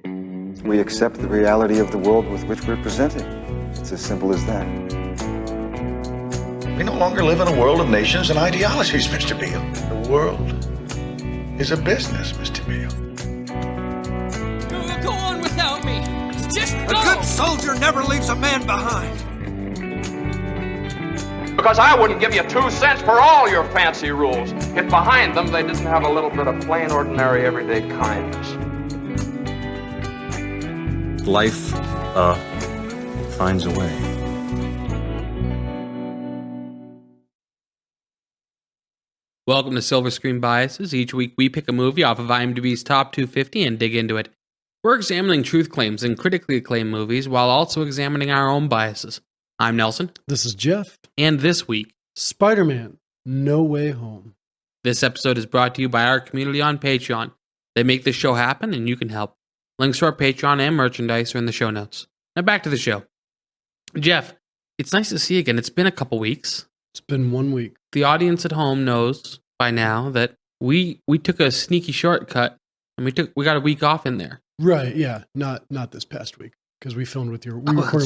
We accept the reality of the world with which we're presented. It's as simple as that. We no longer live in a world of nations and ideologies, Mr. Beale. The world is a business, Mr. Beale. Go on without me. Just go. A good soldier never leaves a man behind. Because I wouldn't give you 2 cents for all your fancy rules if behind them they didn't have a little bit of plain, ordinary, everyday kindness. Life, finds a way. Welcome to Silver Screen Biases. Each week we pick a movie off of IMDb's top 250 and dig into it. We're examining truth claims in critically acclaimed movies while also examining our own biases. I'm Nelson. This is Jeff. And this week, Spider-Man: No Way Home. This episode is brought to you by our community on Patreon. They make this show happen and you can help. Links to our Patreon and merchandise are in the show notes. Now back to the show. Jeff, it's nice to see you again. It's been a couple weeks. It's been 1 week. The audience at home knows by now that we took a sneaky shortcut and we got a week off in there. Right, yeah. Not this past week because we recorded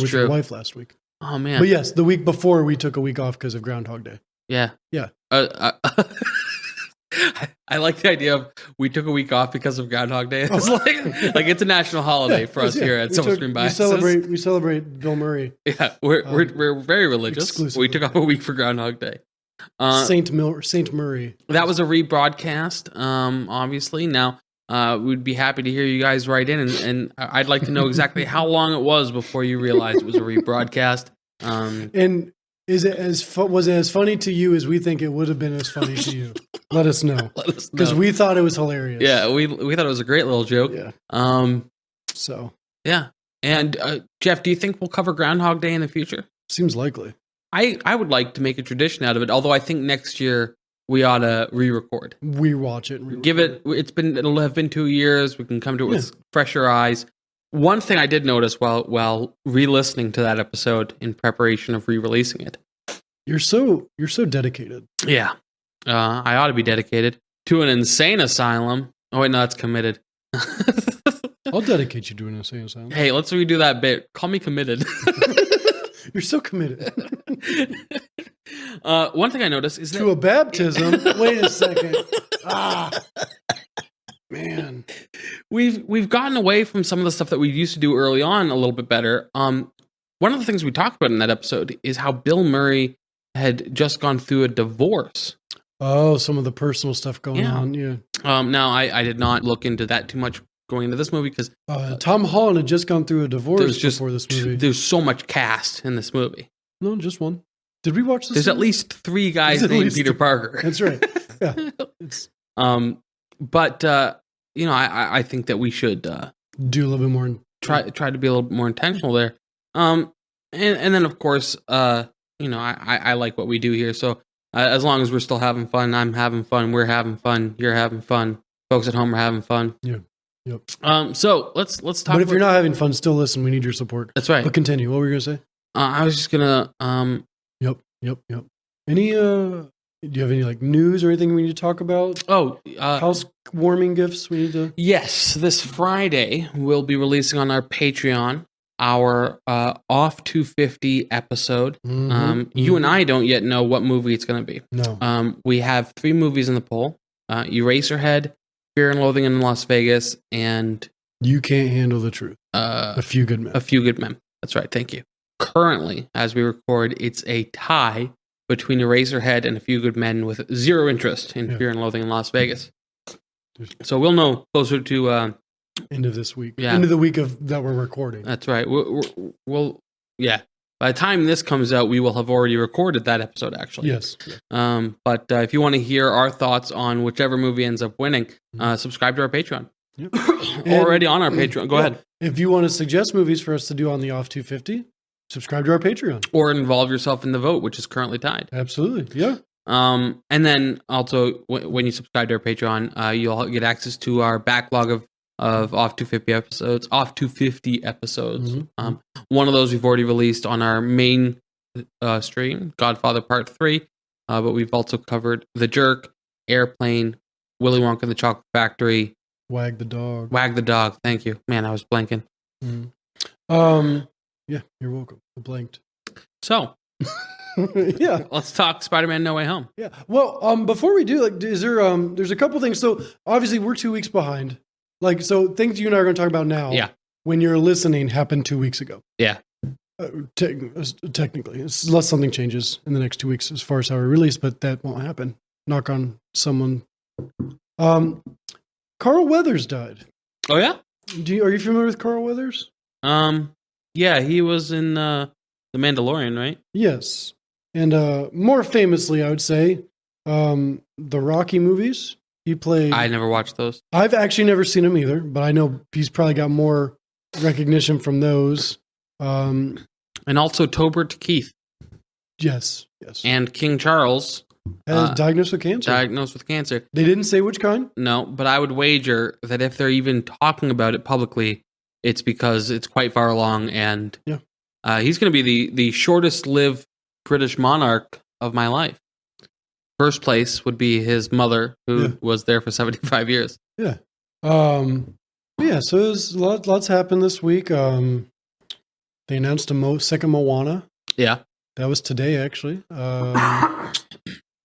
with your wife last week. Oh man. But yes, the week before we took a week off because of Groundhog Day. Yeah. Yeah. I like the idea of we took a week off because of Groundhog Day. It's like it's a national holiday for us here at Silver Screen Biases. We celebrate Bill Murray. Yeah, we're very religious. Exclusively. We took off a week for Groundhog Day. Saint Murray. That was a rebroadcast, obviously. Now, we'd be happy to hear you guys write in, and I'd like to know exactly how long it was before you realized it was a rebroadcast. And was it as funny to you as we think it would have been as funny to you? Let us know. Because we thought it was hilarious. Yeah, we thought it was a great little joke. Yeah. So. Yeah. And Jeff, do you think we'll cover Groundhog Day in the future? Seems likely. I would like to make a tradition out of it, although I think next year we ought to re-record. Rewatch it. It'll have been 2 years. We can come to it with fresher eyes. One thing I did notice while re-listening to that episode in preparation of re-releasing it. You're so dedicated. Yeah. I ought to be dedicated to an insane asylum. Oh wait, no, that's committed. I'll dedicate you to an insane asylum. Hey, let's redo that bit. Call me committed. You're so committed. One thing I noticed is to a baptism. Wait a second. Man, we've gotten away from some of the stuff that we used to do early on a little bit better. One of the things we talked about in that episode is how Bill Murray had just gone through a divorce. Oh, some of the personal stuff going on. Yeah. Now I did not look into that too much going into this movie because Tom Holland had just gone through a divorce before this movie. There's so much cast in this movie. No, just one. Did we watch this? There's at least 3 guys named Peter Parker. That's right. Yeah. But I think that we should do a little bit more. Try to be a little bit more intentional there. And then of course, I like what we do here. So as long as we're still having fun, I'm having fun, we're having fun, you're having fun, folks at home are having fun. Yeah. Yep. So let's talk. But if you're not having fun, still listen. We need your support. That's right. But continue. What were you gonna say? I was just gonna. Yep. Any? Do you have any news or anything we need to talk about? Oh, housewarming gifts we need to. Yes, this Friday we'll be releasing on our Patreon our off 250 episode. You and I don't yet know what movie it's going to be. No. We have 3 movies in the poll: Eraserhead, Fear and Loathing in Las Vegas, and You Can't Handle the Truth. A Few Good Men. A Few Good Men. That's right. Thank you. Currently, as we record, it's a tie between Eraserhead and A Few Good Men with 0 interest in Fear and Loathing in Las Vegas. So we'll know closer to end of this week. Yeah. End of the week that we're recording. That's right. We'll by the time this comes out, we will have already recorded that episode, actually. Yes. But if you want to hear our thoughts on whichever movie ends up winning, subscribe to our Patreon. Yep. Already on our Patreon. Go ahead. If you want to suggest movies for us to do on the Off 250, subscribe to our Patreon. Or involve yourself in the vote, which is currently tied. Absolutely. Yeah. And then also, when you subscribe to our Patreon, you'll get access to our backlog of Off 250 episodes. Mm-hmm. One of those we've already released on our main stream, Godfather Part 3. But we've also covered The Jerk, Airplane, Willy Wonka and the Chocolate Factory, Wag the dog. Wag the dog. Thank you. Man, I was blanking. Mm. Yeah, you're welcome. I blanked. So, Yeah. let's talk Spider-Man No Way Home. Yeah. Well, before we do, like, is there there's a couple things. So obviously we're 2 weeks behind. Like, so things you and I are going to talk about now. Yeah. When you're listening, happened 2 weeks ago. Yeah. Technically, unless something changes in the next 2 weeks as far as how we release, but that won't happen. Knock on someone. Carl Weathers died. Oh yeah. Are you familiar with Carl Weathers? Yeah, he was in The Mandalorian, right? Yes, and more famously, I would say, the Rocky movies. He played. I never watched those. I've actually never seen him either, but I know he's probably got more recognition from those. And also Tobert Keith. Yes. And King Charles. Diagnosed with cancer. Diagnosed with cancer. They didn't say which kind? No, but I would wager that if they're even talking about it publicly, it's because it's quite far along, and he's going to be the shortest lived British monarch of my life. First place would be his mother, who was there for 75 years. Yeah. Yeah, so there's lots happened this week. They announced a second Moana. Yeah. That was today, actually.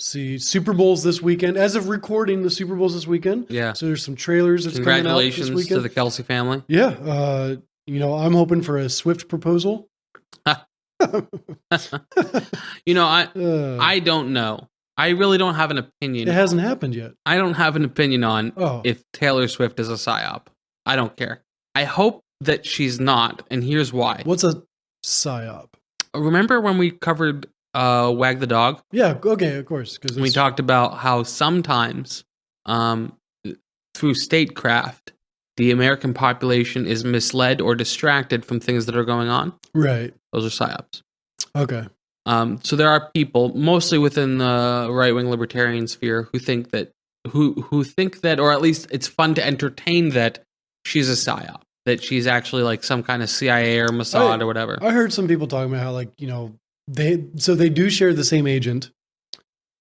See, Super Bowl's this weekend. As of recording, the Super Bowl's this weekend. Yeah. So there's some trailers that's coming out this Congratulations weekend. to the Kelsey family. Yeah. I'm hoping for a swift proposal. I don't know. I really don't have an opinion. It hasn't happened yet. I don't have an opinion on if Taylor Swift is a psyop. I don't care. I hope that she's not, and here's why. What's a psyop? Remember when we covered Wag the Dog? Yeah, okay, of course. Because we talked about how sometimes through statecraft, the American population is misled or distracted from things that are going on. Right. Those are psyops. Okay. So there are people, mostly within the right-wing libertarian sphere, who think that, or at least it's fun to entertain that she's a psyop, that she's actually like some kind of CIA or Mossad or whatever. I heard some people talking about how they do share the same agent,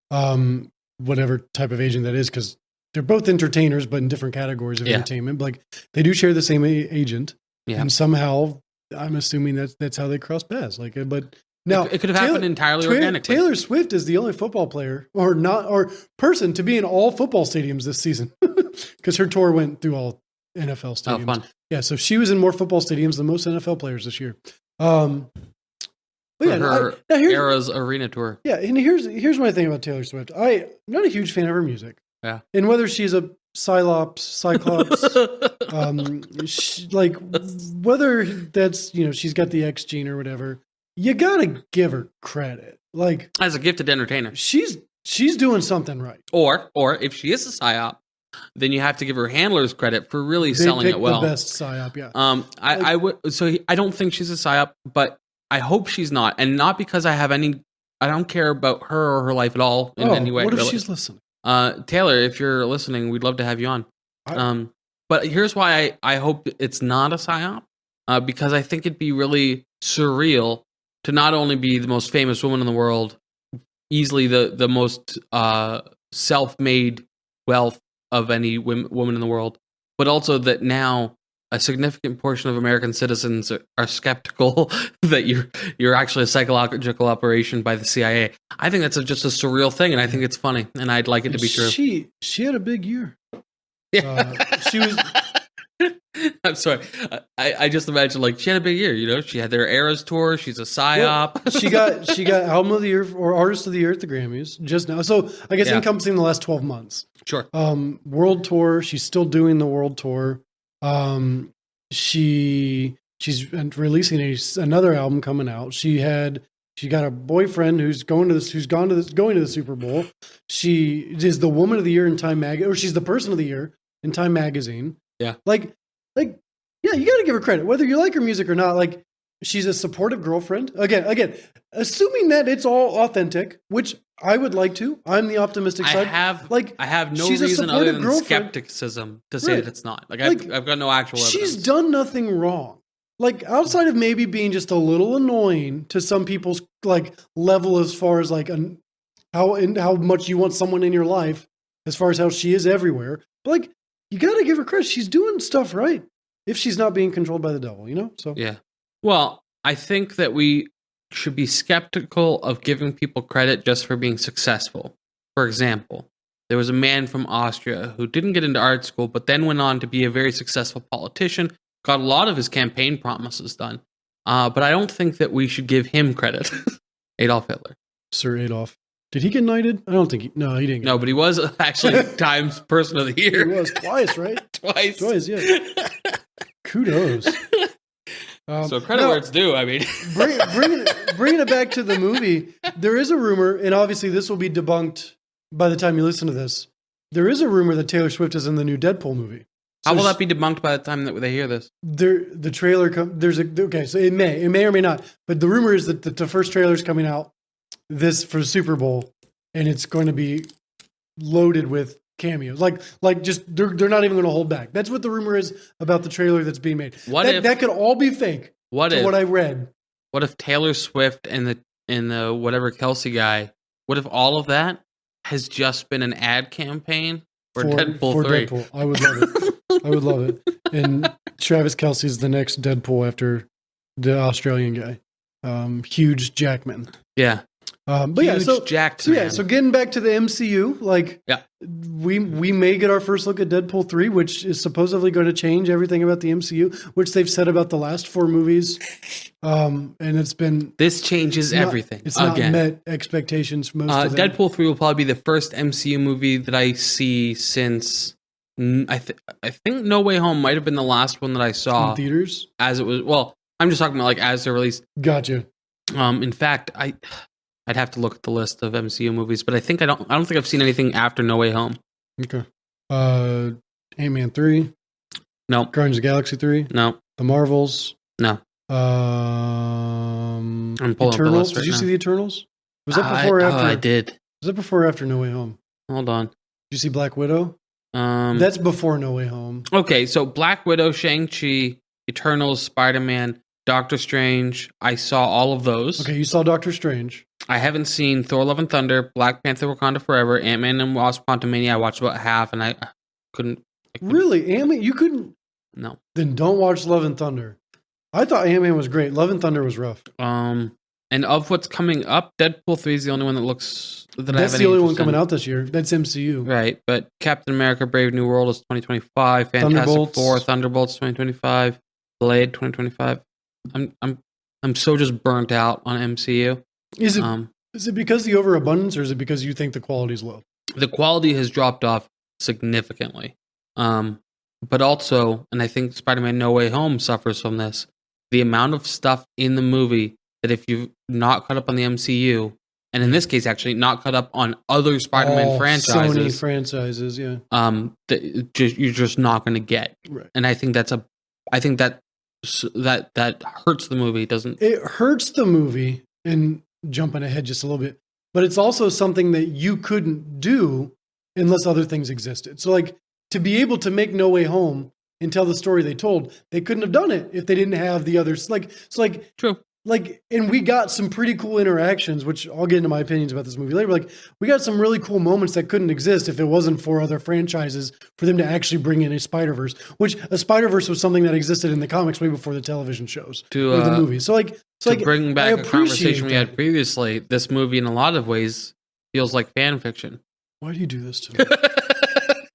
whatever type of agent that is, because they're both entertainers, but in different categories of entertainment. But like they do share the same agent, and somehow I'm assuming that's how they cross paths. Like, but. Now, it could have happened entirely organically. Taylor Swift is the only football player or person to be in all football stadiums this season because her tour went through all NFL stadiums. Oh, fun. Yeah, so she was in more football stadiums than most NFL players this year. Her Era's arena tour. Yeah, and here's my thing about Taylor Swift. I'm not a huge fan of her music. Yeah. And whether she's a Cyclops, whether that's, she's got the X gene or whatever, you gotta give her credit. Like, as a gifted entertainer, she's doing something right. Or if she is a psyop, then you have to give her handlers credit for really selling it well. The best psyop, yeah. I would. So I don't think she's a psyop, but I hope she's not, and not because I don't care about her or her life at all in any way. What if she's listening? Taylor, if you're listening, we'd love to have you on. But here's why I hope it's not a psyop, because I think it'd be really surreal to not only be the most famous woman in the world, easily the most self-made wealth of any woman in the world, but also that now a significant portion of American citizens are skeptical that you're actually a psychological operation by the CIA. I think that's just a surreal thing, and I think it's funny, and I'd like it to be true. She had a big year. She was. I'm sorry. I just imagine she had a big year. She had their Eras tour. She's a psyop. Well, she got Album of the Year or Artist of the Year at the Grammys just now. So I guess encompassing the last 12 months. Sure. World tour. She's still doing the world tour. She's releasing another album coming out. She got a boyfriend who's going to the Super Bowl. She is the Woman of the Year in Time Magazine, or she's the Person of the Year in Time Magazine. Yeah. Yeah, you got to give her credit, whether you like her music or not. She's a supportive girlfriend. Again, assuming that it's all authentic, which I would like to. I'm the optimistic side. I have no reason other than skepticism to say that it's not. I've got no actual evidence. She's done nothing wrong. Outside of maybe being just a little annoying to some people's level as far as how much you want someone in your life, as far as how she is everywhere. But you got to give her credit. She's doing stuff right if she's not being controlled by the devil, you know? So Yeah. Well, I think that we should be skeptical of giving people credit just for being successful. For example, there was a man from Austria who didn't get into art school, but then went on to be a very successful politician, got a lot of his campaign promises done. But I don't think that we should give him credit. Adolf Hitler. Sir Adolf. Did he get knighted? I don't think he didn't. No, but he was actually Times Person of the Year. He was twice, right? Twice, yeah. Kudos. So credit where it's due. I mean, bringing it back to the movie, there is a rumor, and obviously this will be debunked by the time you listen to this. There is a rumor that Taylor Swift is in the new Deadpool movie. So how will that be debunked by the time that they hear this? The trailer so it may or may not, but the rumor is that the first trailer is coming out for Super Bowl, and it's going to be loaded with cameos. Like just they're not even going to hold back. That's what the rumor is about the trailer that's being made. That could all be fake? What I read? What if Taylor Swift and the whatever Kelsey guy? What if all of that has just been an ad campaign for Deadpool 3? Deadpool. I would love it. I would love it. And Travis Kelce's the next Deadpool after the Australian guy, Hugh Jackman. Yeah. But Huge jacked man. So getting back to the MCU, we may get our first look at Deadpool 3, which is supposedly going to change everything about the MCU, which they've said about the last 4 movies. And this changes everything. It's not met expectations for most of them. Deadpool 3 will probably be the first MCU movie that I see since I think No Way Home might have been the last one that I saw in theaters as it was. Well, I'm just talking about like as they're released. Gotcha. In fact, I'd have to look at the list of MCU movies, but I don't think I've seen anything after No Way Home. Okay. Ant-Man 3. No. Guardians of the Galaxy 3. No. The Marvels. No. I'm pulling up the Eternals. list right Did you now. see the Eternals? Was that before or after? I did. Was that before or after No Way Home? Hold on. Did you see Black Widow? That's before No Way Home. Okay, so Black Widow, Shang-Chi, Eternals, Spider-Man, Doctor Strange. I saw all of those. Okay, you saw Doctor Strange. I haven't seen Thor: Love and Thunder, Black Panther: Wakanda Forever, Ant-Man and Wasp: Quantumania. I watched about half, and I couldn't. Really, Ant-Man? You couldn't? No. Then don't watch Love and Thunder. I thought Ant-Man was great. Love and Thunder was rough. And of what's coming up, Deadpool 3 is the only one that looks that I have That's the only one coming out this year. That's MCU. Right, but Captain America: Brave New World is 2025. Fantastic Four, Thunderbolts 2025. Blade 2025. I'm so just burnt out on MCU. Is it because of the overabundance, or is it because you think the quality's low? The quality has dropped off significantly. But also, and I think Spider-Man No Way Home suffers from this, the amount of stuff in the movie that if you've not caught up on the MCU, and in this case, actually not caught up on other Spider-Man franchises, Sony franchises, yeah, you're just not going to get. Right. And I think that hurts the movie. It hurts the movie, and jumping ahead just a little bit, but it's also something that you couldn't do unless other things existed. So, like, to be able to make No Way Home and tell the story they told, they couldn't have done it if they didn't have the others. True. And we got some pretty cool interactions, which I'll get into my opinions about this movie later. Like, we got some really cool moments that couldn't exist if it wasn't for other franchises for them to actually bring in a Spider-Verse, which a Spider-Verse was something that existed in the comics way before the television shows or the movies. To bring back a conversation we had previously, this movie in a lot of ways feels like fan fiction. Why do you do this to me?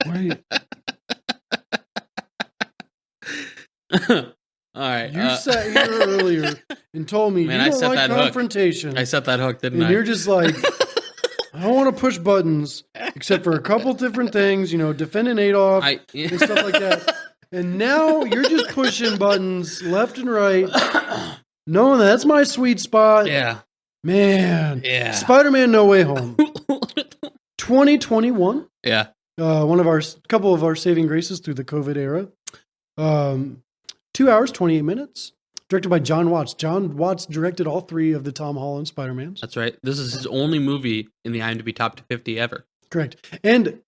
Why do you... All right. You sat here earlier and told me Man, you don't like confrontation. Hook. I set that hook, didn't I? And you're just like, I don't want to push buttons except for a couple different things, defending Adolf and stuff like that. And now you're just pushing buttons left and right, knowing that's my sweet spot. Yeah. Man. Yeah. Spider-Man No Way Home. 2021. Yeah. Couple of our saving graces through the COVID era. 2 hours, 28 minutes. Directed by Jon Watts. Jon Watts directed all 3 of the Tom Holland Spider-Mans. That's right. This is his only movie in the IMDb Top 50 ever. Correct. And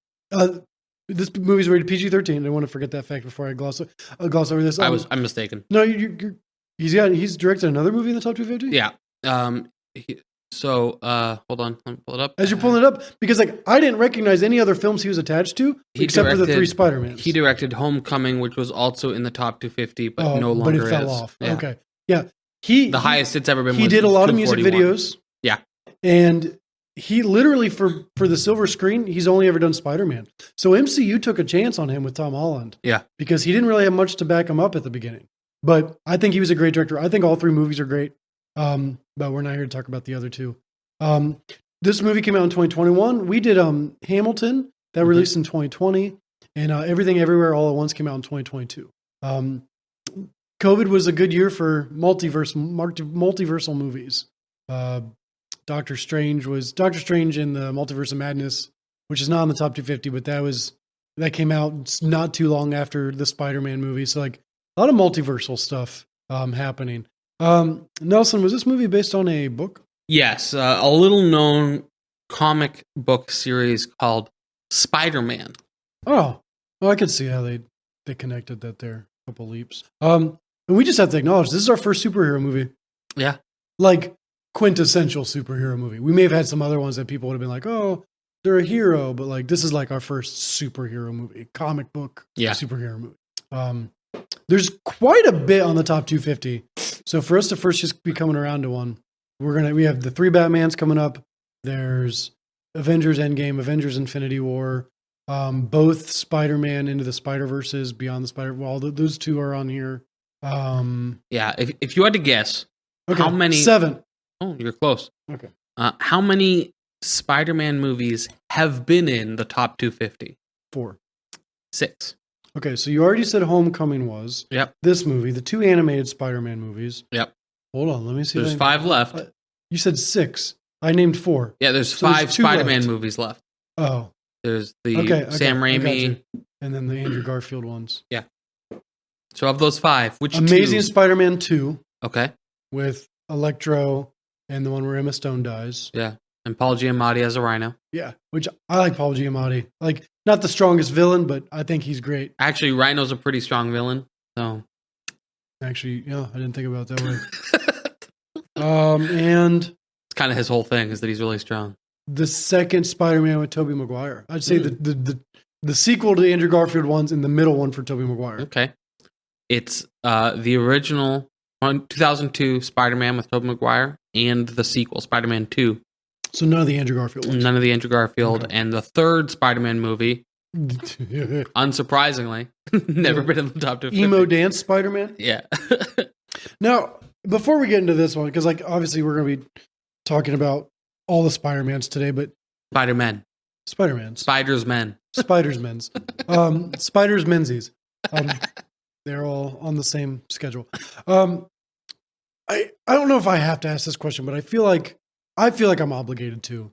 this movie's rated PG-13. I don't want to forget that fact before I gloss over this. I'm mistaken. No, he's directed another movie in the Top 250? Yeah. So, hold on, let me pull it up. As you're pulling it up, because like I didn't recognize any other films he was attached to except for the 3 Spider-Mans. He directed Homecoming, which was also in the top 250, but no longer but it fell is. off. Yeah. Okay, yeah. The highest it's ever been. He did a lot of music 241. videos. Yeah, and he literally for the silver screen, he's only ever done Spider-Man. So MCU took a chance on him with Tom Holland. Yeah, because he didn't really have much to back him up at the beginning. But I think he was a great director. I think all 3 movies are great. But we're not here to talk about the other 2. This movie came out in 2021. We did Hamilton that released in 2020, and Everything Everywhere All at Once came out in 2022. COVID was a good year for multiversal movies. Doctor Strange in the Multiverse of Madness, which is not in the top 250, but that came out not too long after the Spider-Man movie. So like a lot of multiversal stuff happening. Nelson, was this movie based on a book? yes, a little known comic book series called Spider-Man. Oh, well, I could see how they connected that there. A couple leaps. And we just have to acknowledge this is our first superhero movie. Yeah, Like quintessential superhero movie. We may have had some other ones that people would have been like, oh, they're a hero, but like this is like our first superhero movie, comic book superhero movie. There's quite a bit on the top 250. So for us to first just be coming around to one, we have the 3 Batmans coming up. There's Avengers Endgame, Avengers Infinity War, both Spider-Man Into the Spider-Verses, Beyond the Spider. Well, those 2 are on here. yeah. If you had to guess, Okay, how many? 7. Oh, you're close. Okay. How many Spider-Man movies have been in the top 250? 4. 6. Okay, so you already said Homecoming was. Yep. This movie, the 2 animated Spider-Man movies. Yep. Hold on, let me see. There's 5 left. You said 6. I named 4. Yeah, there's So there's 5 2 Spider-Man left. movies left. Oh. There's the Okay, Sam I got Raimi. you. And then the Andrew Garfield ones. Yeah. So of those 5, which Amazing 2? Spider-Man 2 Okay. with Electro and the one where Emma Stone dies. Yeah. And Paul Giamatti as a Rhino. Yeah, which I like Paul Giamatti. Like, not the strongest villain, but I think he's great. Actually, Rhino's a pretty strong villain. So Actually, yeah, I didn't think about it that way. And it's kind of his whole thing is that he's really strong. the second Spider-Man with Tobey Maguire. I'd say the sequel to the Andrew Garfield ones and the middle one for Tobey Maguire. Okay. It's the original 2002 Spider-Man with Tobey Maguire and the sequel, Spider-Man 2. So none of the Andrew Garfield ones. None of the Andrew Garfield. Okay. And the third Spider-Man movie, unsurprisingly, never been in the top 250. Emo dance Spider-Man. Yeah. Now, before we get into this one, because like obviously we're going to be talking about all the Spider-Mans today, but Spider-Man. Spider-Mans. Spiders Men. Spiders Men's. Spiders Menzies. They're all on the same schedule. I don't know if I have to ask this question, but I feel like I'm obligated to.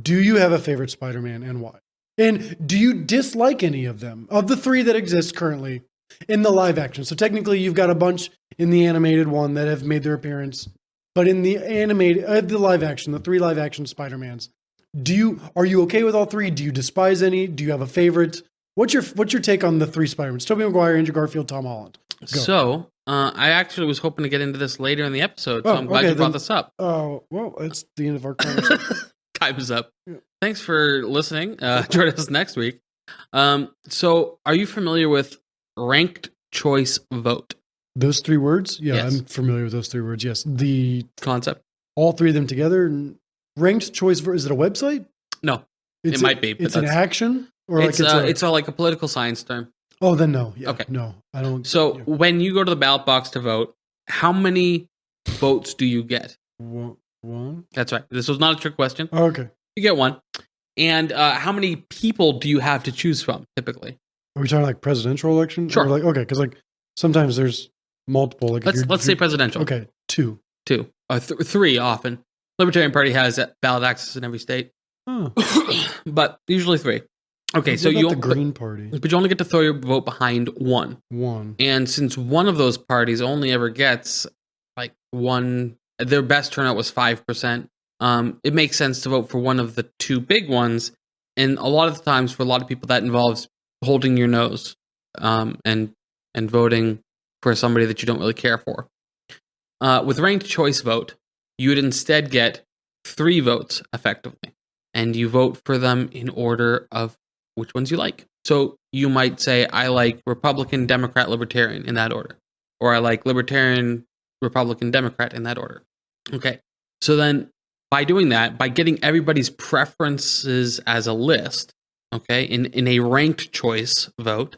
Do you have a favorite Spider-Man and why? And do you dislike any of them? Of the 3 that exist currently in the live action. So technically you've got a bunch in the animated one that have made their appearance. But in the animated, the live action, the 3 live action Spider-Mans, are you okay with all 3? Do you despise any? Do you have a favorite? What's your take on the 3 Spider-Mans? Tobey Maguire, Andrew Garfield, Tom Holland. Go. So, I actually was hoping to get into this later in the episode, so I'm glad okay, you brought then- this up. Oh, well, it's the end of our conversation. Time is up. Yeah. Thanks for listening. Join us next week. So, are you familiar with ranked choice vote Those 3 words? Yeah, Yes. I'm familiar with those 3 words. Yes. The concept? all 3 of them together. Ranked choice, is it a website? No, it might be. But It's an action? Or it's like it's like a political science term. oh, then no. Yeah, Okay. No, I don't. So, yeah. when you go to the ballot box to vote, how many votes do you get? One? That's right. This was not a trick question. Oh, okay. You get 1. And how many people do you have to choose from typically? Are we talking like presidential election? Sure. Or like, okay, because like sometimes there's multiple. Like if Let's say presidential. Okay, 2. 2. 3 often. Libertarian Party has ballot access in every state, Oh, but usually 3. Okay, what so about you the Green Party. but you only get to throw your vote behind 1. 1. And since one of those parties only ever gets like 1, their best turnout was 5%. It makes sense to vote for one of the 2 big ones. And a lot of the times, for a lot of people, that involves holding your nose and voting for somebody that you don't really care for. With ranked choice vote, you would instead get 3 votes effectively, and you vote for them in order of which ones you like. So you might say, I like Republican, Democrat, Libertarian in that order, or I like Libertarian, Republican, Democrat in that order. Okay. So then by doing that, by getting everybody's preferences as a list, okay, in a ranked choice vote,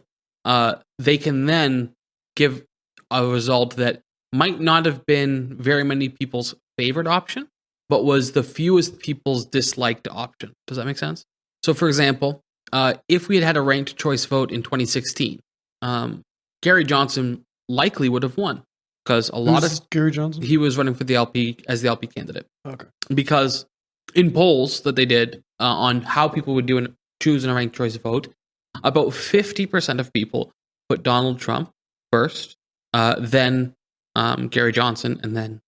they can then give a result that might not have been very many people's favorite option, but was the fewest people's disliked option. Does that make sense? So, for example, if we had had a ranked choice vote in 2016, Gary Johnson likely would have won because Who's Gary Johnson? He was running for the LP as the LP candidate. Okay. Because in polls that they did on how people would choose in a ranked choice vote, about 50% of people put Donald Trump first, then Gary Johnson, and then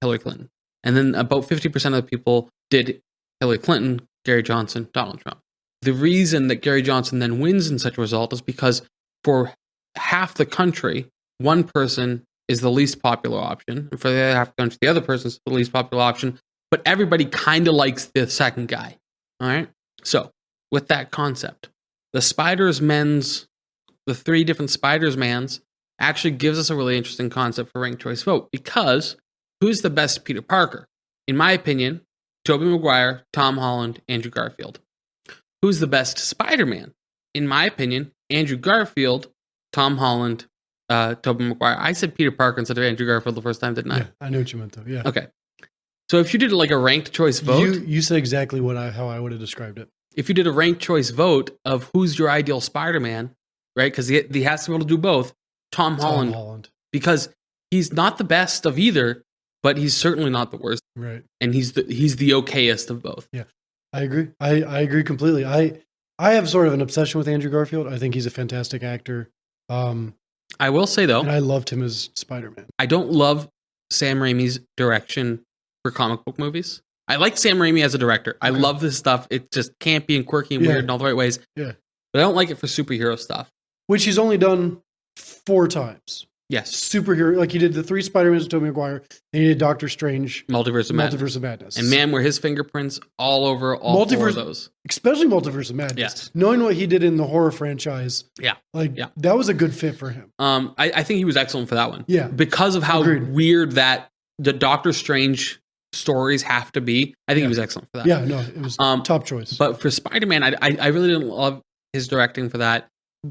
Hillary Clinton. And then about 50% of the people did Hillary Clinton, Gary Johnson, Donald Trump. The reason that Gary Johnson then wins in such a result is because for half the country, one person is the least popular option, and for the other half of the country, the other person is the least popular option, but everybody kind of likes the second guy. All right? So, with that concept, the 3 different Spiders-Mans actually gives us a really interesting concept for ranked choice vote, because who's the best Peter Parker? In my opinion, Tobey Maguire, Tom Holland, Andrew Garfield. Who's the best Spider-Man? In my opinion, Andrew Garfield, Tom Holland, Tobey Maguire. I said Peter Parker instead of Andrew Garfield the first time, didn't I? Yeah, I know what you meant though. Yeah. Okay. So if you did like a ranked choice vote, you said exactly how I would have described it. If you did a ranked choice vote of who's your ideal Spider-Man, right? Because he has to be able to do both. Tom Holland, because he's not the best of either, but he's certainly not the worst. Right. And he's the okayest of both. Yeah, I agree. I agree completely. I have sort of an obsession with Andrew Garfield. I think he's a fantastic actor. I will say though, and I loved him as Spider-Man. I don't love Sam Raimi's direction for comic book movies. I like Sam Raimi as a director. I love this stuff. It's just campy and quirky and weird in all the right ways. Yeah. But I don't like it for superhero stuff. Which he's only done 4 times. Yes. Superhero, like he did the 3 Spider-Mans with Tobey Maguire, and he did Doctor Strange. Multiverse of Madness. And man, were his fingerprints all over all 4 of those. Especially Multiverse of Madness. Yes. Knowing what he did in the horror franchise. Yeah. That was a good fit for him. I think he was excellent for that one. Yeah. Because of how weird that the Doctor Strange stories have to be. I think he was excellent for that. Yeah, no, it was top choice. But for Spider-Man, I really didn't love his directing for that.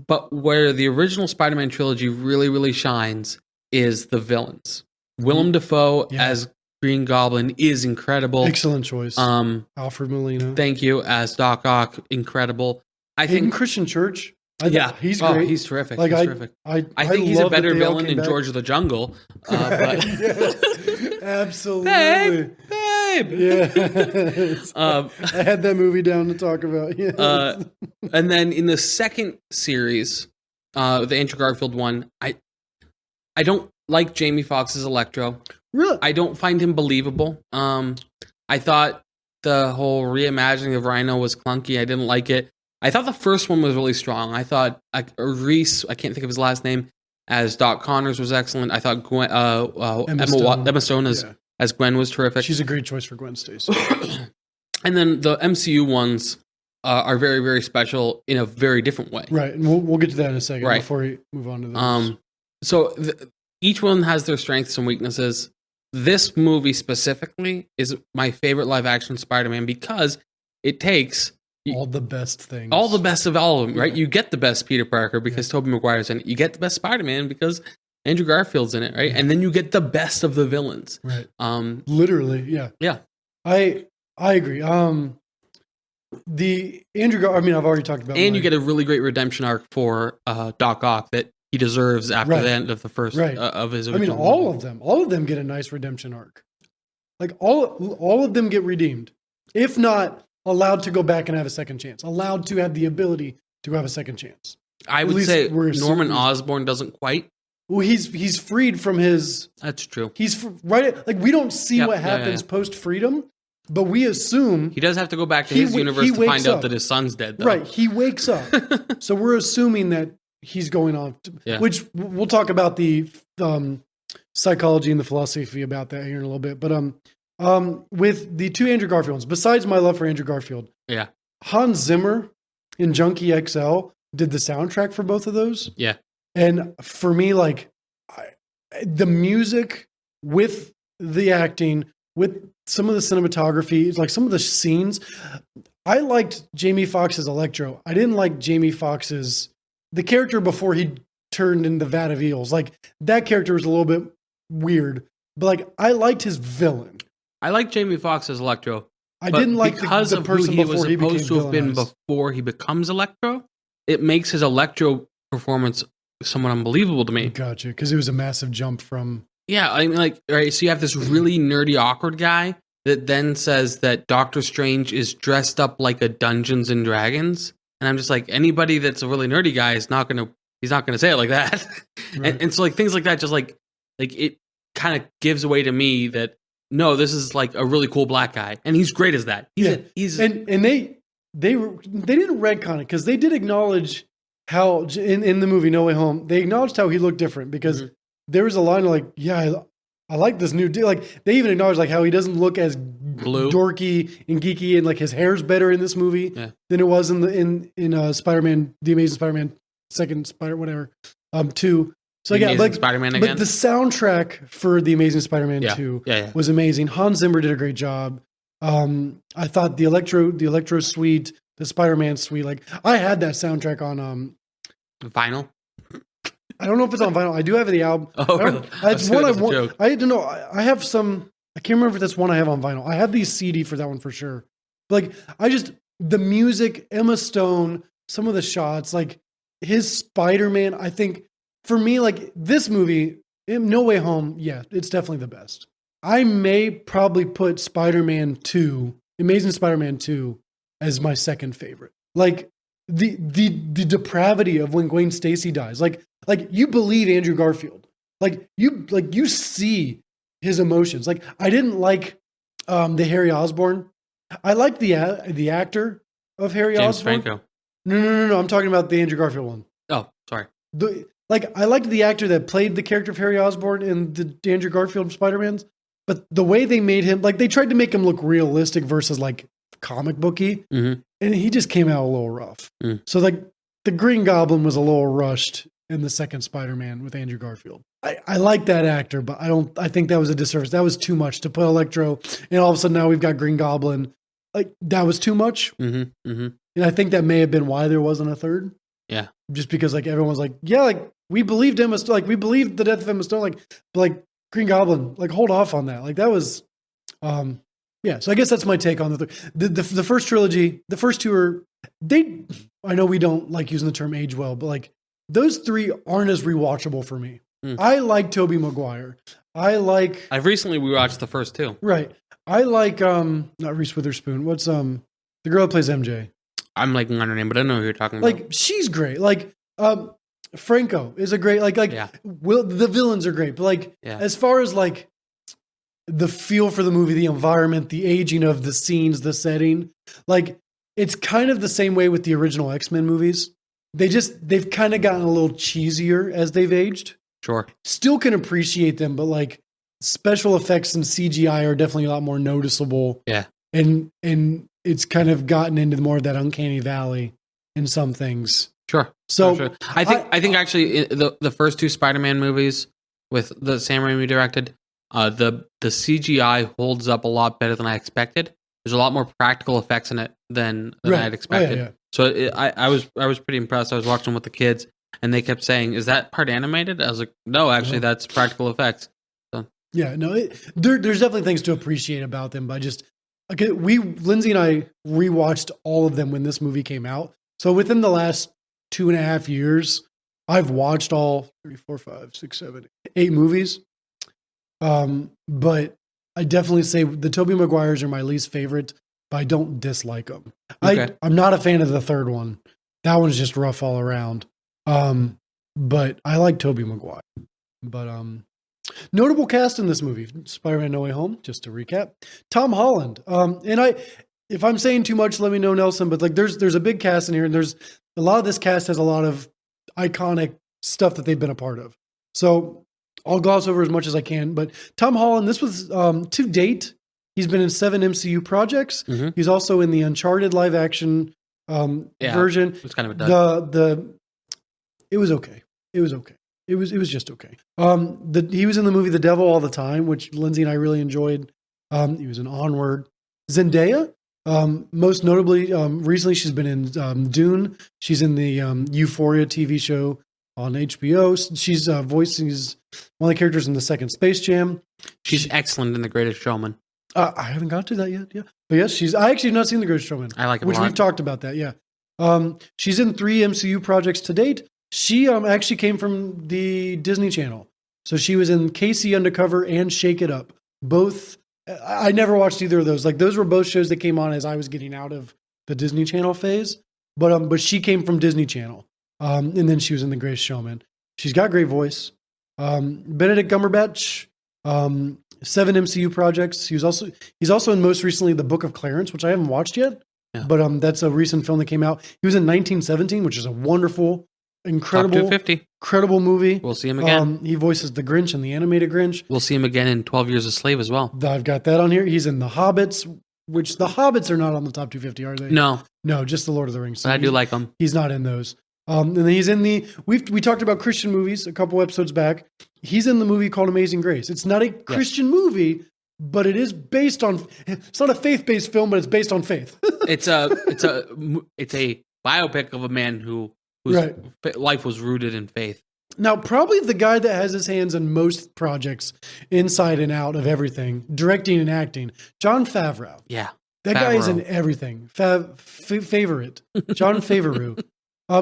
But where the original Spider-Man trilogy really, really shines is the villains. Willem Dafoe as Green Goblin is incredible. Excellent choice. Alfred Molina. Thank you. As Doc Ock, incredible. I think Christian Church. He's great. Oh, he's terrific. Like, he's terrific. I think he's a better villain in George of the Jungle. But yes, absolutely. Babe. Yeah. I had that movie down to talk about. Yeah. And then in the second series, the Andrew Garfield one, I don't like Jamie Foxx's Electro. Really? I don't find him believable. I thought the whole reimagining of Rhino was clunky. I didn't like it. I thought the first one was really strong. I thought Reese, I can't think of his last name, as Doc Connors was excellent. I thought Emma Stone as Gwen was terrific. She's a great choice for Gwen Stacy. And then the MCU ones are very, very special in a very different way. Right, and we'll get to that in a second before we move on to this. So each one has their strengths and weaknesses. This movie specifically is my favorite live-action Spider-Man because it takes all the best things. All the best of all of them, right? You get the best Peter Parker because Tobey Maguire's in it. You get the best Spider-Man because Andrew Garfield's in it, right? And then you get the best of the villains. Right. Literally, yeah. Yeah. I agree. The Andrew I've already talked about. And you get a really great redemption arc for Doc Ock that he deserves after the end of the first of his original movie. All of them get a nice redemption arc. Like all of them get redeemed. If not allowed to go back and have a second chance, allowed to have the ability to have a second chance. I would say Norman Osborn doesn't quite. Well, he's freed from his. That's true. He's right. Like we don't see what happens post freedom, but we assume he does have to go back to his universe to find out that his son's dead. Though. Right. He wakes up, so we're assuming that he's going off. Which we'll talk about the psychology and the philosophy about that here in a little bit. But with the two Andrew Garfield ones, besides my love for Andrew Garfield, Yeah. Hans Zimmer in Junkie XL did the soundtrack for both of those. Yeah. And for me, like the music with the acting, with some of the cinematography, like some of the scenes, I liked Jamie Foxx's Electro. I didn't like Jamie Foxx's, the character before he turned into Vat of Eels. Like that character was a little bit weird, but like I liked his villain. I like Jamie Foxx as Electro. I didn't like because the of person who he was before he became supposed to have been villainized. before he becomes Electro. It makes his Electro performance somewhat unbelievable to me. Gotcha, because it was a massive jump from. Yeah, I mean, like, right. So you have this really nerdy, awkward guy that then says that Doctor Strange is dressed up like a Dungeons and Dragons, and I'm just like, anybody that's a really nerdy guy is not gonna. He's not gonna say it like that. Right. And so like things like that, just like it kind of gives away to me that no, this is like a really cool black guy, and he's great as that. He's and they didn't retcon it because they did acknowledge how in the movie No Way Home they acknowledged how he looked different because there was a line of like, yeah, I like this new deal. Like they even acknowledged like how he doesn't look as Blue. dorky and geeky, and like his hair's better in this movie than it was in Spider-Man, the Amazing Spider-Man, second Spider whatever 2. So yeah, like Spider-Man again. but the soundtrack for the Amazing Spider-Man 2 was amazing. Hans Zimmer did a great job. I thought the Electro suite, the Spider-Man suite, like I had that soundtrack on vinyl. I don't know if it's on vinyl. I do have the album. Oh, really? It's one I want. Joke. I don't know. I have some. I can't remember if that's one I have on vinyl. I have the CD for that one for sure. Like the music, Emma Stone, some of the shots, like his Spider-Man. I think for me, like this movie, No Way Home, yeah, it's definitely the best. I may probably put Spider-Man 2, Amazing Spider-Man 2, as my second favorite. Like the depravity of when Gwen Stacy dies. Like you believe Andrew Garfield. Like you see his emotions. Like I didn't like the Harry Osborn. I liked the actor of Harry James Osborn. Franco. No. I'm talking about the Andrew Garfield one. Oh, sorry. I liked the actor that played the character of Harry Osborn in the Andrew Garfield Spider-Mans, but the way they made him, like they tried to make him look realistic versus like comic booky, and he just came out a little rough. So like the Green Goblin was a little rushed in the second Spider-Man with Andrew Garfield. I like that actor, but I think that was a disservice. That was too much to put Electro, and all of a sudden now we've got Green Goblin. Like that was too much. And I think that may have been why there wasn't a third. Yeah. Just because like everyone was like, yeah, like we believed Emma Stone, like we believed the death of Emma Stone, but like Green Goblin, like hold off on that. Like that was, yeah. So I guess that's my take on the first trilogy. The first two are I know we don't like using the term age well, but like those three aren't as rewatchable for me. I like Tobey Maguire. I've recently rewatched the first two. Right. I like not Reese Witherspoon. What's the girl that plays MJ? I'm like on her name, but I don't know who you're talking about. Like she's great. Like Franco is a great the villains are great, but like as far as like the feel for the movie, the environment, the aging of the scenes, the setting, like it's kind of the same way with the original X-Men movies. They've kind of gotten a little cheesier as they've aged. Sure. Still can appreciate them, but like special effects and CGI are definitely a lot more noticeable. Yeah. And it's kind of gotten into more of that uncanny valley in some things. Sure. So sure. I think actually the first two Spider-Man movies with the Sam Raimi directed, the CGI holds up a lot better than I expected. There's a lot more practical effects in it than I had expected. Oh, yeah. So I was pretty impressed. I was watching with the kids, and they kept saying, "Is that part animated?" I was like, "No, actually, that's practical effects." So. Yeah, no, there's definitely things to appreciate about them. But Lindsay and I rewatched all of them when this movie came out. So within the last 2.5 years, I've watched all 3, 4, 5, 6, 7, 8 movies. But I definitely say the Tobey Maguires are my least favorite, but I don't dislike them. Okay. I'm not a fan of the third one. That one's just rough all around. But I like Tobey Maguire. But notable cast in this movie: Spider-Man: No Way Home. Just to recap, Tom Holland. If I'm saying too much, let me know, Nelson. But like, there's a big cast in here, and there's a lot of this cast has a lot of iconic stuff that they've been a part of. So I'll gloss over as much as I can. But Tom Holland, this was to date, He's been in 7 MCU projects. Mhm. He's also in the Uncharted live action version. It's kind of a dud. It was okay. It was okay. It was just okay. He was in the movie The Devil All the Time, which Lindsay and I really enjoyed. He was in Onward. Zendaya, most notably, recently she's been in Dune. She's in the Euphoria TV show on HBO. She's voicing one of the characters in the second Space Jam. She's excellent in The Greatest Showman. I haven't got to that yet. Yeah, but yes, I actually have not seen The Greatest Showman. I like it which a lot. we've talked about that. Yeah, she's in 3 MCU projects to date. She actually came from the Disney Channel, so she was in Casey Undercover and Shake It Up. Both, I never watched either of those. Like those were both shows that came on as I was getting out of the Disney Channel phase. But she came from Disney Channel, and then she was in The Greatest Showman. She's got a great voice. Benedict Cumberbatch. 7 MCU projects. He's also in most recently The Book of Clarence, which I haven't watched yet, but that's a recent film that came out. He was in 1917, which is a wonderful, incredible, incredible movie. We'll see him again. He voices the Grinch in the animated Grinch. We'll see him again in 12 Years a Slave as well. I've got that on here. He's in The Hobbits, which the Hobbits are not on the top 250, are they? No, just the Lord of the Rings. but I do like him. He's not in those. And then he's in we talked about Christian movies a couple episodes back. He's in the movie called Amazing Grace. It's not a Christian movie, but it is based on, it's not a faith-based film, but it's based on faith. It's a biopic of a man whose life was rooted in faith. Now, probably the guy that has his hands in most projects, inside and out of everything, directing and acting, Jon Favreau. Yeah. That guy is in everything. Favorite. Jon Favreau.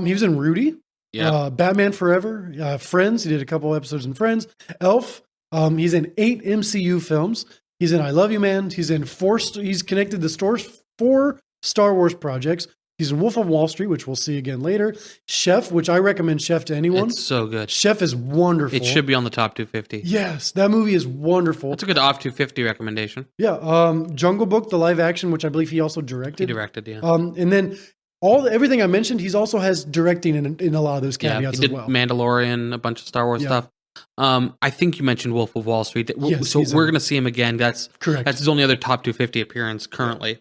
He was in Rudy. Yeah. Batman Forever. Friends. He did a couple episodes in Friends. Elf. He's in 8 MCU films. He's in I Love You Man. He's in he's connected to 4 Star Wars projects. He's in Wolf of Wall Street, which we'll see again later. Chef, which I recommend Chef to anyone. It's so good. Chef is wonderful. It should be on the top 250. Yes, that movie is wonderful. That's a good off 250 recommendation. Yeah. Jungle Book, the live action, which I believe he also directed. He directed, yeah. And then everything I mentioned, he's also has directing in a lot of those caveats he did as well. Mandalorian, a bunch of Star Wars stuff. I think you mentioned Wolf of Wall Street. Yes, so we're going to see him again. That's correct. That's his only other top 250 appearance currently.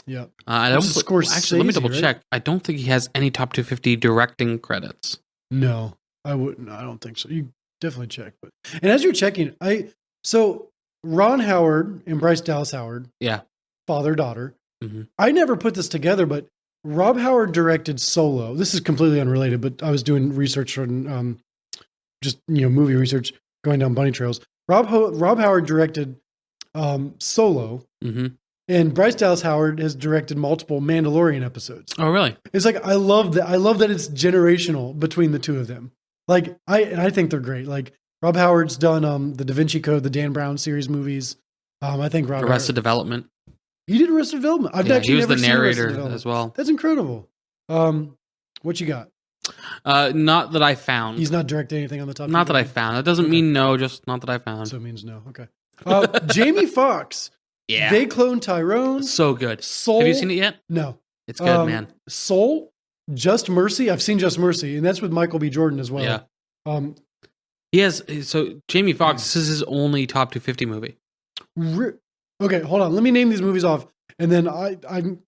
Yeah. I don't. Scorsese, Actually, let me double right? check. I don't think he has any top 250 directing credits. No, I wouldn't. I don't think so. You definitely check. And as you're checking, so Ron Howard and Bryce Dallas Howard, father daughter. Mm-hmm. I never put this together, but Rob Howard directed Solo. This is completely unrelated, but I was doing research on movie research, going down bunny trails. Rob Howard directed Solo. Mm-hmm. And Bryce Dallas Howard has directed multiple Mandalorian episodes. Oh, really? It's like I love that. I love that it's generational between the two of them. Like I think they're great. Like Rob Howard's done the Da Vinci Code, the Dan Brown series movies. I think Arrested Development. He did Arrested Development. He was the narrator as well. That's incredible. What you got? Not that I found. He's not directed anything on the top. Not that I found. That doesn't mean no. Just not that I found. So it means no. Okay. Jamie Foxx. Yeah. They Clone Tyrone. So good. Soul. Have you seen it yet? No. It's good, man. Soul. Just Mercy. I've seen Just Mercy, and that's with Michael B. Jordan as well. Yeah. He has. So Jamie Foxx. This is his only top 250 movie. Okay, hold on. Let me name these movies off, and then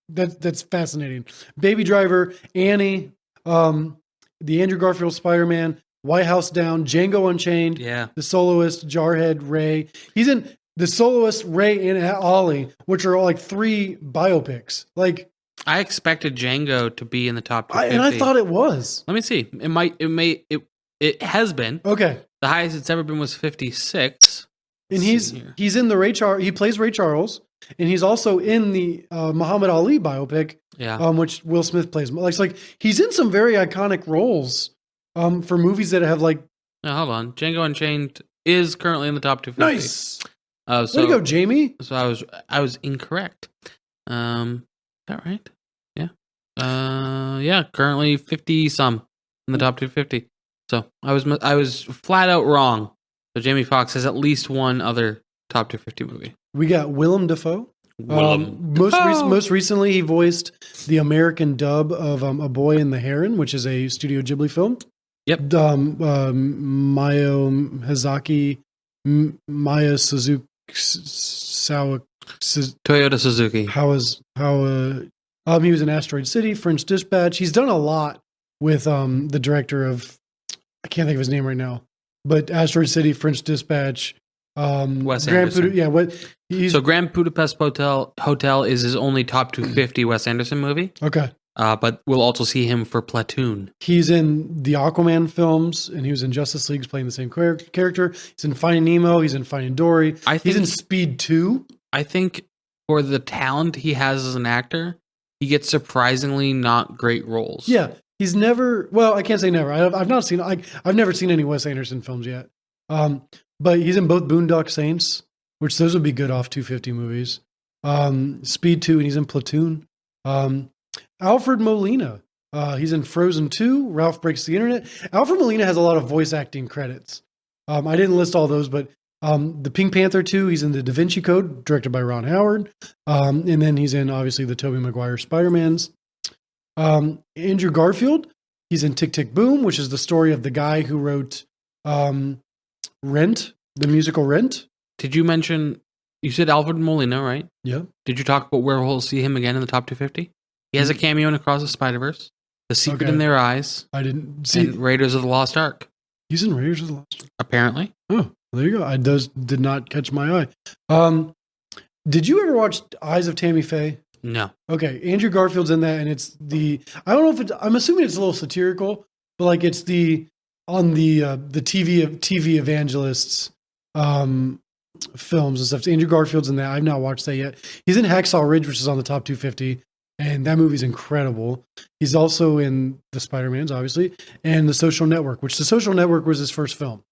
that's fascinating. Baby Driver, Annie, the Andrew Garfield Spider-Man, White House Down, Django Unchained, The Soloist, Jarhead, Ray. He's in The Soloist, Ray, and Ollie, which are all like 3 biopics. Like I expected Django to be in the top 250. and I thought it was. Let me see. It has been. Okay. The highest it's ever been was 56. And he's in the he plays Ray Charles, and he's also in the Muhammad Ali biopic, which Will Smith plays. Like he's in some very iconic roles for movies that have like. Now, hold on, Django Unchained is currently in the top 250. Nice. So, way to go, Jamie. So I was incorrect. Is that right? Yeah. Currently 50 some in the top 250. So I was flat out wrong. So Jamie Foxx has at least one other top 250 movie. We got Willem Dafoe. Most recently, he voiced the American dub of A Boy and the Heron, which is a Studio Ghibli film. Yep. Maya Suzuki. Toyota Suzuki. He was in Asteroid City, French Dispatch. He's done a lot with the director of, I can't think of his name right now, but Asteroid City, French Dispatch, Wes Anderson. So Grand Budapest Hotel is his only top 250 Wes Anderson movie. Okay. But we'll also see him for Platoon. He's in the Aquaman films, and he was in Justice League playing the same character. He's in Finding Nemo. He's in Finding Dory. He's in Speed 2. I think for the talent he has as an actor, he gets surprisingly not great roles. Yeah, he's never. Well, I can't say never. I've not seen. I've never seen any Wes Anderson films yet. But he's in both Boondock Saints, which those would be good off 250 movies. Speed 2, and he's in Platoon. Alfred Molina. He's in Frozen 2, Ralph Breaks the Internet. Alfred Molina has a lot of voice acting credits. I didn't list all those, but the Pink Panther 2, he's in the Da Vinci Code, directed by Ron Howard. And then he's in, obviously, the Tobey Maguire Spider-Mans. Andrew Garfield, he's in Tick, Tick, Boom, which is the story of the guy who wrote Rent, the musical Rent. Did you mention, you said Alfred Molina, right? Yeah. Did you talk about where we'll see him again in the top 250? He has a cameo in Across the Spider-Verse, The Secret in Their Eyes. I didn't see. And Raiders of the Lost Ark. He's in Raiders of the Lost Ark. Apparently. Oh, there you go. Those did not catch my eye. Did you ever watch Eyes of Tammy Faye? No. Okay, Andrew Garfield's in that, and it's I don't know if it's, I'm assuming it's a little satirical, but like it's on the TV evangelists films and stuff. So Andrew Garfield's in that. I've not watched that yet. He's in Hacksaw Ridge, which is on the top 250. And that movie's incredible. He's also in the Spider-Mans, obviously, and The Social Network, which The Social Network was his first film.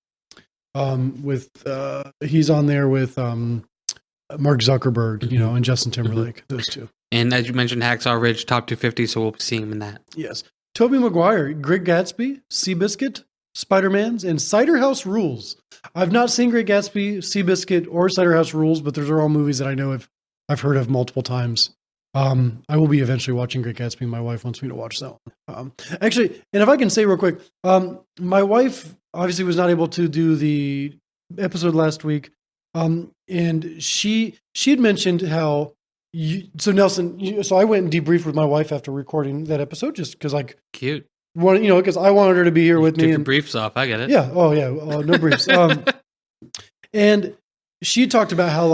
He's on there with Mark Zuckerberg, and Justin Timberlake, those two. And as you mentioned, Hacksaw Ridge, top 250, so we'll be seeing him in that. Yes. Tobey Maguire, Great Gatsby, Seabiscuit, Spider-Mans, and Cider House Rules. I've not seen Great Gatsby, Seabiscuit, or Cider House Rules, but those are all movies that I know I've heard of multiple times. I will be eventually watching Great Gatsby. My wife wants me to watch that one. Actually, and if I can say real quick, my wife obviously was not able to do the episode last week. And she had mentioned how Nelson, so I went and debriefed with my wife after recording that episode, just because cute. Because I wanted her to be here with me. Took your briefs off. I get it. Yeah. Oh yeah. No briefs. And she talked about how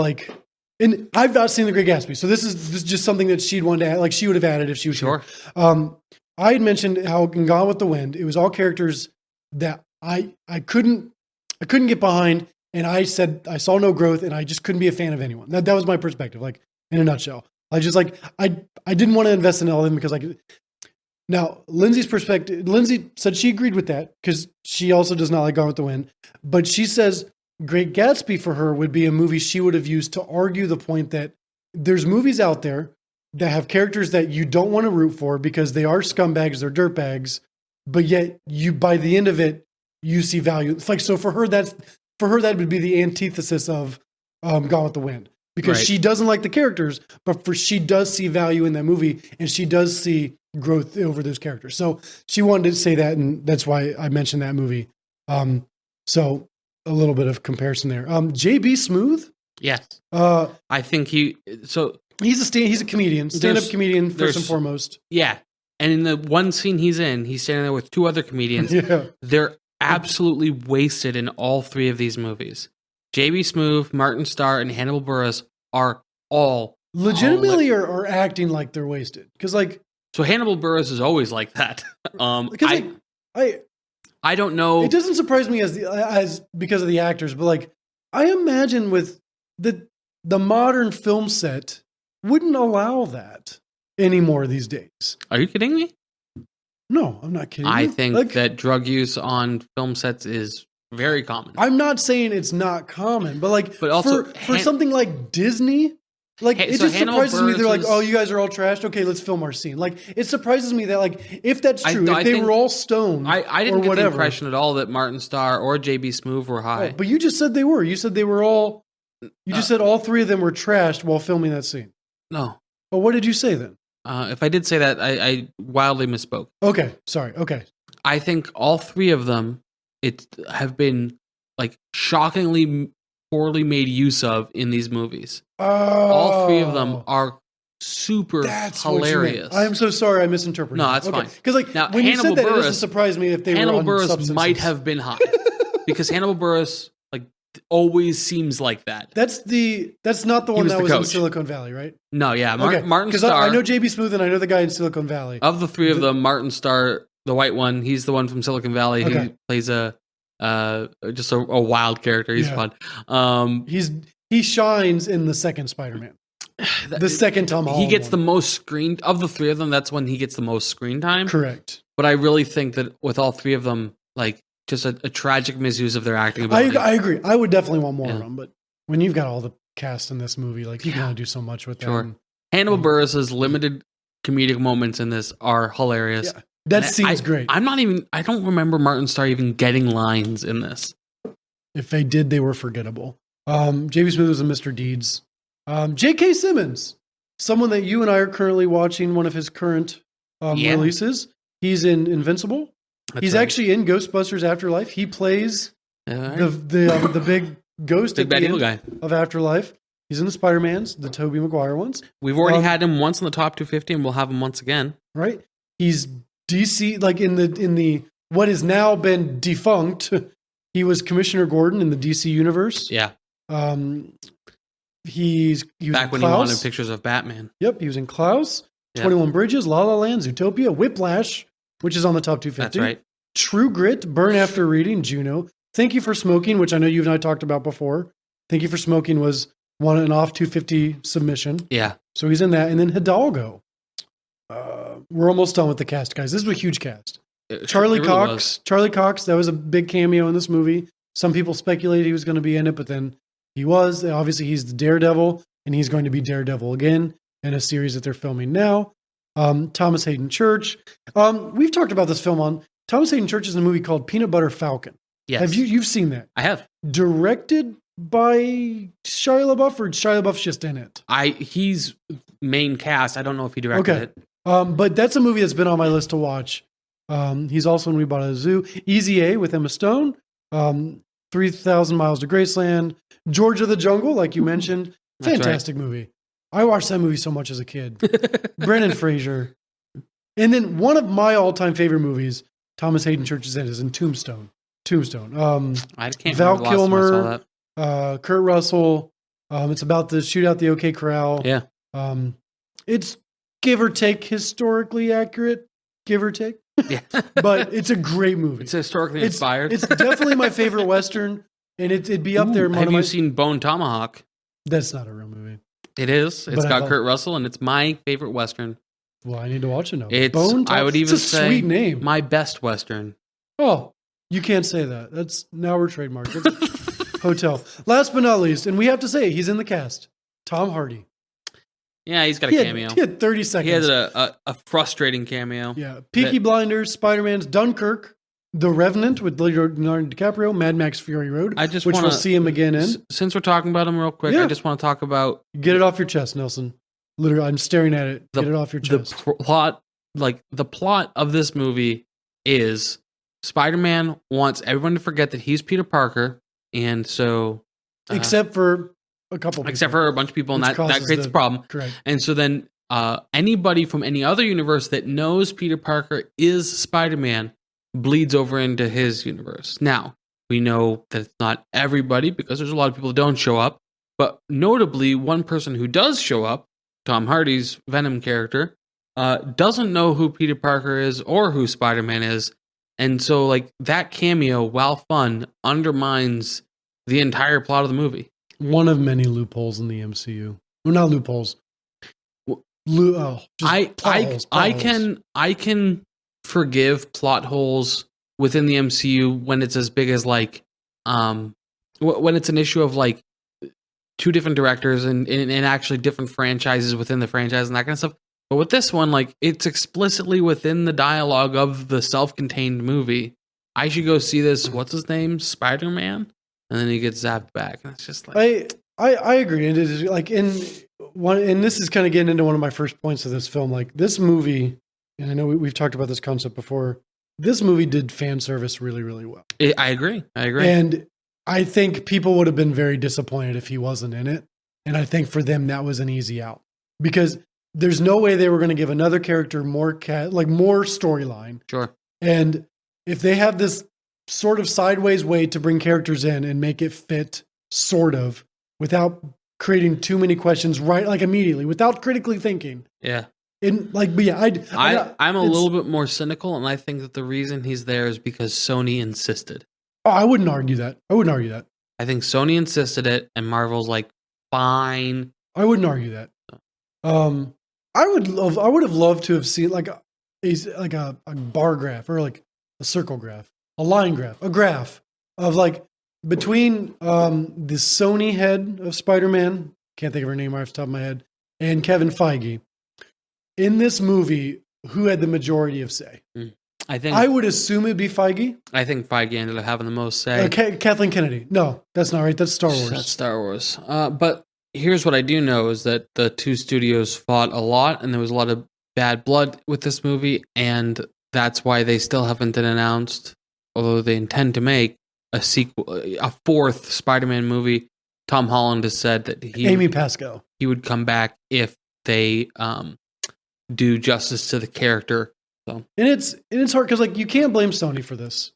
and I've not seen The Great Gatsby, so this is just something that she'd wanted to add. She would have added if she was sure. Here. I had mentioned how in Gone with the Wind, it was all characters that I couldn't get behind, and I said I saw no growth, and I just couldn't be a fan of anyone. That was my perspective, in a nutshell. I just I didn't want to invest in all of them because Now, Lindsay's perspective, Lindsay said she agreed with that because she also does not like Gone with the Wind, but she says Great Gatsby for her would be a movie she would have used to argue the point that there's movies out there that have characters that you don't want to root for because they are scumbags, they're dirtbags, but yet by the end of it, you see value. It's so for her, that would be the antithesis of Gone with the Wind because she doesn't like the characters, but she does see value in that movie and she does see growth over those characters. So she wanted to say that, and that's why I mentioned that movie. So a little bit of comparison there. JB Smoove. Yes. I think he's a comedian, stand-up comedian first and foremost. Yeah. And in the one scene he's standing there with two other comedians. Yeah. They're absolutely wasted in all three of these movies. JB Smoove, Martin Starr, and Hannibal Buress are all legitimately are acting like they're wasted. Because so Hannibal Buress is always like that. I don't know. It doesn't surprise me as because of the actors, but I imagine with the modern film set wouldn't allow that anymore these days. Are you kidding me? No, I'm not kidding. I think that drug use on film sets is very common. I'm not saying it's not common, but also for something like Disney. It just surprises me. They're oh, you guys are all trashed. Okay, let's film our scene. It surprises me that if that's true, if they were all stoned, I didn't get the impression at all that Martin Starr or JB Smoove were high. Oh, but you just said they were. You said they were all. You just said all three of them were trashed while filming that scene. No. But what did you say then? If I did say that, I wildly misspoke. Okay, sorry. Okay. I think all three of them have been shockingly poorly made use of in these movies. All three of them are super That's what you meant. hilarious. I'm so sorry I misinterpreted. No, that's fine. Because like Now, when you Hannibal said that, it Buress- doesn't surprise me if they were Hannibal on Buress substances. might have been high because Hannibal Buress like always seems like that. That's not the one was that the was in coach. Silicon Valley, right? No, yeah, Okay, Martin because Starr. I know JB Smoove and I know the guy in Silicon Valley. Of the three of them, Martin Starr, the white one, he's the one from Silicon Valley. He Okay. plays just a wild character. He's Yeah. fun. He shines in the second Spider-Man. The second Tom Holland. He gets the one. most screen of the three of them. That's when he gets the most screen time. Correct. But I really think that with all three of them, like just a tragic misuse of their acting I ability. agree. I would definitely want more Yeah. of them, but when you've got all the cast in this movie, like you can only do so much with Sure. them. Hannibal Buress's limited comedic moments in this are hilarious. Yeah, that And scene's great. I don't remember Martin Starr even getting lines in this. If they did, they were forgettable. JB Smoove was in Mr. Deeds. J.K. Simmons, someone that you and I are currently watching one of his current Yeah. releases. He's in Invincible. That's He's right. actually in Ghostbusters Afterlife. He plays Alright. the big ghost Big at bad the evil end guy. of Afterlife. He's in the Spider-Mans, the Tobey Maguire ones, We've already Um, had him once in the top 250, and we'll have him once again. right? He's DC, like in the what has now been defunct. He was Commissioner Gordon in the DC universe. Yeah, He was back in when Klaus. he wanted pictures of Batman. Yep, he was in Klaus, Yeah. 21 Bridges, La La Land, Zootopia, Whiplash, which is on the top 250. That's right. True Grit, Burn After Reading, Juno. Thank You for Smoking, which I know you and I talked about before. Thank You for Smoking was an off 250 submission. Yeah, So he's in that. And then Hidalgo. We're almost done with the cast, guys. This is a huge cast. Charlie It really Cox. was. Charlie Cox, that was a big cameo in this movie. Some people speculated he was going to be in it, but then he was. Obviously, he's the Daredevil, and he's going to be Daredevil again in a series that they're filming now. Thomas Hayden Church. We've talked about this film on Thomas Hayden Church is in a movie called Peanut Butter Falcon. Yes. Have you've seen that? I have. Directed by Shia LaBeouf, or Shia LaBeouf's just in it? He's main cast. I don't know if he directed Okay. it. But that's a movie that's been on my list to watch. He's also in We Bought a Zoo. Easy A with Emma Stone. 3,000 Miles to Graceland. George of the Jungle, like you mentioned. That's right. Fantastic movie. I watched that movie so much as a kid. Brendan Fraser. And then one of my all-time favorite movies, Thomas Hayden Church is in, is in Tombstone. I can't Val remember the last time I saw Kilmer, that. Kurt Russell. It's about the shootout the OK Corral. Yeah. It's give or take historically accurate, give or take. Yeah. But it's a great movie. It's historically inspired. It's definitely my favorite Western, and it'd be up there. In one Have of you my, seen Bone Tomahawk? That's not a real movie. It is. It's But I got thought- Kurt Russell, and it's my favorite Western. Well, I need to watch it now. It's Bone I would even it's a say sweet name. my best Western. Oh, you can't say that. That's now we're trademarked. That's hotel. Last but not least, and we have to say he's in the cast. Tom Hardy. Yeah, he's got a He cameo. had 30 He seconds. had a frustrating cameo. Yeah. Peaky Blinders, Spider-Man's, Dunkirk, The Revenant with Leonardo DiCaprio, Mad Max Fury Road, I just which wanna, we'll see him again in. Since we're talking about him real quick, Yeah. I just want to talk about Get it off your chest, Nelson. Literally, I'm staring at it. the, Get it off your the chest. plot. Like the plot of this movie is Spider-Man wants everyone to forget that he's Peter Parker, and so Except for a couple people. except for a bunch of people, and Which that causes creates the- a problem. Correct. And so then anybody from any other universe that knows Peter Parker is Spider-Man bleeds over into his universe. Now, we know that it's not everybody because there's a lot of people that don't show up, but notably, one person who does show up, Tom Hardy's Venom character, doesn't know who Peter Parker is or who Spider-Man is. And so, like, that cameo, while fun, undermines the entire plot of the movie. One of many loopholes in the MCU. Well, not loopholes. I can forgive plot holes within the MCU when it's as big as like when it's an issue of like two different directors and actually different franchises within the franchise and that kind of stuff. But with this one, like it's explicitly within the dialogue of the self-contained movie. I should go see this. What's his name? Spider-Man, and then he gets zapped back, and it's just like I agree. It is like in one, and this is kind of getting into one of my first points of this film. Like this movie, and I know we've talked about this concept before. This movie did fan service really, really well. I agree. And I think people would have been very disappointed if he wasn't in it. And I think for them, that was an easy out because there's no way they were going to give another character more storyline. Sure. And if they have this sort of sideways way to bring characters in and make it fit sort of without creating too many questions right like immediately without critically thinking. Yeah. But yeah, I'm a little bit more cynical, and I think that the reason he's there is because Sony insisted. Oh, I wouldn't argue that. I think Sony insisted it, and Marvel's like, fine. I wouldn't argue that. I would have loved to have seen like a bar graph or like a circle graph, a line graph, a graph of like between the Sony head of Spider-Man, can't think of her name right off the top of my head, and Kevin Feige. In this movie, who had the majority of say? I would assume it'd be Feige. I think Feige ended up having the most say. Kathleen Kennedy. No, that's not right. That's Star Wars. That's Star Wars. But here's what I do know is that the two studios fought a lot, and there was a lot of bad blood with this movie, and that's why they still haven't been announced, although they intend to make a sequel, a fourth Spider-Man movie. Tom Holland has said that Amy Pascal. He would come back if they do justice to the character. So. And it's hard because like you can't blame Sony for this.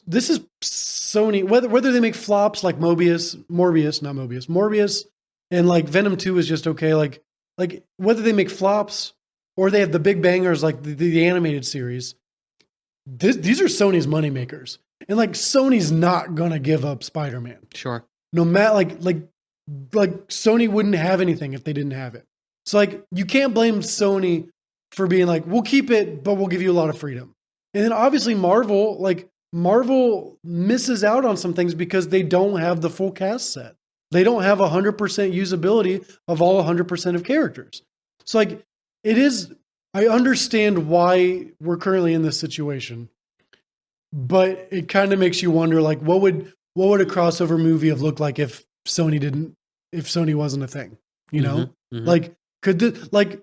This is Sony. Whether they make flops like Morbius, and like Venom 2 is just okay. Like whether they make flops or they have the big bangers like the animated series. These are Sony's moneymakers, and like Sony's not gonna give up Spider-Man. Sure. No matter like Sony wouldn't have anything if they didn't have it. So like you can't blame Sony for being like, we'll keep it, but we'll give you a lot of freedom. And then obviously Marvel misses out on some things because they don't have the full cast set. They don't have 100% usability of all 100% of characters. So like I understand why we're currently in this situation, but it kind of makes you wonder like, what would a crossover movie have looked like if Sony wasn't a thing, you know? Mm-hmm. Like,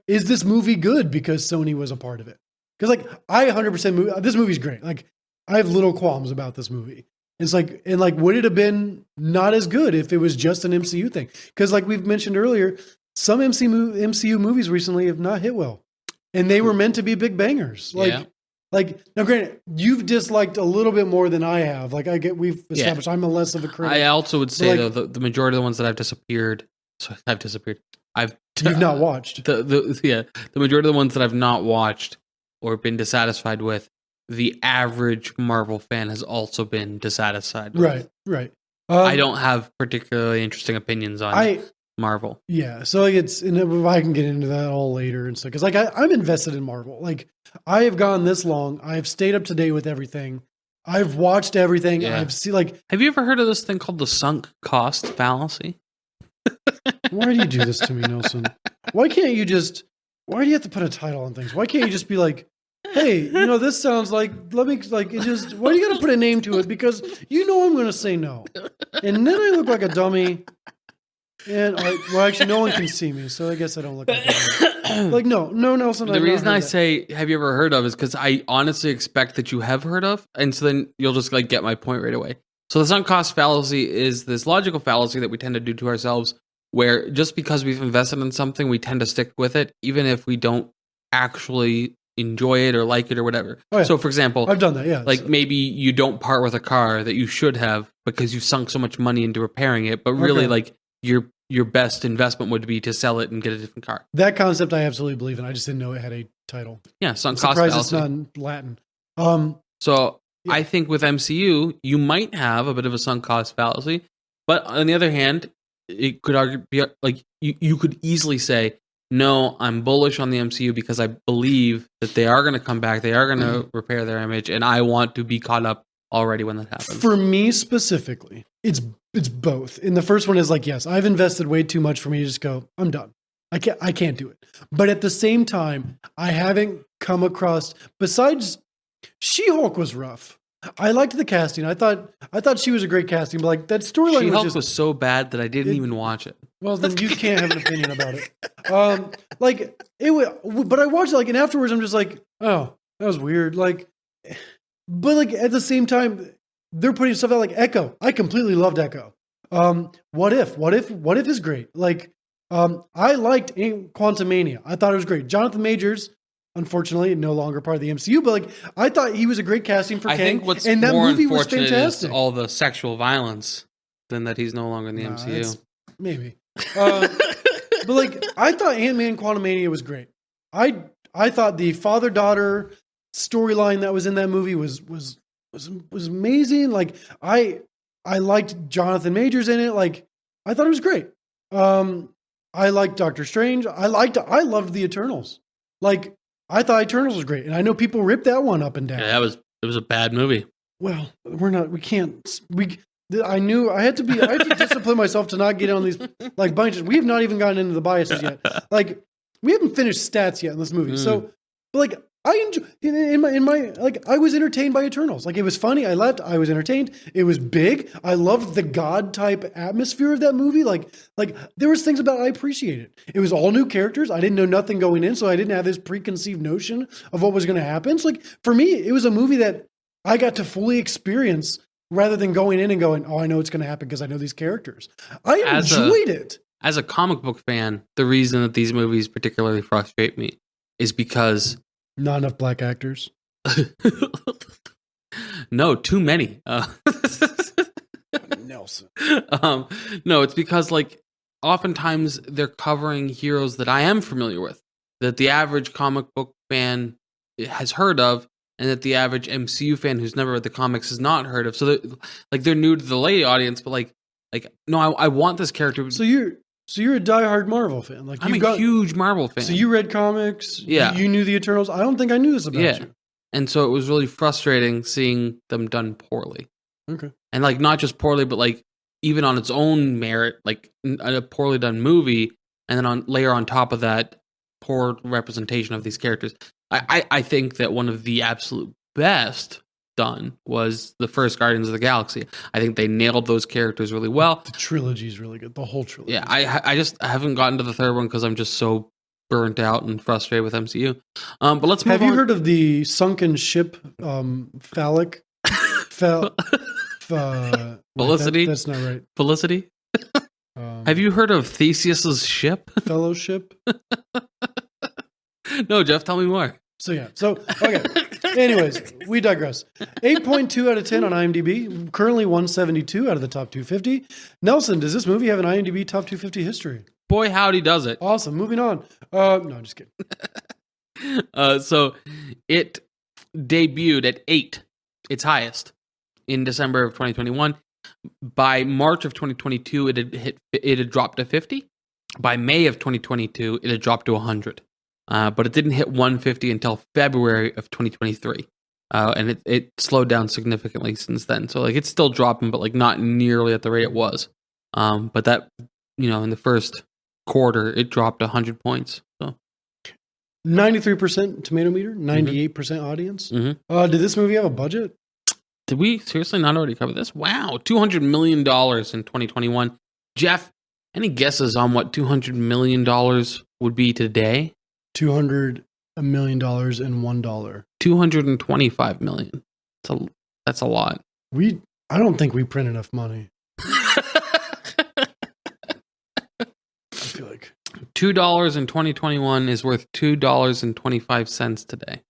is this movie good because Sony was a part of it? Because like I 100% this movie's great. Like I have little qualms about this movie. It's like would it have been not as good if it was just an MCU thing? Because like we've mentioned earlier, some MCU movies recently have not hit well, and they were meant to be big bangers. Like now, granted, you've disliked a little bit more than I have. Like we've established I'm a less of a critic. I also would say though the majority of the ones that I've disappeared. You've not watched. The majority of the ones that I've not watched or been dissatisfied with, the average Marvel fan has also been dissatisfied with. Right. I don't have particularly interesting opinions on Marvel. Yeah, so like I can get into that all later and stuff. Because like I'm invested in Marvel. Like I have gone this long. I have stayed up to date with everything. I've watched everything. Yeah. I've seen like. Have you ever heard of this thing called the sunk cost fallacy? Why do you do this to me, Nelson? Why do you have to put a title on things? Why can't you just be like, hey, this sounds like, why do you got to put a name to it? Because I'm going to say no. And then I look like a dummy. And actually no one can see me. So I guess I don't look like a dummy. Like, no, Nelson. The reason I say, have you ever heard of is because I honestly expect that you have heard of. And so then you'll just like get my point right away. So the sunk cost fallacy is this logical fallacy that we tend to do to ourselves where just because we've invested in something, we tend to stick with it, even if we don't actually enjoy it or like it or whatever. Oh, yeah. So, for example, I've done that, yeah. Like maybe you don't part with a car that you should have because you sunk so much money into repairing it, but really like your best investment would be to sell it and get a different car. That concept I absolutely believe in. I just didn't know it had a title. Yeah, sunk I'm cost surprised fallacy. It's not in Latin. So yeah. I think with MCU, you might have a bit of a sunk cost fallacy, but on the other hand, it could be like you could easily say, no, I'm bullish on the MCU because I believe that they are going to come back, they are going to repair their image, and I want to be caught up already when that happens. For me specifically, it's both. And the first one is like, yes, I've invested way too much for me to just go, I'm done. I can't do it. But at the same time, I haven't come across, besides She-Hulk was rough. I liked the casting. I thought she was a great casting, but like that storyline She-Hulk was so bad that I didn't even watch it. Well, then you can't have an opinion about it. But I watched it like, and afterwards I'm just like, oh, that was weird. Like, but like at the same time, they're putting stuff out like Echo. I completely loved Echo. What if is great. Like, I liked Quantumania. I thought it was great. Jonathan Majors, unfortunately, no longer part of the MCU, but like, I thought he was a great casting for I Kang. think what's and that more movie was unfortunate fantastic. is all the sexual violence than that he's no longer in the MCU. Maybe. But like, I thought Ant-Man Quantumania was great. I thought the father-daughter storyline that was in that movie was amazing. Like, I liked Jonathan Majors in it. Like, I thought it was great. I liked Doctor Strange. I loved the Eternals. Like, I thought Eternals was great, and I know people ripped that one up and down. Yeah, it was a bad movie. Well, I knew I had to discipline myself to not get on these like bunches. We have not even gotten into the biases yet. Like, we haven't finished stats yet in this movie. So, but like, I enjoy in my like, I was entertained by Eternals. Like, it was funny. I left. I was entertained. It was big. I loved the God type atmosphere of that movie. Like there was things about it I appreciated. It was all new characters. I didn't know nothing going in, so I didn't have this preconceived notion of what was going to happen. So like, for me, it was a movie that I got to fully experience rather than going in and going, oh, I know it's going to happen because I know these characters. I enjoyed it. As a comic book fan, the reason that these movies particularly frustrate me is because not enough black actors. No, too many. Nelson. No, it's because like oftentimes they're covering heroes that I am familiar with, that the average comic book fan has heard of, and that the average MCU fan who's never read the comics has not heard of. So they're new to the lay audience, but like no, I want this character. So you're a diehard Marvel fan. Like, I'm a huge Marvel fan. So you read comics. Yeah. You knew the Eternals. I don't think I knew this about you. And so it was really frustrating seeing them done poorly. Okay. And like, not just poorly, but like even on its own merit, like a poorly done movie, and then layer on top of that, poor representation of these characters. I think that one of the absolute best done was the first Guardians of the Galaxy. I think they nailed those characters really well. The trilogy is really good. The whole trilogy. Yeah, I just haven't gotten to the third one because I'm just so burnt out and frustrated with MCU. But let's move on. Have you heard of the sunken ship phallic? Felicity? That's not right. Felicity? Have you heard of Theseus's ship? Fellowship? No, Jeff, tell me more. So okay. Anyways, we digress. 8.2 out of 10 on IMDb. Currently 172 out of the top 250. Nelson, does this movie have an IMDb top 250 history? Boy, howdy does it. Awesome. Moving on. No, I'm just kidding. So it debuted at 8, its highest, in December of 2021. By March of 2022, it had dropped to 50. By May of 2022, it had dropped to 100. But it didn't hit 150 until February of 2023. And it slowed down significantly since then. So like, it's still dropping, but like not nearly at the rate it was. But that, in the first quarter, it dropped 100 points. So 93% tomato meter, 98% audience. Mm-hmm. Did this movie have a budget? Did we seriously not already cover this? Wow, $200 million in 2021. Jeff, any guesses on what $200 million would be today? $200 million and $1. $225 million. That's a lot. I don't think we print enough money. I feel like $2 in 2021 is worth $2.25 today.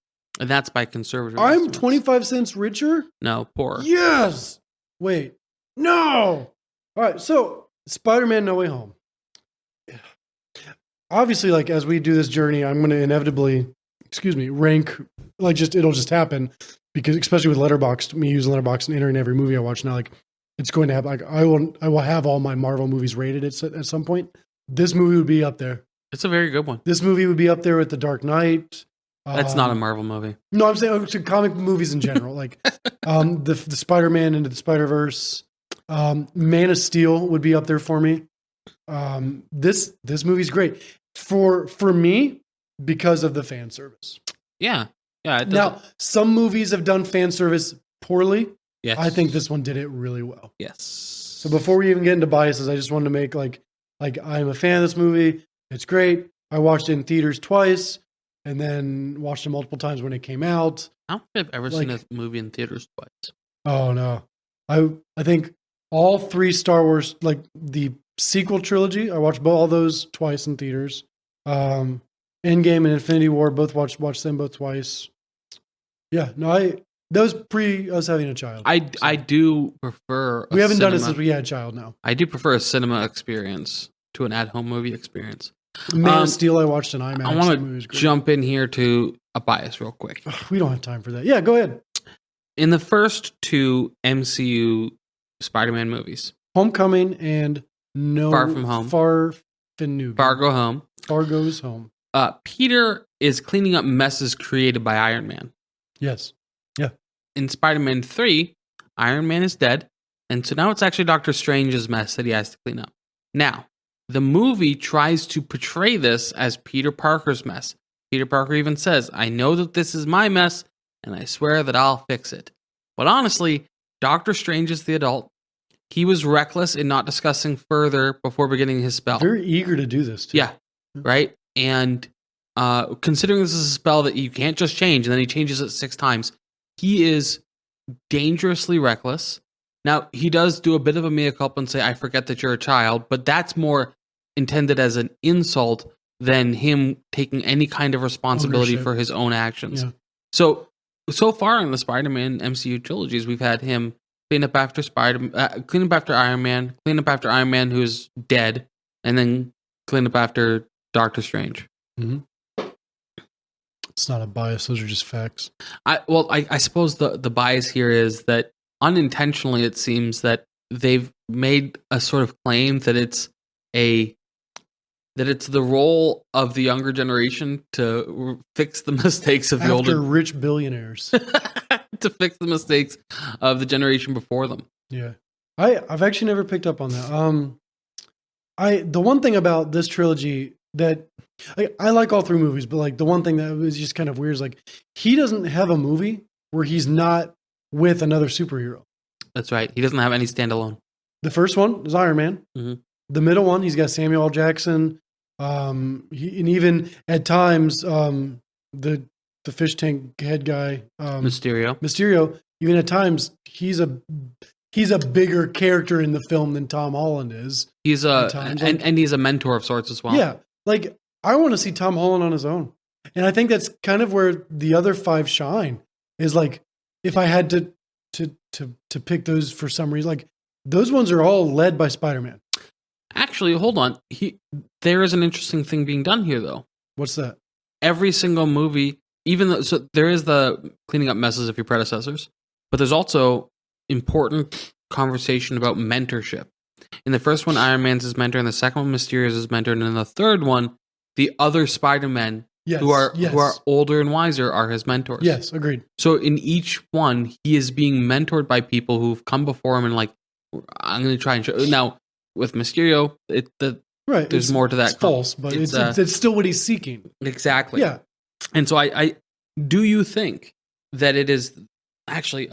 And that's by conservative I'm estimates. 25 cents richer? No, poorer. Yes! Wait. No! All right, so Spider-Man No Way Home. Obviously, like, as we do this journey, I'm going to inevitably, rank, like, it'll just happen, because especially with Letterboxd, me using Letterboxd and entering every movie I watch now, like, it's going to happen. Like, I will have all my Marvel movies rated at some point. This movie would be up there. It's a very good one. This movie would be up there with The Dark Knight. That's not a Marvel movie. No, I'm saying comic movies in general, like the Spider-Man into the Spider-Verse. Man of Steel would be up there for me. This movie's great for me because of the fan service. Yeah. Now, some movies have done fan service poorly. Yes. I think this one did it really well. Yes. So before we even get into biases, I just wanted to make like I'm a fan of this movie. It's great. I watched it in theaters twice, and then watched it multiple times when it came out. I don't think I've ever seen a movie in theaters twice. Oh no. I think all 3 Star Wars, like the sequel trilogy, I watched all those twice in theaters. Endgame and Infinity War, watched them both twice. Yeah, no, those pre us having a child. I do prefer. We haven't done it since we had a child now. I do prefer a cinema experience to an at-home movie experience. Man of Steel, I watched in IMAX. I want to jump in here to a bias real quick. We don't have time for that. Yeah, go ahead. In the first 2 MCU Spider-Man movies, Homecoming and Far From Home, Fargo's Home. Peter is cleaning up messes created by Iron Man. Yes. Yeah. In Spider-Man 3, Iron Man is dead, and so now it's actually Doctor Strange's mess that he has to clean up. Now, the movie tries to portray this as Peter Parker's mess. Peter Parker even says, I know that this is my mess, and I swear that I'll fix it. But honestly, Doctor Strange is the adult. He was reckless in not discussing further before beginning his spell. Very eager to do this, too. Yeah, right? And considering this is a spell that you can't just change, and then he changes it 6 times, he is dangerously reckless. Now, he does do a bit of a mea culpa and say, I forget that you're a child, but that's more intended as an insult than him taking any kind of responsibility for his own actions. Yeah. So far in the Spider-Man MCU trilogies, we've had him clean up after Iron Man, clean up after Iron Man who's dead, and then clean up after Doctor Strange. Mm-hmm. It's not a bias; those are just facts. I suppose the bias here is that unintentionally, it seems that they've made a sort of claim that it's the role of the younger generation to fix the mistakes of the older rich billionaires. To fix the mistakes of the generation before them. Yeah. I've actually never picked up on that. The one thing about this trilogy that I like all 3 movies, but like the one thing that was just kind of weird is like he doesn't have a movie where he's not with another superhero. That's right. He doesn't have any standalone. The first one is Iron Man. Mm-hmm. The middle one, he's got Samuel L. Jackson. And even at times, the fish tank head guy, Mysterio. Even at times, he's a bigger character in the film than Tom Holland is. He's and he's a mentor of sorts as well. Yeah, like I want to see Tom Holland on his own, and I think that's kind of where the other 5 shine. Is like if I had to pick those for some reason, like those ones are all led by Spider-Man. Actually, hold on. There is an interesting thing being done here, though. What's that? Every single movie, so there is the cleaning up messes of your predecessors, but there's also important conversation about mentorship. In the first one, Iron Man's his mentor. In the second one, Mysterio's his mentor. And in the third one, the other Spider-Men who are older and wiser are his mentors. Yes, agreed. So in each one, he is being mentored by people who've come before him and like, I'm going to try and show. Now, with Mysterio, there's more to that. It's false, but it's still what he's seeking. Exactly. Yeah. And so I do you think that it is actually,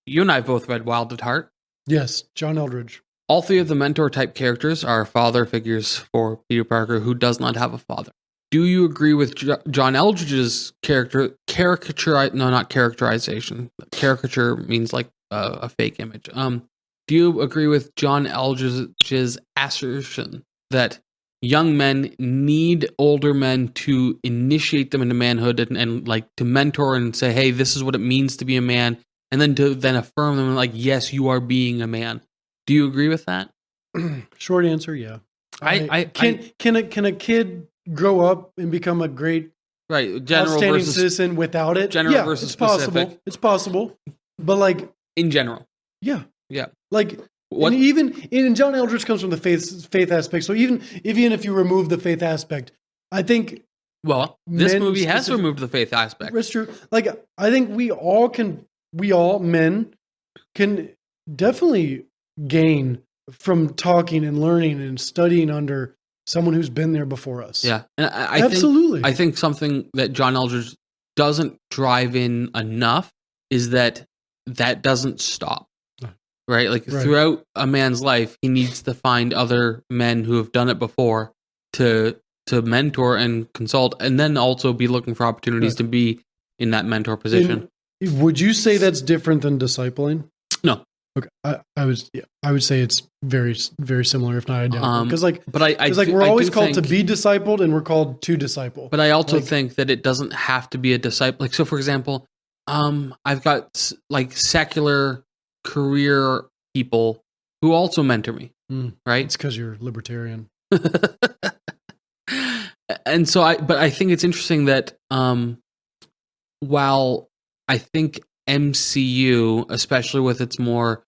you and I both read Wild at Heart? Yes, John Eldridge. All 3 of the mentor type characters are father figures for Peter Parker who does not have a father. Do you agree with John Eldridge's caricature? No, not characterization. Caricature means like a fake image. Do you agree with John Eldridge's assertion that young men need older men to initiate them into manhood and like to mentor and say, hey, this is what it means to be a man, and then to affirm them like, yes, you are being a man. Do you agree with that? Short answer, yeah. Can a kid grow up and become a great outstanding citizen without it? General versus specific. It's possible. But like in general. Yeah. Yeah. Like what? And even John Eldridge comes from the faith aspect. So even if you remove the faith aspect, I think this movie has removed the faith aspect. That's true. Like I think men can definitely gain from talking and learning and studying under someone who's been there before us. Yeah. And absolutely. I think something that John Eldridge doesn't drive in enough is that doesn't stop. Right? Like throughout a man's life, he needs to find other men who have done it before to mentor and consult, and then also be looking for opportunities to be in that mentor position. Would you say that's different than discipling? No. Okay, I would say it's very very similar, if not identical. Because but I we're I always do called to think- be discipled, and we're called to disciple. But I also Like- think that it doesn't have to be a disciple. Like, so for example, I've got like secular career people who also mentor me, right? It's because you're libertarian. And so I think it's interesting that while I think MCU, especially with its more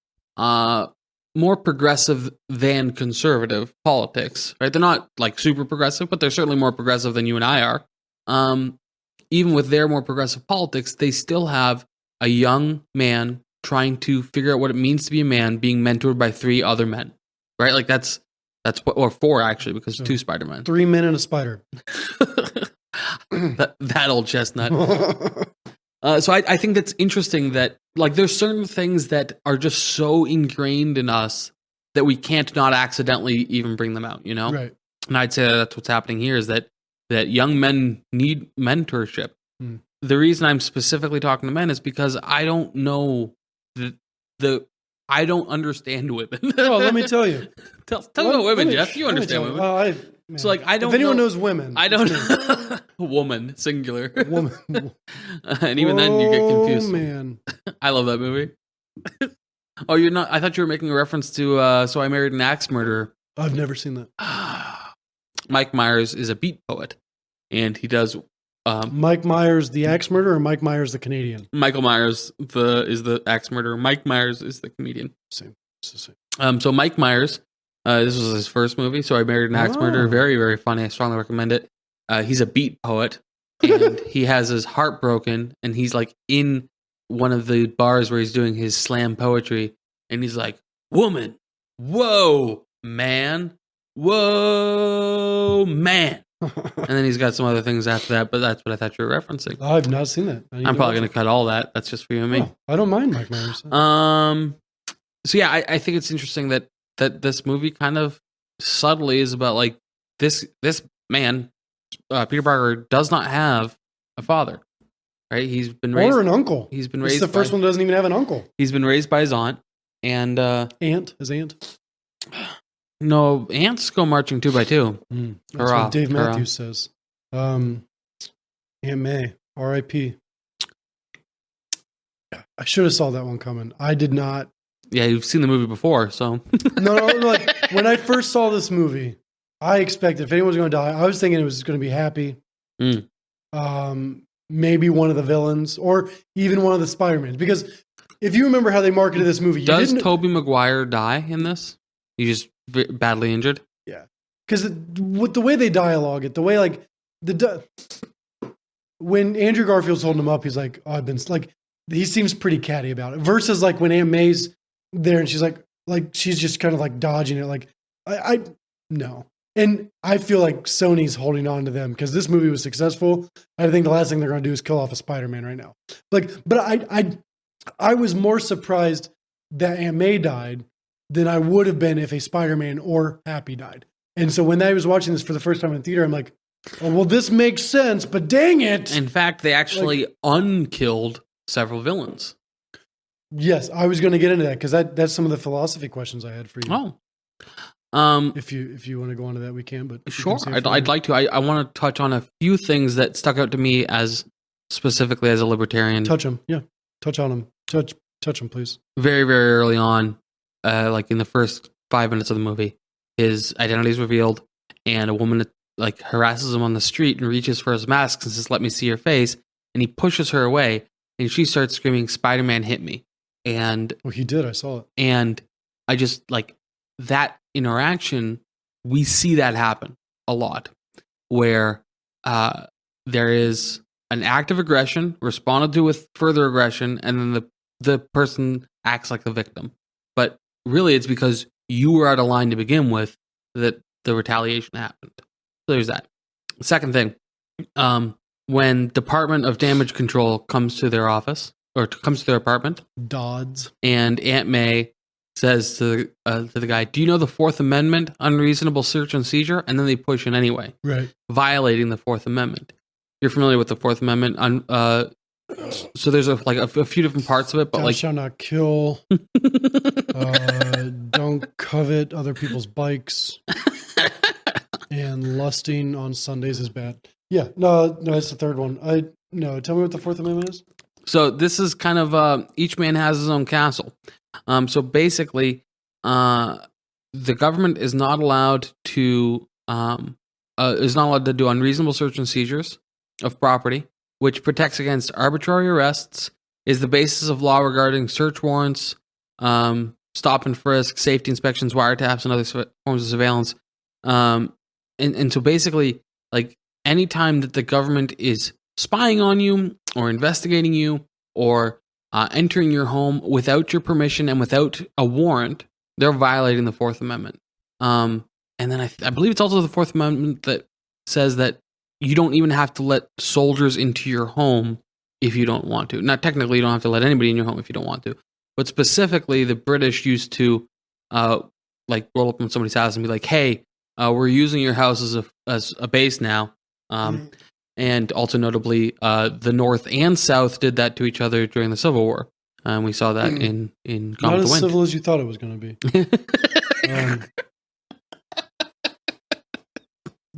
progressive than conservative politics, right? They're not like super progressive, but they're certainly more progressive than you and I are. Even with their more progressive politics, they still have a young man trying to figure out what it means to be a man, being mentored by 3 other men, right? Like that's what, or 4 actually, because So, 2 Spider-Man. 3 men and a spider. that old chestnut. So I think that's interesting that like there's certain things that are just so ingrained in us that we can't not accidentally even bring them out, you know? Right. And I'd say that's what's happening here is that young men need mentorship. The reason I'm specifically talking to men is because I don't know I don't understand women. Well, let me tell you. Tell me about women, Jeff. You understand women. Well, So like I don't. If anyone know, knows women, I don't. Woman, singular. Woman. And even then, you get confused. Oh man, I love that movie. Oh, you're not. I thought you were making a reference to So I Married an Axe Murderer. I've never seen that. Mike Myers is a beat poet, and he does. Mike Myers, the axe murderer, or Mike Myers, the Canadian? Michael Myers is the axe murderer. Mike Myers is the comedian. Same. It's the same. So Mike Myers, this was his first movie. So I Married an Axe Murderer. Very, very funny. I strongly recommend it. He's a beat poet, and he has his heart broken, and he's like in one of the bars where he's doing his slam poetry, and he's like, "Woman, whoa, man, whoa, man." And then he's got some other things after that, but that's what I thought you were referencing. I've not seen that. I'm probably going to cut all that. That's just for you and me. Oh, I don't mind Mike Myers. So yeah, I think it's interesting that this movie kind of subtly is about like this man, Peter Parker, does not have a father, right? He's been raised Or an uncle. He's been This raised. is the first one that doesn't even have an uncle. He's been raised by his aunt, and His aunt. no, aunts go marching 2 by 2. That's Hurrah, what Dave hurrah. Matthews says. Aunt May, R.I.P. I should have saw that one coming. I did not. Yeah, you've seen the movie before, so No, like when I first saw this movie, I expected if anyone was going to die, I was thinking it was going to be Happy. Maybe one of the villains, or even one of the Spider-Mans. Because if you remember how they marketed this movie, does Tobey Maguire die in this? He's just badly injured. Yeah, because with the way they dialogue it, the way like when Andrew Garfield's holding him up, he's like, "Oh, I've been like," he seems pretty catty about it. Versus like when Aunt May's there and she's like she's just kind of like dodging it. Like I no, and I feel like Sony's holding on to them because this movie was successful. I think the last thing they're going to do is kill off a Spider-Man right now. Like, but I was more surprised that Aunt May died than I would have been if a Spider-Man or Happy died. And so when I was watching this for the first time in theater, I'm like, oh, well, this makes sense, but dang it. In fact, they actually unkilled several villains. Yes, I was going to get into that because that's some of the philosophy questions I had for you. Oh. If you want to go on to that, we can. But Sure, I'd like to. I want to touch on a few things that stuck out to me as specifically as a libertarian. Touch them. Yeah. Touch on them. Touch them, please. Very, very early on, like in the first 5 minutes of the movie, his identity is revealed, and a woman like harasses him on the street and reaches for his mask and says, "Let me see your face," and he pushes her away, and she starts screaming, "Spider-Man hit me!" And he did. I saw it. And I just like that interaction. We see that happen a lot, where there is an act of aggression responded to with further aggression, and then the person acts like the victim. But really, it's because you were out of line to begin with that the retaliation happened. So there's that. Second thing, when Department of Damage Control comes to their office, or comes to their apartment, Dodds, and Aunt May says to the guy, "Do you know the Fourth Amendment, unreasonable search and seizure?" And then they push in anyway, right, violating the Fourth Amendment. You're familiar with the Fourth Amendment, So there's a few different parts of it, but Thou like shalt not kill. Don't covet other people's bikes. And lusting on Sundays is bad. Yeah, no, it's the third one. Tell me what the Fourth Amendment is. so this is kind of each man has his own castle. So basically, the government is not allowed to do unreasonable search and seizures of property, which protects against arbitrary arrests, is the basis of law regarding search warrants, stop and frisk, safety inspections, wiretaps, and other forms of surveillance. And so basically, like anytime that the government is spying on you or investigating you or entering your home without your permission and without a warrant, they're violating the Fourth Amendment. And then I believe it's also the Fourth Amendment that says that you don't even have to let soldiers into your home if you don't want to. Not technically, you don't have to let anybody in your home if you don't want to. But specifically, the British used to roll up on somebody's house and be like, "Hey, we're using your house as a base now." And also notably, the North and South did that to each other during the Civil War. And we saw that in Gone Not with as the Wind. civil as you thought it was going to be.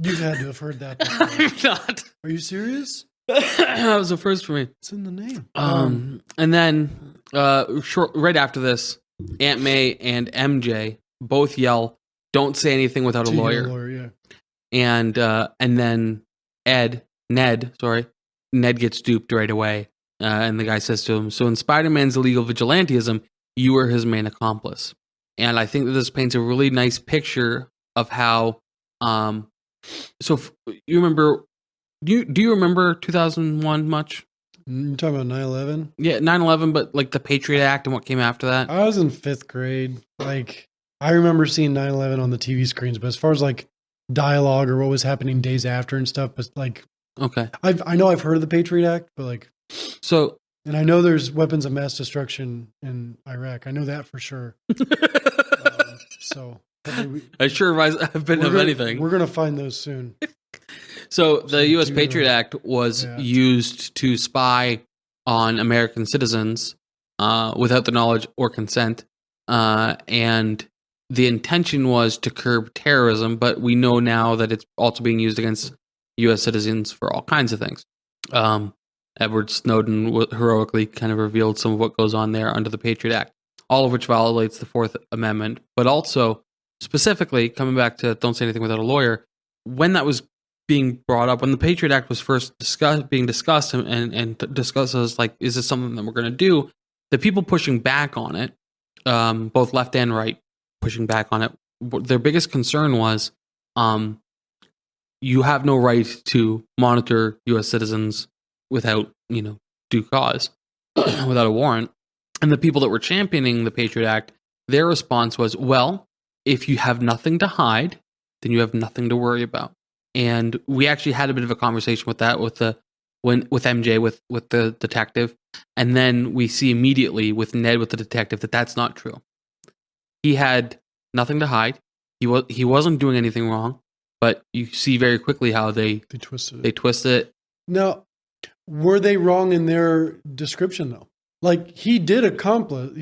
You had to have heard that before. I'm not. Are you serious? That was the first for me. It's in the name. And then right after this, Aunt May and MJ both yell, "Don't say anything without a lawyer." Yeah. And then Ned gets duped right away. And the guy says to him, "So in Spider-Man's illegal vigilantism, you were his main accomplice." And I think that this paints a really nice picture of how. You remember? Do you remember 2001 much? You're talking about 9/11? Yeah, 9/11, but like the Patriot Act and what came after that. I was in 5th grade. Like, I remember seeing 9/11 on the TV screens, but as far as like dialogue or what was happening days after and stuff, but like, Okay, I know I've heard of the Patriot Act, but like, so and I know there's weapons of mass destruction in Iraq. I know that for sure. So I sure have been of anything. We're gonna find those soon. So the U.S. Patriot Act was Yeah. used to spy on American citizens without the knowledge or consent, and the intention was to curb terrorism. But we know now that it's also being used against U.S. citizens for all kinds of things. Edward Snowden heroically kind of revealed some of what goes on there under the Patriot Act, all of which violates the Fourth Amendment. But also, specifically, coming back to "Don't say anything without a lawyer," when that was being brought up, when the Patriot Act was first being discussed and discussed as like, is this something that we're going to do? The people pushing back on it, both left and right, pushing back on it, their biggest concern was, you have no right to monitor U.S. citizens without, due cause, without a warrant. And the people that were championing the Patriot Act, their response was, well, if you have nothing to hide, then you have nothing to worry about. And we actually had a bit of a conversation with that with MJ with the detective, and then we see immediately with Ned with the detective that that's not true. He had nothing to hide. He wasn't doing anything wrong, but you see very quickly how they twisted it. Now, were they wrong in their description though? Like he did accomplish,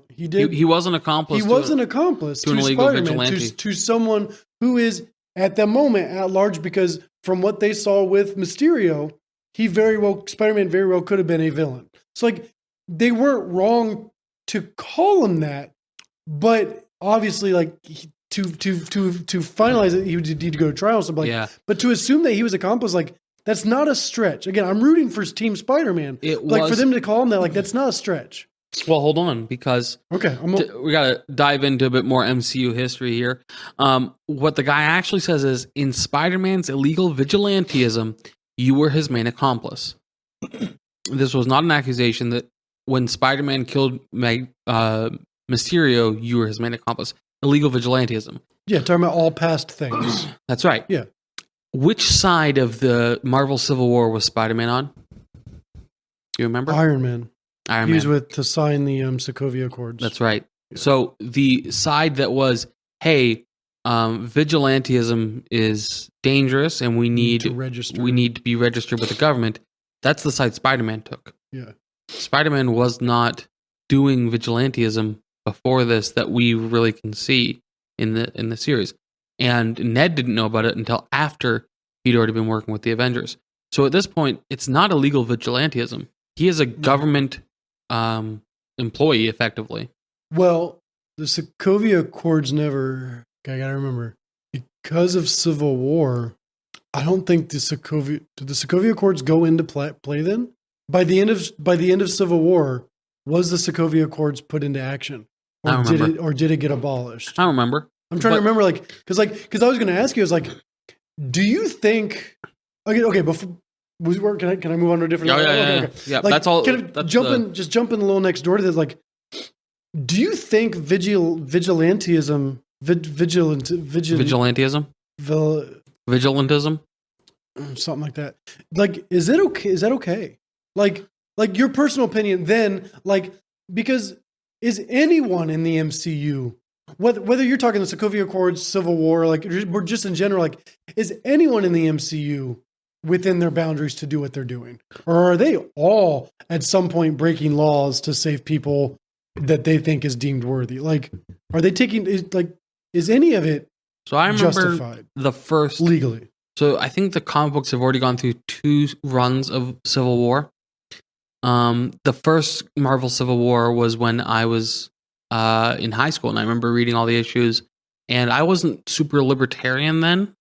he did. He was an accomplice. He was an accomplice to an illegal Spider-Man, vigilante, to someone who is at the moment at large, because from what they saw with Mysterio, Spider-Man very well could have been a villain. So like they weren't wrong to call him that, but obviously like to finalize it, he would need to go to trial or something. Yeah. But to assume that he was accomplice, like that's not a stretch. Again, I'm rooting for Team Spider-Man. For them to call him that, like that's not a stretch. Well, hold on, because we got to dive into a bit more MCU history here. What the guy actually says is, in Spider-Man's illegal vigilantism, you were his main accomplice. This was not an accusation that when Spider-Man killed Mysterio, you were his main accomplice. Illegal vigilantism. Yeah, talking about all past things. That's right. Yeah. Which side of the Marvel Civil War was Spider-Man on? Do you remember? Iron Man. Iron He Man. was to sign the Sokovia Accords. That's right. Yeah. So the side that was, hey, vigilantism is dangerous and we need to be registered with the government. That's the side Spider-Man took. Yeah. Spider-Man was not doing vigilantism before this that we really can see in the series. And Ned didn't know about it until after he'd already been working with the Avengers. So at this point, it's not illegal vigilantism. He is a government employee, effectively. Well, the Sokovia Accords never. I gotta remember, because of Civil War. I don't think did the Sokovia Accords go into play then? By the end of Civil War, was the Sokovia Accords put into action, I don't remember. did it get abolished? I don't remember. I'm trying to remember, because I was going to ask you, I was like, do you think? Okay, before. Can I move on to a different? Yeah. Like, that's all. Just jump in a little next door to this. Like, do you think vigilantism, vigilantism, vigilantism, something like that? Like, is it okay? Is that okay? Like your personal opinion? Then, because is anyone in the MCU, whether you're talking the Sokovia Accords, Civil War, or just in general, is anyone in the MCU within their boundaries to do what they're doing? Or are they all at some point breaking laws to save people that they think is deemed worthy? Are they taking, is any of it so I remember justified the first legally? So I think the comic books have already gone through 2 runs of Civil War. The first Marvel Civil War was when I was in high school, and I remember reading all the issues, and I wasn't super libertarian then.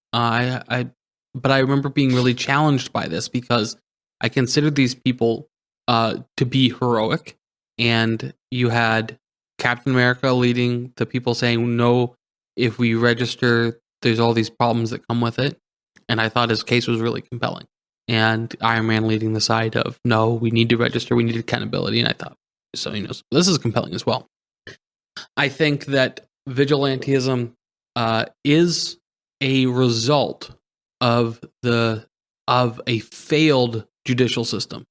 But I remember being really challenged by this because I considered these people to be heroic. And you had Captain America leading the people saying, no, if we register, there's all these problems that come with it. And I thought his case was really compelling. And Iron Man leading the side of, no, we need to register, we need accountability. And I thought, this is compelling as well. I think that vigilantism is a result of a failed judicial system.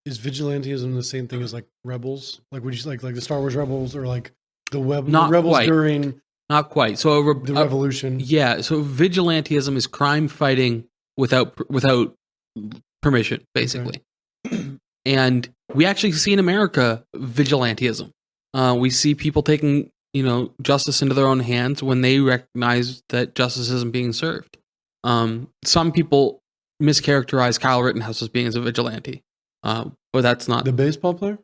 Is vigilantism the same thing as rebels? Would you like the Star Wars rebels or the rebels quite. during? Not quite. So the revolution. Yeah. So vigilantism is crime fighting without permission, basically. Okay. And we actually see in America vigilantism. We see people taking justice into their own hands when they recognize that justice isn't being served. Some people mischaracterize Kyle Rittenhouse as being a vigilante, but that's not the baseball player.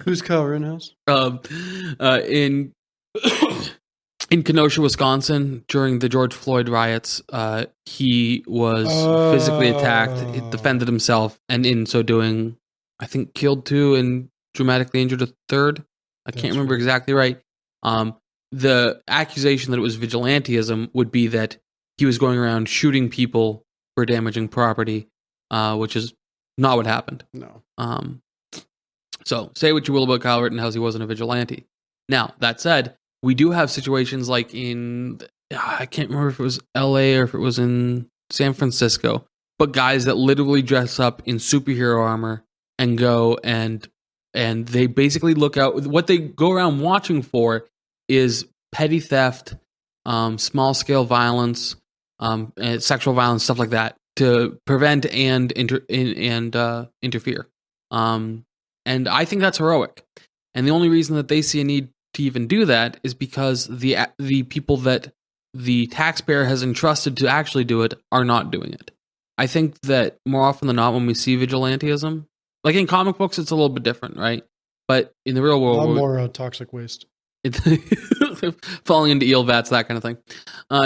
Who's Kyle Rittenhouse? In Kenosha, Wisconsin, during the George Floyd riots, he was physically attacked. He defended himself, and in so doing, I think killed 2 and dramatically injured a 3rd. I can't remember exactly right. The accusation that it was vigilantism would be that he was going around shooting people for damaging property, which is not what happened. No. So say what you will about Kyle Rittenhouse, he wasn't a vigilante. Now, that said, we do have situations like I can't remember if it was LA or if it was in San Francisco, but guys that literally dress up in superhero armor and go and they basically look out. What they go around watching for is petty theft, small scale violence, and sexual violence, stuff like that, to prevent and interfere. And I think that's heroic. And the only reason that they see a need to even do that is because the people that the taxpayer has entrusted to actually do it are not doing it. I think that more often than not, when we see vigilantism, like in comic books, it's a little bit different, right? But in the real world, a lot more toxic waste. Falling into eel vats, that kind of thing.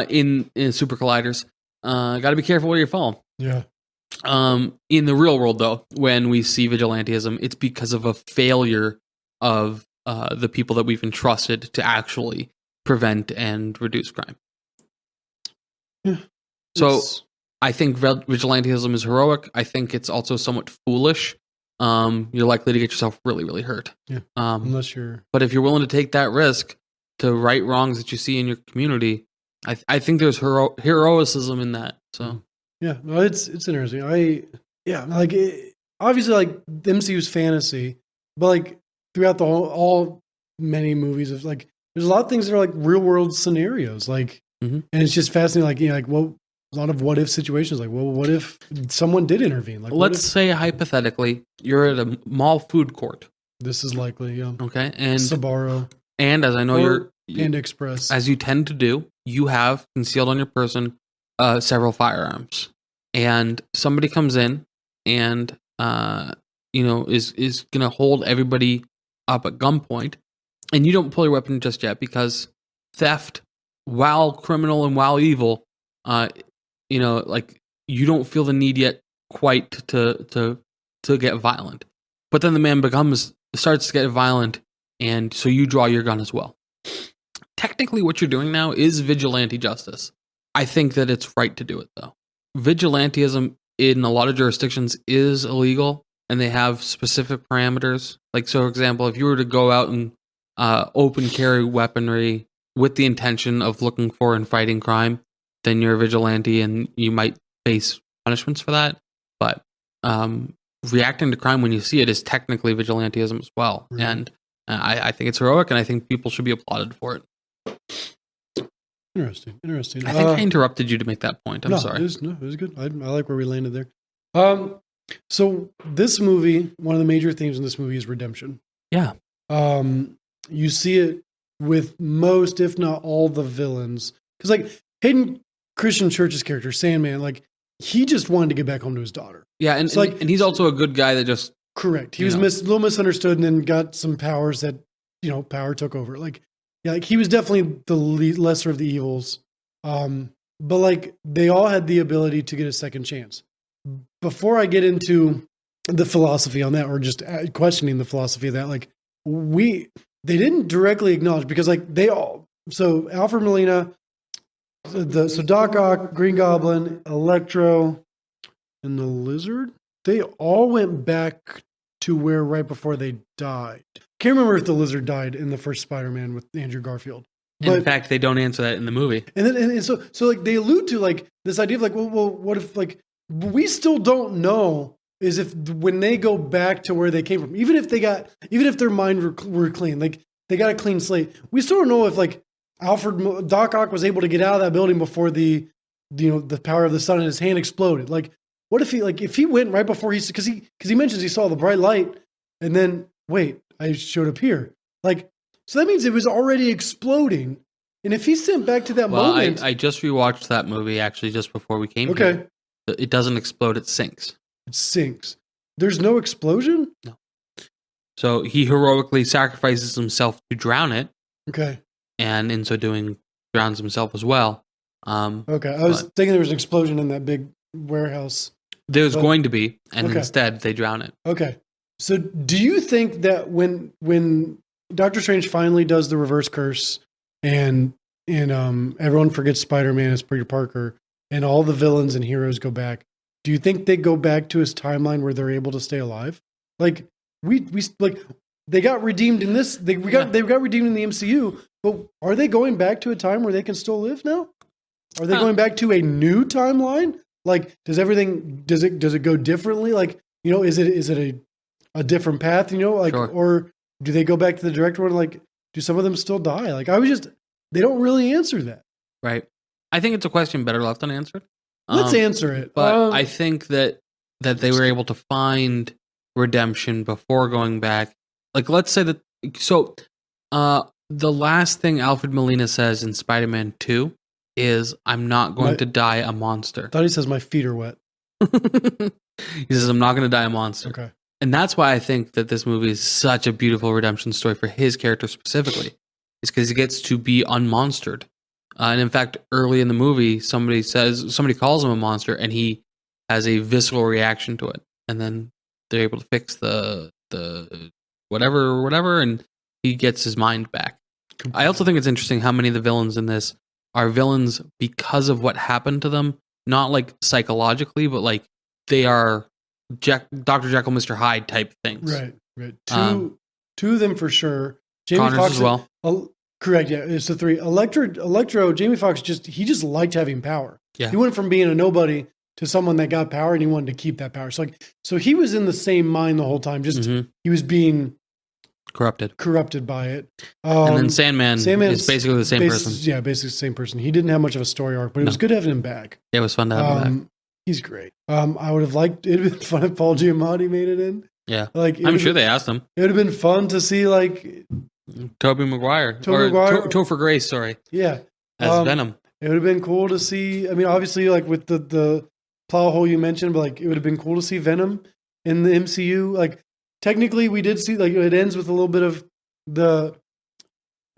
In super colliders, got to be careful where you fall. Yeah. In the real world, though, when we see vigilantism, it's because of a failure of the people that we've entrusted to actually prevent and reduce crime. Yeah. So I think vigilantism is heroic. I think it's also somewhat foolish. You're likely to get yourself really, really hurt. Yeah. Unless you're. But if you're willing to take that risk to right wrongs that you see in your community, I think there's heroicism in that. So. Yeah, no, it's interesting. Obviously, the MCU's fantasy, but throughout all many movies of there's a lot of things that are real world scenarios, and it's just fascinating. what if situations. Like, well, what if someone did intervene? Like, Let's say hypothetically, you're at a mall food court. this is likely, yeah. Okay. And Sabaro as I know or Panda Express. as you tend to do, you have concealed on your person several firearms. And somebody comes in and is gonna hold everybody up at gunpoint, and you don't pull your weapon just yet because theft, while criminal and while evil, like you don't feel the need yet quite to get violent. But then the man starts to get violent, and so you draw your gun as well. Technically, what you're doing now is vigilante justice. I think that it's right to do it, though. Vigilantism in a lot of jurisdictions is illegal, and they have specific parameters. Like, so for example, if you were to go out and open carry weaponry with the intention of looking for and fighting crime, then you're a vigilante, and you might face punishments for that. But reacting to crime when you see it is technically vigilantism as well. Mm-hmm. And I think it's heroic, and I think people should be applauded for it. Interesting. I think I interrupted you to make that point. I'm sorry. It was good. I like where we landed there. So this movie, one of the major themes in this movie is redemption. Yeah. You see it with most, if not all, the villains. Because like Hayden Christian Church's character, Sandman, like he just wanted to get back home to his daughter. Yeah, and he's also a good guy that just correct. He was a little misunderstood, and then got some powers that power took over. Like he was definitely the lesser of the evils. But like they all had the ability to get a second chance. Before I get into the philosophy on that, or just questioning the philosophy of that, like they didn't directly acknowledge, because like so Alfred Molina, so Doc Ock, Green Goblin, Electro, and the Lizard, they all went back to where right before they died. Can't remember if the Lizard died in the first Spider-Man with Andrew Garfield. In fact, they don't answer that in the movie. And so like they allude to like this idea of like, well, what if like we still don't know is if when they go back to where they came from, even if their mind were clean, like they got a clean slate, we still don't know if like Doc Ock was able to get out of that building before the power of the sun in his hand exploded. Like, what if he went right before because he mentions he saw the bright light and then wait, I showed up here. Like, so that means it was already exploding. And if he's sent back to that moment, I just rewatched that movie actually just before we came here. It doesn't explode; it sinks. It sinks. There's no explosion? No. So he heroically sacrifices himself to drown it. Okay. And in so doing, drowns himself as well. Okay. I was thinking there was an explosion in that big warehouse. There's going to be, and instead they drown it. Okay. So do you think that when Doctor Strange finally does the reverse curse and everyone forgets Spider-Man as Peter Parker and all the villains and heroes go back, do you think they go back to his timeline where they're able to stay alive? Like we like they got redeemed in this. They got redeemed in the MCU, but are they going back to a time where they can still live now? Are they going back to a new timeline? Like, does it go differently? Like, is it a different path? Like, sure. Or do they go back to the director one? Like, do some of them still die? Like, they don't really answer that. Right. I think it's a question better left unanswered. Let's answer it. But I think that they were able to find redemption before going back. Like, let's say that. So, the last thing Alfred Molina says in Spider-Man 2 is, "I'm not going to die a monster." I thought he says, "My feet are wet." He says, "I'm not going to die a monster." Okay. And that's why I think that this movie is such a beautiful redemption story for his character specifically. It's because he gets to be unmonstered. And in fact, early in the movie, somebody calls him a monster, and he has a visceral reaction to it. And then they're able to fix the whatever, and he gets his mind back. Completely. I also think it's interesting how many of the villains in this are villains because of what happened to them. Not like psychologically, but like they are Dr. Jekyll, Mr. Hyde type things. Right. Two of them for sure. Jamie Connors Foxx as well. Correct. Yeah, it's the three. Electro. Jamie Foxx he just liked having power. Yeah. He went from being a nobody to someone that got power, and he wanted to keep that power. So he was in the same mind the whole time. Just he was being corrupted by it. And then Sandman is basically the same person. Yeah, basically the same person. He didn't have much of a story arc, but it was good having him back. It was fun to have him back. He's great. I would have liked, it'd have been fun if Paul Giamatti made it in. Yeah. Like, I'm sure they asked him. It would have been fun to see, like, Tobey Maguire. Topher Grace, sorry. Yeah. As Venom. It would have been cool to see, I mean, obviously, like, with the plot hole you mentioned, but, like, it would have been cool to see Venom in the MCU. Like, technically, we did see, like, it ends with a little bit of the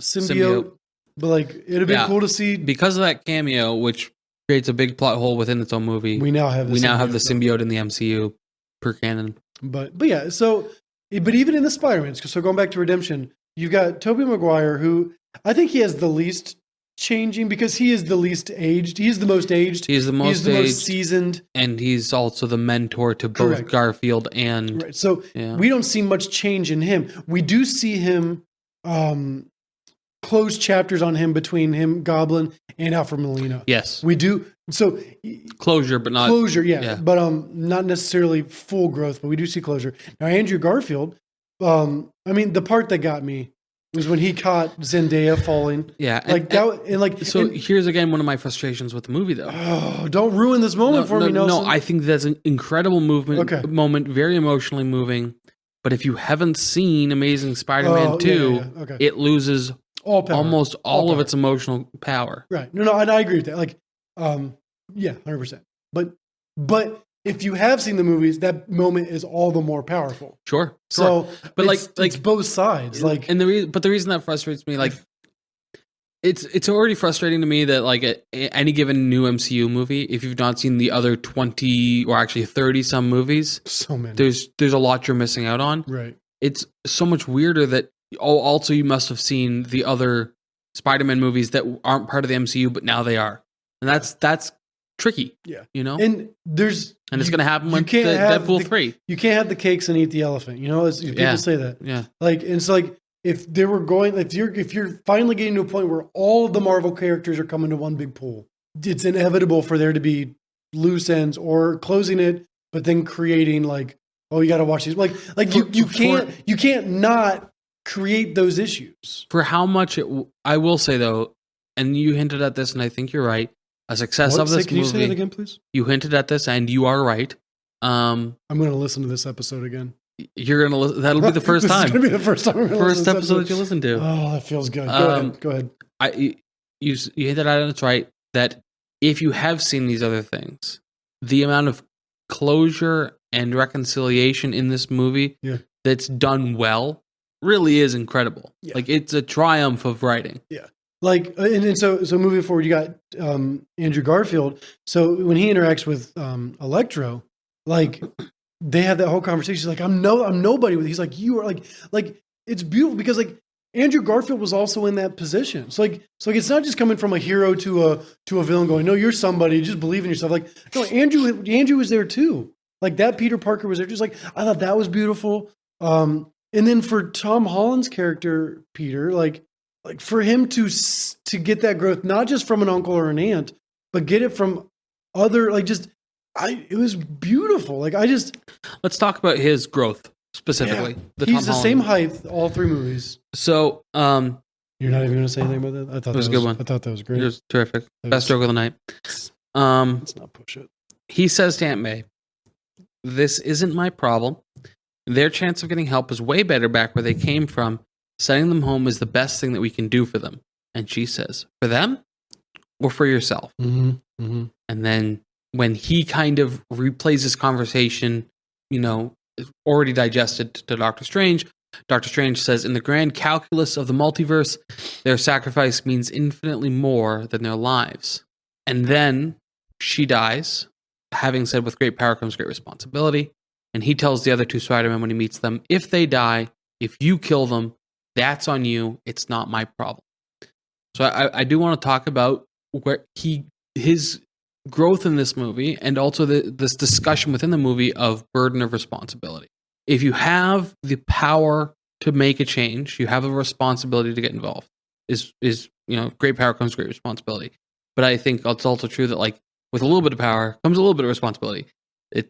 symbiote. But, like, it would have been cool to see. Because of that cameo, which creates a big plot hole within its own movie. We now have the symbiote in the MCU per canon. But yeah, so but even in the Spider-Man, so going back to Redemption, you've got Tobey Maguire, who I think he has the least changing because he is the least aged. He's the most aged. He's the most seasoned, and he's also the mentor to both Garfield and. Right. So we don't see much change in him. We do see him. Close chapters on him between him, Goblin, and Alfred Molina. Yes, we do. So closure, but not closure. Yeah, but not necessarily full growth, but we do see closure. Now, Andrew Garfield. I mean, the part that got me was when he caught Zendaya falling. Yeah, here's again one of my frustrations with the movie, though. Oh, don't ruin this moment for me, Nelson. No, I think that's an incredible moment, very emotionally moving. But if you haven't seen Amazing Spider-Man 2, it loses. Almost all of its emotional power. Right. No, and I agree with that. Like, 100%. But if you have seen the movies, that moment is all the more powerful. Sure. So, but it's both sides. Like, and the reason that frustrates me, like, it's already frustrating to me that like any given new MCU movie, if you've not seen the other 20 or actually 30 some movies, so many, there's a lot you're missing out on. Right. It's so much weirder that. Oh, also, you must have seen the other Spider-Man movies that aren't part of the MCU, but now they are, and that's tricky. Yeah, you know. And it's going to happen with Deadpool 3. You can't have the cakes and eat the elephant. You know, people say that. Yeah, like it's like if they were going, if you're finally getting to a point where all of the Marvel characters are coming to one big pool, it's inevitable for there to be loose ends or closing it, but then creating like, oh, you got to watch these. You can't not create those issues. For how much I will say though, and you hinted at this, and I think you're right. A success of this movie. Can you say that again, please? You hinted at this, and you are right. I'm going to listen to this epised again. You're going to listen. That'll be the first time. It's going to be the first time. First episode that you listen to. Oh, that feels good. Go ahead. You hinted at it. It's right that if you have seen these other things, the amount of closure and reconciliation in this movie that's done well. Really is incredible. Yeah. Like it's a triumph of writing. Yeah. Like and so moving forward, you got Andrew Garfield. So when he interacts with Electro, like they have that whole conversation. He's like, I'm nobody with. He's like, you are like it's beautiful because like Andrew Garfield was also in that position. So it's not just coming from a hero to a villain going, no, you're somebody. Just believe in yourself. Like no, Andrew was there too. Like that Peter Parker was there. Just like I thought that was beautiful. And then for Tom Holland's character, Peter, like for him to get that growth, not just from an uncle or an aunt, but get it from other, it was beautiful. Let's talk about his growth specifically. Yeah, he's the same height, all three movies. So, you're not even going to say anything about that? I thought it was a good one. I thought that was great. It was terrific. Best joke of the night. Let's not push it. He says to Aunt May, "This isn't my problem. Their chance of getting help is way better back where they came from. Sending them home is the best thing that we can do for them." And she says, "For them or for yourself?" Mm-hmm. Mm-hmm. And then when he kind of replays this conversation, already digested to Doctor Strange says, "In the grand calculus of the multiverse, their sacrifice means infinitely more than their lives." And then she dies, having said, "With great power comes great responsibility." And he tells the other two Spider-Men when he meets them, if they die, if you kill them, that's on you. It's not my problem. So I do want to talk about where his growth in this movie and also this discussion within the movie of burden of responsibility. If you have the power to make a change, you have a responsibility to get involved. Is great power comes great responsibility. But I think it's also true that with a little bit of power comes a little bit of responsibility.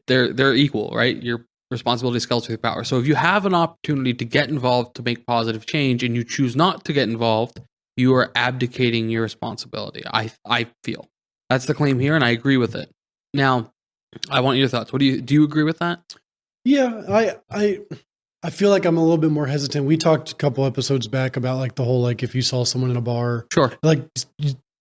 They're equal, right? You're responsibility scales with your power. So if you have an opportunity to get involved to make positive change and you choose not to get involved, you are abdicating your responsibility. I feel that's the claim here, and I agree with it. Now, I want your thoughts. Do you agree with that? Yeah, I feel like I'm a little bit more hesitant. We talked a couple episodes back about like the whole, like if you saw someone in a bar, Sure. like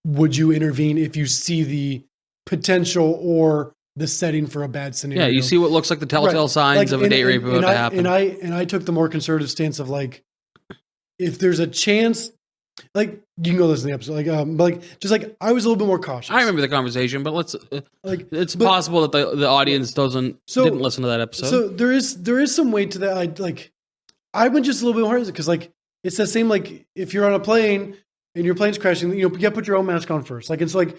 would you intervene if you see the potential or the setting for a bad scenario? Yeah, you see what looks like the telltale signs Like, of a date rape about to happen. And I took the more conservative stance of like, if there's a chance, like you can go listen to the episode, just like I was a little bit more cautious. I remember the conversation, but let's it's but- possible that the audience didn't listen to that episode. So there is some weight to that. I went just a little bit more hesitant because like it's the same like if you're on a plane and your plane's crashing, you gotta put your own mask on first. Like it's like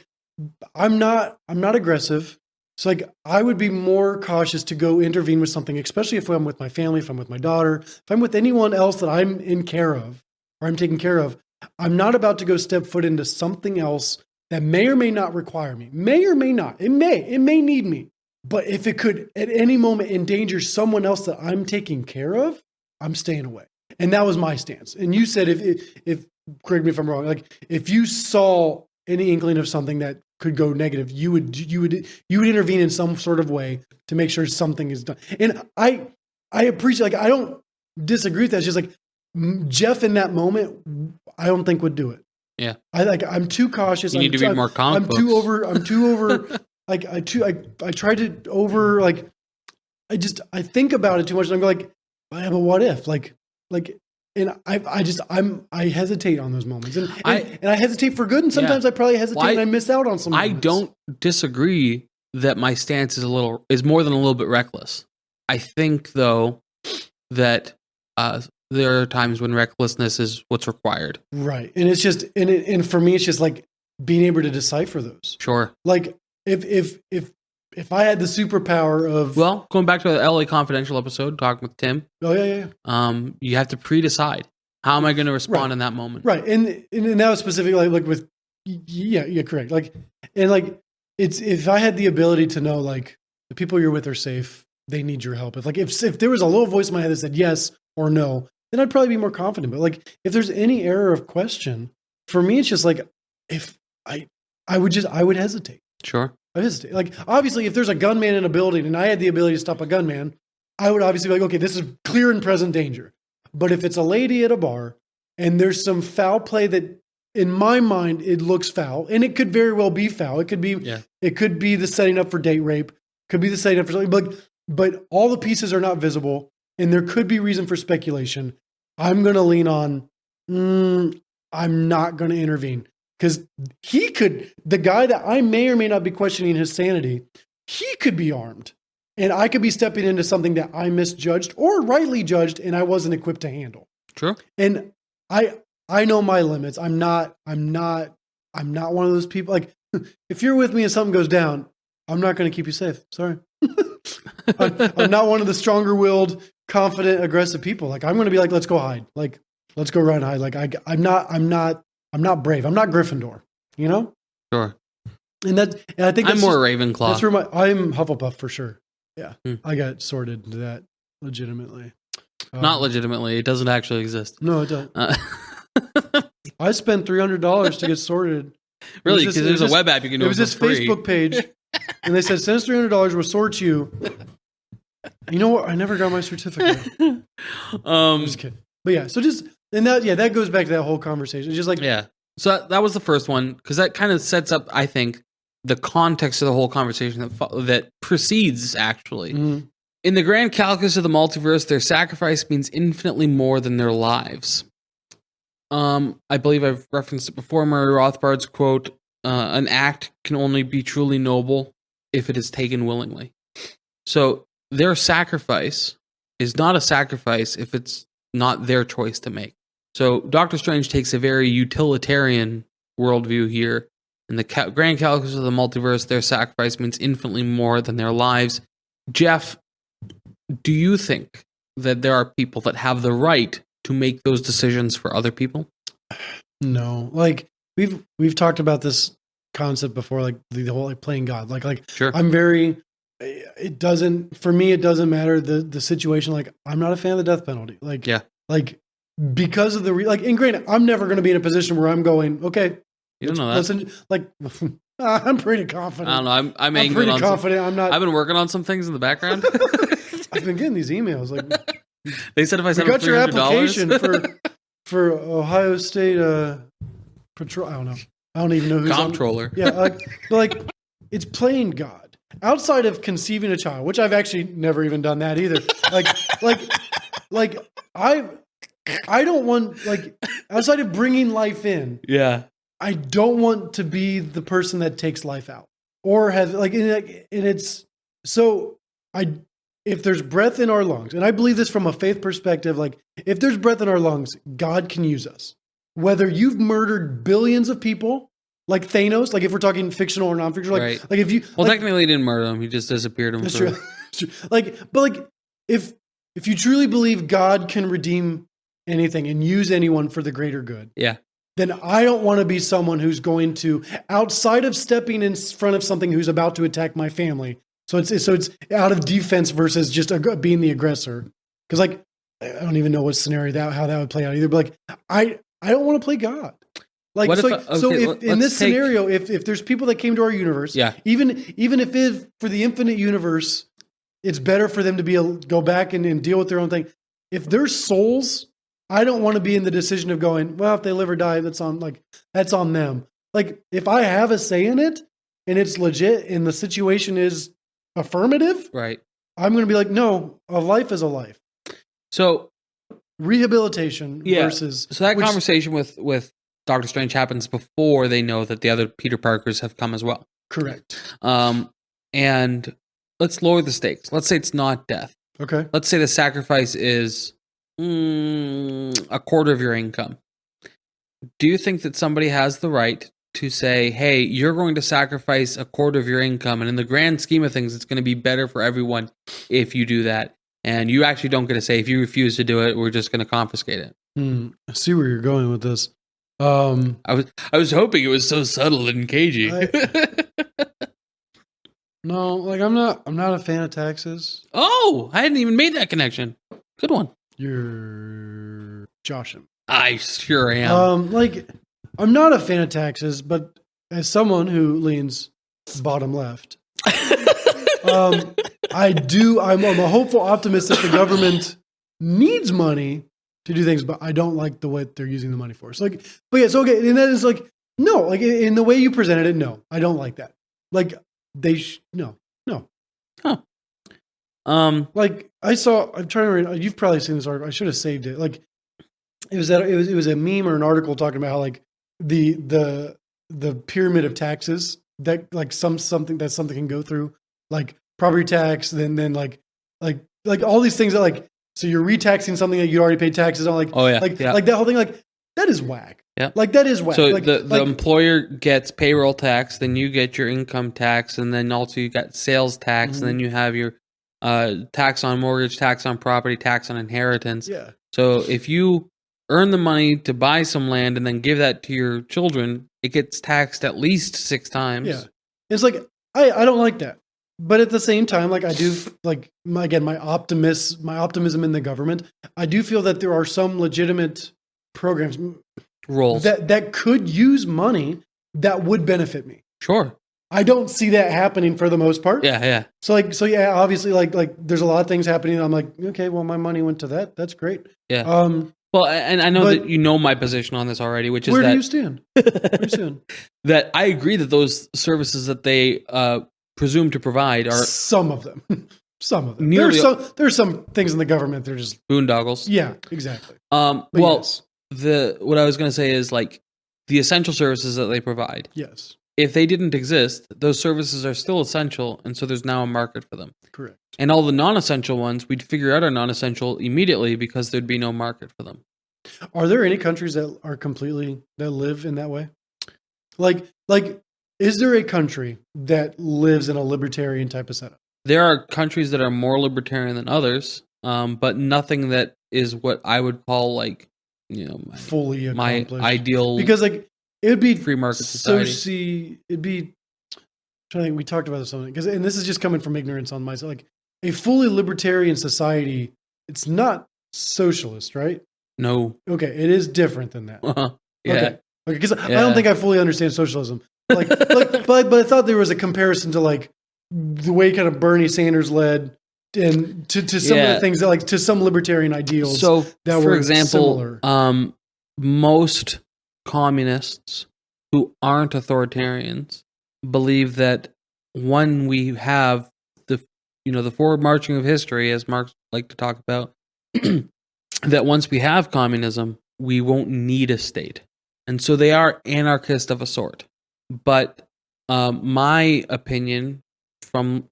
I'm not aggressive. So like I would be more cautious to go intervene with something, especially if I'm with my family, if I'm with my daughter, if I'm with anyone else that I'm in care of or I'm taking care of. I'm not about to go step foot into something else that may or may not require me. May or may not. It may need me. But if it could at any moment endanger someone else that I'm taking care of, I'm staying away. And that was my stance. And you said if correct me if I'm wrong, like if you saw any inkling of something that could go negative, you would intervene in some sort of way to make sure something is done. And I appreciate, like I don't disagree with that. It's just like Jeff in that moment, I don't think would do it. Yeah. I'm too cautious. You need to read more comic books. I'm too over. Like I try to over, like, I think about it too much and I'm like, yeah, but what if and I hesitate on those moments and I hesitate for good. And sometimes I probably hesitate and I miss out on some moments. I don't disagree that my stance is more than a little bit reckless. I think though that, there are times when recklessness is what's required. Right. And it's just, and for me, it's just like being able to decipher those. Sure. Like if I had the superpower of, well, going back to the LA Confidential episode, talking with Tim. Oh yeah. You have to pre-decide. How am I going to respond in that moment? Right. And that was specifically like with, yeah, correct. Like, and like, it's, if I had the ability to know, like the people you're with are safe, they need your help. If there was a little voice in my head that said yes or no, then I'd probably be more confident. But like, if there's any error of question, for me, it's just like, if I would hesitate. Sure. I hesitate. Like, obviously, if there's a gunman in a building and I had the ability to stop a gunman, I would obviously be like, okay, this is clear and present danger. But if it's a lady at a bar and there's some foul play that, in my mind, it looks foul, and it could very well be foul. It could be the setting up for date rape. Could be the setting up for something. But all the pieces are not visible, and there could be reason for speculation. I'm going to lean on, I'm not going to intervene. Because the guy that I may or may not be questioning his sanity, he could be armed. And I could be stepping into something that I misjudged or rightly judged and I wasn't equipped to handle. True. And I know my limits. I'm not one of those people. Like, if you're with me and something goes down, I'm not going to keep you safe. Sorry. I'm not one of the stronger willed, confident, aggressive people. Like, I'm going to be like, let's go hide. Like, let's go run and hide. Like, I'm not brave. I'm not Gryffindor, you know? Sure. And I think I'm more Ravenclaw. That's where I'm Hufflepuff for sure. Yeah. I got sorted into that legitimately. Not legitimately. It doesn't actually exist. No, it doesn't. I spent $300 to get sorted. Really? Because there's a web app you can do. It was this free. Facebook page, and they said, "Send us $300. We'll sort you." You know what? I never got my certificate. I'm just kidding. But yeah, so just that goes back to that whole conversation. It's just like So that was the first one because that kind of sets up, I think, the context of the whole conversation that precedes actually. Mm-hmm. In the grand calculus of the multiverse, their sacrifice means infinitely more than their lives. I believe I've referenced it before. Murray Rothbard's quote, an act can only be truly noble if it is taken willingly. So their sacrifice is not a sacrifice if it's not their choice to make. So Doctor Strange takes a very utilitarian worldview here. In the grand calculus of the multiverse, their sacrifice means infinitely more than their lives. Jeff, do you think that there are people that have the right to make those decisions for other people? No. Like we've talked about this concept before, like the whole like playing God. Like sure. I'm very it doesn't, for me, it doesn't matter the situation. Like, I'm not a fan of the death penalty. Like, Yeah. like because of and granted, I'm never going to be in a position where I'm going, okay, You don't know that. listen, like, I'm pretty confident. I don't know. I'm angry pretty on confident. I'm not. I've been working on some things in the background. I've been getting these emails. Like, They said if I we sent got them your $300, application for Ohio State patrol. I don't know. I don't even know who's on. comptroller. Yeah, like it's playing God outside of conceiving a child, which I've actually never even done that either. Like I don't want, like, outside of bringing life in, Yeah. I don't want to be the person that takes life out or has and it's so if there's breath in our lungs, and I believe this from a faith perspective, like if there's breath in our lungs, God can use us. Whether you've murdered billions of people, like Thanos, like if we're talking fictional or non-fictional, like, Right. like if you, Well, like, technically, he didn't murder him. He just disappeared him. that's true. That's true. But if you truly believe God can redeem anything and use anyone for the greater good, Yeah. then I don't want to be someone who's going to, outside of stepping in front of something who's about to attack my family. So it's out of defense versus just being the aggressor. Because, like, I don't even know what scenario how that would play out either. But like, I don't want to play God. Like, What so, if- so okay, if in let's this take- scenario, if there's people that came to our universe, Yeah. even if for the infinite universe, it's better for them to go back and deal with their own thing. If they're souls, I don't want to be in the decision of going, well, if they live or die, that's on them. Like, if I have a say in it and it's legit and the situation is affirmative, Right. I'm going to be like, no, a life is a life. So Rehabilitation versus. So that which- conversation with Doctor Strange happens before they know that the other Peter Parkers have come as well. Correct. And let's lower the stakes. Let's say it's not death. Okay. Let's say the sacrifice is a quarter of your income. Do you think that somebody has the right to say, hey, you're going to sacrifice a quarter of your income, and in the grand scheme of things, it's going to be better for everyone if you do that, and you actually don't get to say, if you refuse to do it, we're just going to confiscate it? I see where you're going with this. I was hoping it was so subtle and cagey. No, like I'm not a fan of taxes. Oh, I hadn't even made that connection. Good one. You're joshing. I sure am. Like, I'm not a fan of taxes, but as someone who leans bottom left, I do. I'm a hopeful optimist that the government needs money to do things, but I don't like the way they're using the money for. So, like, but yeah, so okay, and that is like, no, like in the way you presented it, no, I don't like that. Like, no. Huh. Like, I'm trying to read, you've probably seen this article. I should have saved it. Like, it was a meme or an article talking about how, like, the pyramid of taxes that, like, something can go through, like property tax, then like all these things that, like, so you're retaxing something that you already paid taxes on, like, Oh, yeah. like Yeah. like that whole thing, like, that is whack. Yeah. Like, that is whack. So like, the employer gets payroll tax, then you get your income tax, and then also you got sales tax, and then you have your tax on mortgage, tax on property, tax on inheritance. yeah. So if you earn the money to buy some land and then give that to your children, it gets taxed at least 6 times. Yeah. It's like, I don't like that. But at the same time, like, I do, like, my optimism in the government, I do feel that there are some legitimate programs Rolls. that could use money that would benefit me. Sure. I don't see that happening for the most part. Yeah. So yeah, obviously, like there's a lot of things happening. I'm like, okay, well, my money went to that. That's great. Yeah. Well, and I know but- that you know my position on this already, which is Where that do you stand? Where do you stand? that I agree that those services that they presume to provide are Some of them. Nearly- There's some things in the government that are just, boondoggles. yeah, exactly. Well, yes. what I was going to say is, like, the essential services that they provide. Yes, If they didn't exist, those services are still essential, and so there's now a market for them. correct. And all the non-essential ones, we'd figure out are non-essential immediately because there'd be no market for them. Are there any countries that live in that way? Like, is there a country that lives in a libertarian type of setup? There are countries that are more libertarian than others, but nothing that is what I would call, like, you know, Fully my accomplished? ideal Because, like, it would be free market society. it'd be I think we talked about this something and this is just coming from ignorance on my side. Like a fully libertarian society, it's not socialist, right? No. Okay, it is different than that. Yeah. Okay, because I don't think I fully understand socialism. But I thought there was a comparison to like the way kind of Bernie Sanders led, and to some of the things that like to some libertarian ideals. So, that for were example, similar. Most communists who aren't authoritarians believe that when we have the forward marching of history, as Marx liked to talk about, that once we have communism, we won't need a state. And so they are anarchist of a sort. But my opinion from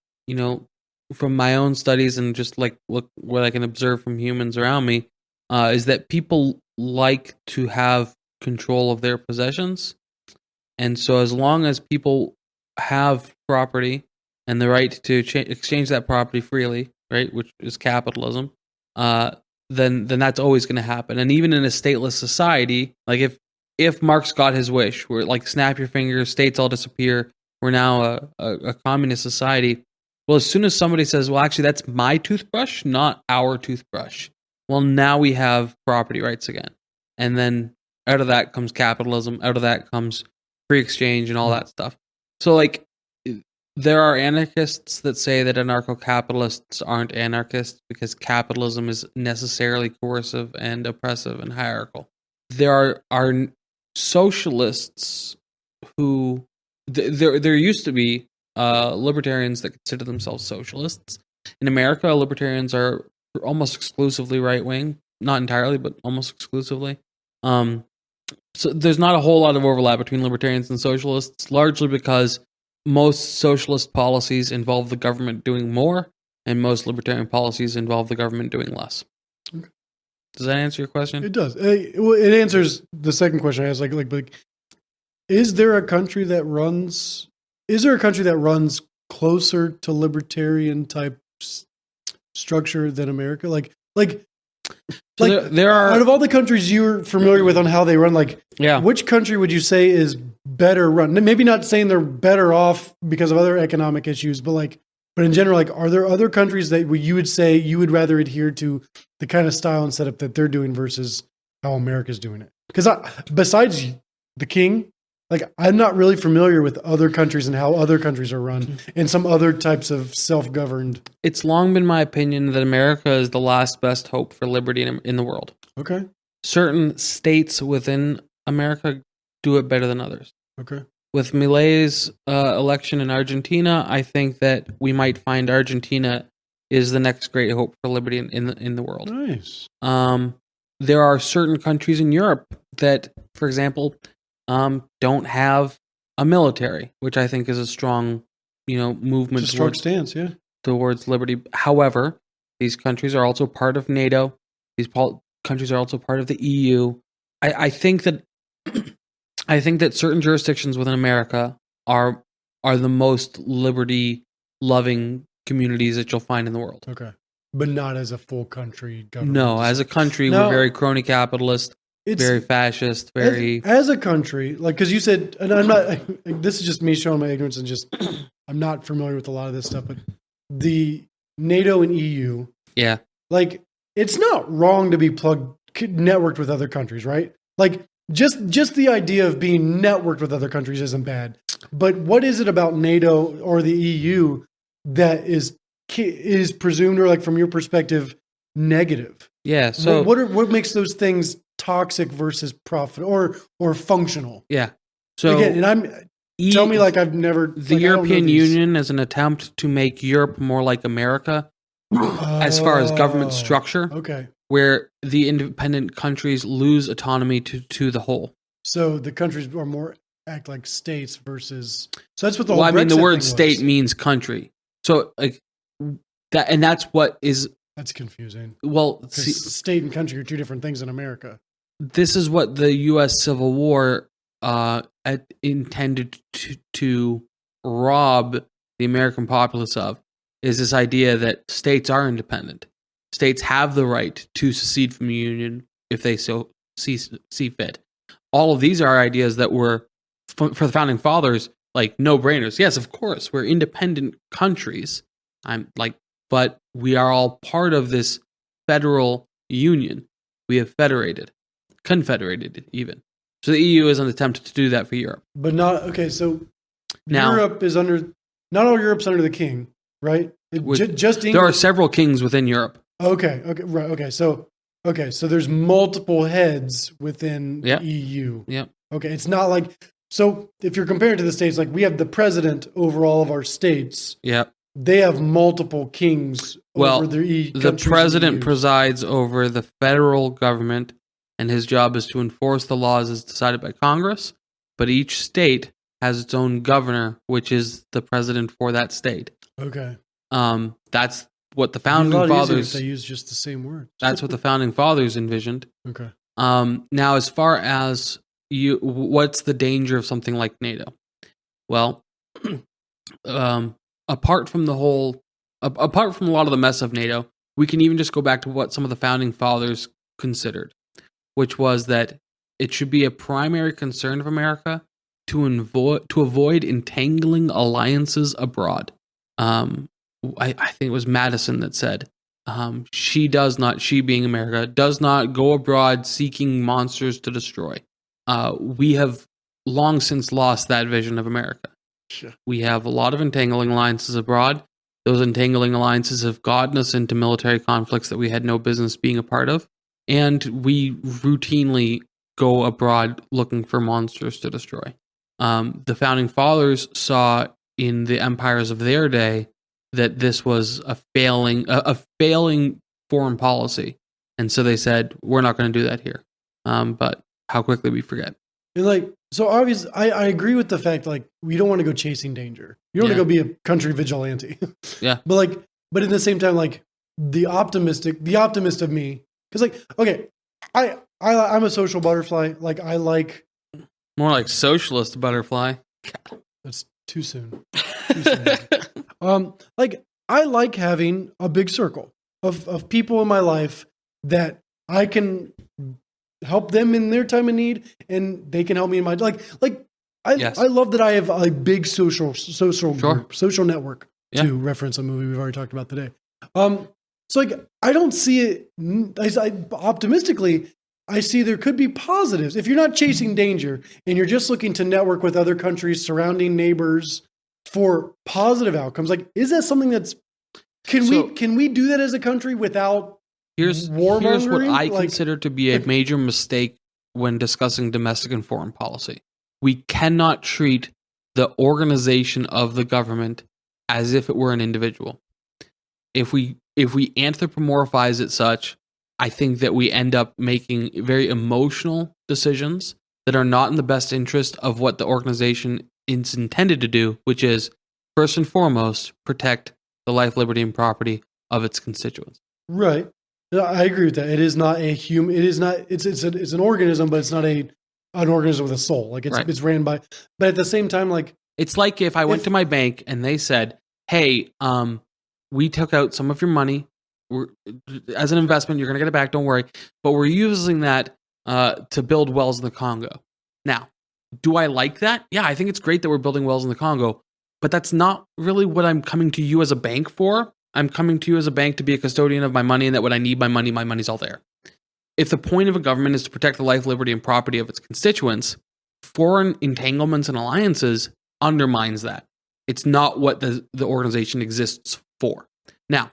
my own studies and just like what I can observe from humans around me is that people like to have control of their possessions. And so as long as people have property and the right to exchange that property freely, right, which is capitalism, then that's always going to happen. And even in a stateless society, like if Marx got his wish, where like snap your fingers, states all disappear, we're now a communist society. Well, as soon as somebody says, well, actually, that's my toothbrush, not our toothbrush. Well, now we have property rights again. And then out of that comes capitalism. Out of that comes free exchange and all that stuff. So like, there are anarchists that say that anarcho-capitalists aren't anarchists because capitalism is necessarily coercive and oppressive and hierarchical. There are socialists who there used to be libertarians that consider themselves socialists. In America, libertarians are almost exclusively right-wing, not entirely, but almost exclusively. So there's not a whole lot of overlap between libertarians and socialists, largely because most socialist policies involve the government doing more, and most libertarian policies involve the government doing less. Okay. Does that answer your question? It does. It answers the second question I asked. Like, is there a country that runs closer to libertarian type structure than America? There are, out of all the countries you're familiar with on how they run, which country would you say is better run? Maybe not saying they're better off because of other economic issues, but in general, are there other countries that you would say you would rather adhere to the kind of style and setup that they're doing versus how America's doing it? Because besides the king, I'm not really familiar with other countries and how other countries are run and some other types of self-governed. It's long been my opinion that America is the last best hope for liberty in the world. Okay. Certain states within America do it better than others. Okay. With Milei's election in Argentina, I think that we might find Argentina is the next great hope for liberty in the world. Nice. There are certain countries in Europe that, for example, don't have a military, which I think is a strong, movement. It's a strong stance, yeah, towards liberty. However, these countries are also part of NATO. These countries are also part of the EU. I think that certain jurisdictions within America are the most liberty-loving communities that you'll find in the world. Okay, but not as a full country government. No, as a country, we're very crony capitalist. It's very fascist, as a country, because you said, and I'm not. This is just me showing my ignorance and just I'm not familiar with a lot of this stuff. But the NATO and EU, yeah, it's not wrong to be networked with other countries, right? Just the idea of being networked with other countries isn't bad. But what is it about NATO or the EU that is presumed, or from your perspective, negative? Yeah. So what makes those things toxic versus profit or functional? Yeah. So again, and tell me I've never the European Union as an attempt to make Europe more like America as far as government structure. Okay. Where the independent countries lose autonomy to the whole. So the countries are more act like states versus. So that's what the whole. Brexit I mean, the word thing state was. means country. So that, and that's what is. That's confusing. Well, state and country are two different things in America. This is what the U.S. Civil War intended to rob the American populace of, is this idea that states are independent. States have the right to secede from the Union if they so see fit. All of these are ideas that were, for the Founding Fathers, like no-brainers. Yes, of course, we're independent countries. But we are all part of this federal union. We have confederated even. So the EU is an attempt to do that for Europe. But not okay. So Now- Europe is under. Not all Europe's under the king, right? Just England. There are several kings within Europe. Okay. Right. Okay. So there's multiple heads within Yep. the EU. Yep. Okay. It's not like so. If you're comparing to the states, like we have the president over all of our states. Yep. They have multiple kings Well, over their the countries and president EUs. presides over the federal government, and his job is to enforce the laws as decided by Congress. But each state has its own governor, which is the president for that state. Okay. That's what the It'd be a founding lot easier if fathers. they use just the same word. That's what the founding fathers envisioned. Okay. Now, as far as what's the danger of something like NATO? Well, apart from a lot of the mess of NATO, we can even just go back to what some of the founding fathers considered, which was that it should be a primary concern of America to avoid entangling alliances abroad. I think it was Madison that said, she being America, does not go abroad seeking monsters to destroy. We have long since lost that vision of America. Sure. We have a lot of entangling alliances abroad. Those entangling alliances have gotten us into military conflicts that we had no business being a part of. And we routinely go abroad looking for monsters to destroy. The founding fathers saw in the empires of their day that this was a failing foreign policy. And so they said, we're not going to do that here. But how quickly we forget. And like, so obviously, I agree with the fact like we don't want to go chasing danger. You don't want to go be a country vigilante. Yeah. But at the same time, like the optimist of me, because like, okay, I'm a social butterfly. Like I like More like socialist butterfly. that's too soon. Too soon. Like I like having a big circle of people in my life that I can help them in their time of need, and they can help me in my I love that I have a big social group, social network to reference a movie we've already talked about today. So like I don't see it. Optimistically, I see there could be positives if you're not chasing danger and you're just looking to network with other countries, surrounding neighbors for positive outcomes. Like, is that something that's can we do that as a country without? Here's what I consider to be a major mistake when discussing domestic and foreign policy. We cannot treat the organization of the government as if it were an individual. If we anthropomorphize it such, I think that we end up making very emotional decisions that are not in the best interest of what the organization is intended to do, which is first and foremost protect the life, liberty, and property of its constituents. Right. I agree with that. It is not a human. It is not. It's an organism, but it's not an organism with a soul. Like it's ran by. But at the same time, like it's like if I went to my bank and they said, "Hey, we took out some of your money as an investment. You're gonna get it back. Don't worry. But we're using that to build wells in the Congo." Now, do I like that? Yeah, I think it's great that we're building wells in the Congo. But that's not really what I'm coming to you as a bank for. I'm coming to you as a bank to be a custodian of my money, and that when I need my money's all there. If the point of a government is to protect the life, liberty, and property of its constituents, foreign entanglements and alliances undermines that. It's not what the organization exists for. Now,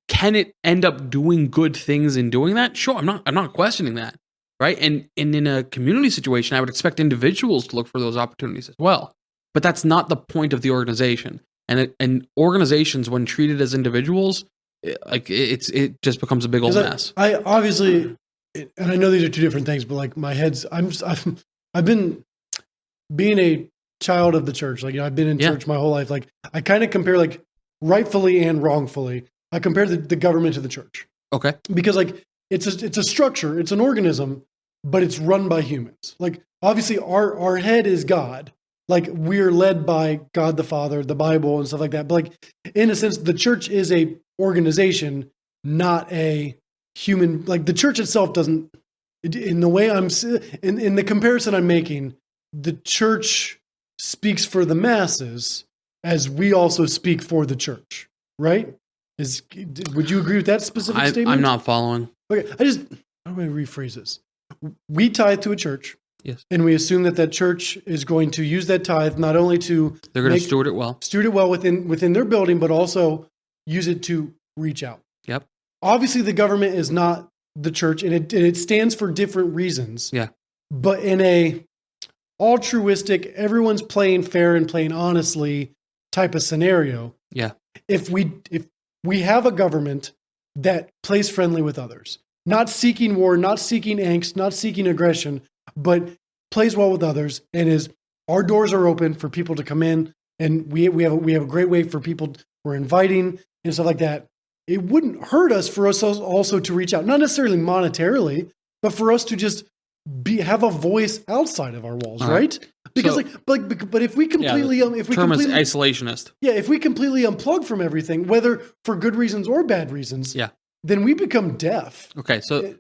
can it end up doing good things in doing that? Sure, I'm not questioning that, right? And in a community situation, I would expect individuals to look for those opportunities as well. But that's not the point of the organization. And organizations, when treated as individuals, it just becomes a big old mess. I obviously, and I know these are two different things, but like my head's, I've been being a child of the church. Like, I've been in church my whole life. Like, I kind of compare, like, rightfully and wrongfully, I compare the government to the church. Okay. Because like it's a structure, it's an organism, but it's run by humans. Like, obviously our head is God. Like, we're led by God the Father, the Bible, and stuff like that. But like, in a sense, the church is a organization, not a human. Like, the church itself doesn't. In the way in the comparison I'm making, the church speaks for the masses as we also speak for the church, right? Would you agree with that specific statement? I'm not following. Okay, how do I rephrase this? We tithe to a church. Yes. And we assume that church is going to use that tithe not only to They're going to steward it well. Within their building, but also use it to reach out. Yep. Obviously, the government is not the church, and it stands for different reasons. Yeah. But in a altruistic, everyone's playing fair and playing honestly type of scenario. Yeah. If we have a government that plays friendly with others, not seeking war, not seeking angst, not seeking aggression, but plays well with others, and our doors are open for people to come in, and we have a great way for people, we're inviting and stuff like that. It wouldn't hurt us for us also to reach out, not necessarily monetarily, but for us to just have a voice outside of our walls, right? Because but if we completely is isolationist. Yeah, if we completely unplug from everything, whether for good reasons or bad reasons, then we become deaf. Okay, so and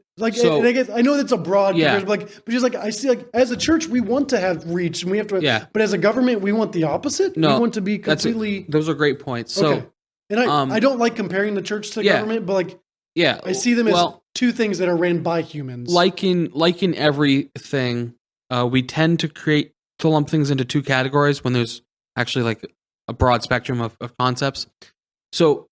I guess I know that's a broad, but just like I see, as a church, we want to have reach, and we have to. But as a government, we want the opposite. No, we want to be completely. Those are great points. So, okay. And I don't like comparing the church to government, but I see them as two things that are ran by humans. Like in everything, we tend to lump things into two categories when there's actually like a broad spectrum of concepts. So,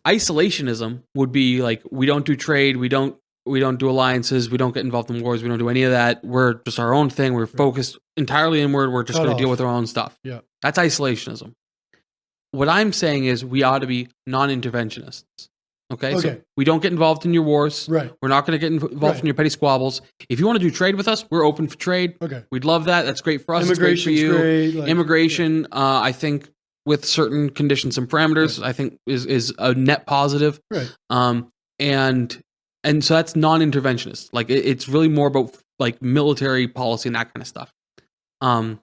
isolationism would be like, we don't do trade, we don't do alliances, we don't get involved in wars, we don't do any of that. We're just our own thing. We're focused entirely inward. We're just going to deal with our own stuff. Yeah. That's isolationism. What I'm saying is we ought to be non-interventionists. Okay? So we don't get involved in your wars. Right. We're not going to get involved in your petty squabbles. If you want to do trade with us, we're open for trade. Okay. We'd love that. That's great for us. It's great for you. Immigration, I think with certain conditions and parameters, I think is a net positive. Right. And so that's non-interventionist. Like it's really more about like military policy and that kind of stuff. So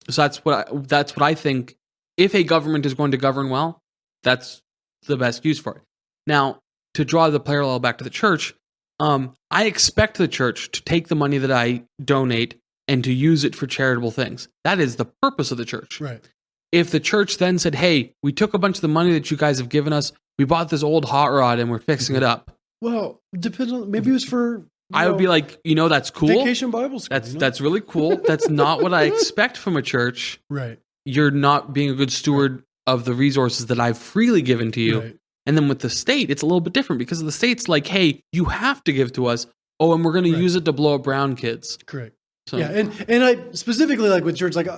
that's what I think. If a government is going to govern well, that's the best use for it. Now, to draw the parallel back to the church, I expect the church to take the money that I donate and to use it for charitable things. That is the purpose of the church. Right. If the church then said, hey, we took a bunch of the money that you guys have given us, we bought this old hot rod and we're fixing it up. Well, depends on, maybe it was for... I would be like, that's cool. Vacation Bible school. That's really cool. That's not what I expect from a church. Right. You're not being a good steward of the resources that I've freely given to you. Right. And then with the state, it's a little bit different because the state's like, hey, you have to give to us. Oh, and we're going to use it to blow up brown kids. Correct. So, yeah, and I specifically like with church, like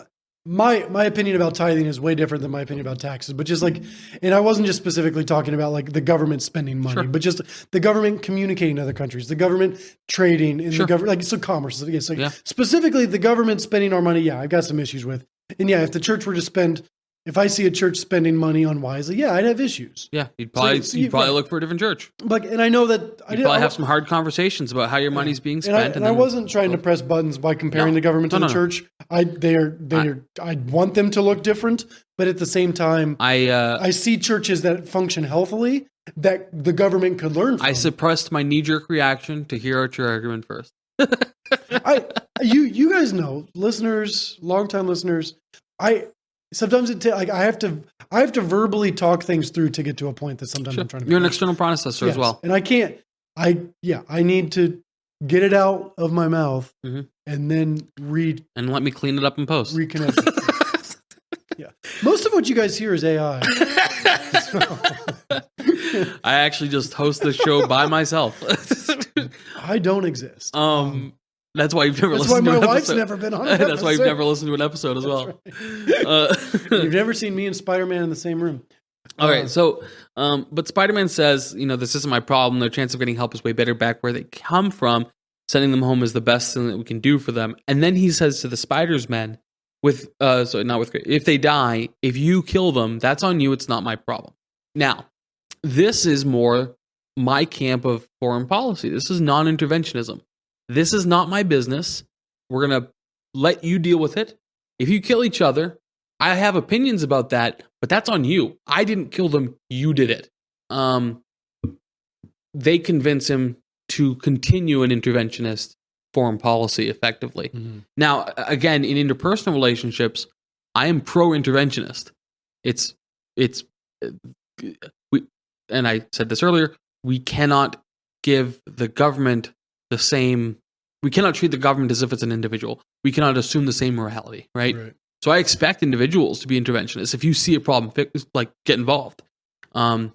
my opinion about tithing is way different than my opinion about taxes. But just like, and I wasn't just specifically talking about like the government spending money, but just the government communicating to other countries, the government trading, and the government, like, so commerce. It's like specifically the government spending our money. Yeah, I've got some issues with. And if the church were to spend, if I see a church spending money unwisely, I'd have issues. Yeah, you'd probably look for a different church. Like, and I know that you'd probably have some hard conversations about how your money's being spent. And I wasn't trying to press buttons by comparing the government to the church. I want them to look different, but at the same time, I see churches that function healthily that the government could learn from. I suppressed my knee-jerk reaction to hear out your argument first. You guys know, listeners, longtime listeners, sometimes I have to verbally talk things through to get to a point that sometimes I'm trying to make. You're an external processor as well. And I can't, I need to get it out of my mouth and then and let me clean it up in post. Reconnect. Most of what you guys hear is AI. I actually just host the show by myself. I don't exist. That's why you've never listened to an episode. That's why my wife's never been on an episode. That's why you've never listened to an episode as well. Right. You've never seen me and Spider-Man in the same room. All right, so, but Spider-Man says, this isn't my problem. Their chance of getting help is way better back where they come from. Sending them home is the best thing that we can do for them. And then he says to the Spider's men, if they die, if you kill them, that's on you. It's not my problem. Now, this is more my camp of foreign policy. This is non-interventionism. This is not my business. We're going to let you deal with it. If you kill each other, I have opinions about that, but that's on you. I didn't kill them. You did it. They convince him to continue an interventionist foreign policy effectively. Mm-hmm. Now, again, in interpersonal relationships, I am pro-interventionist. It's we, and I said this earlier, we cannot give the government the same, we cannot treat the government as if it's an individual. We cannot assume the same morality, right? So I expect individuals to be interventionists. If you see a problem, like get involved. And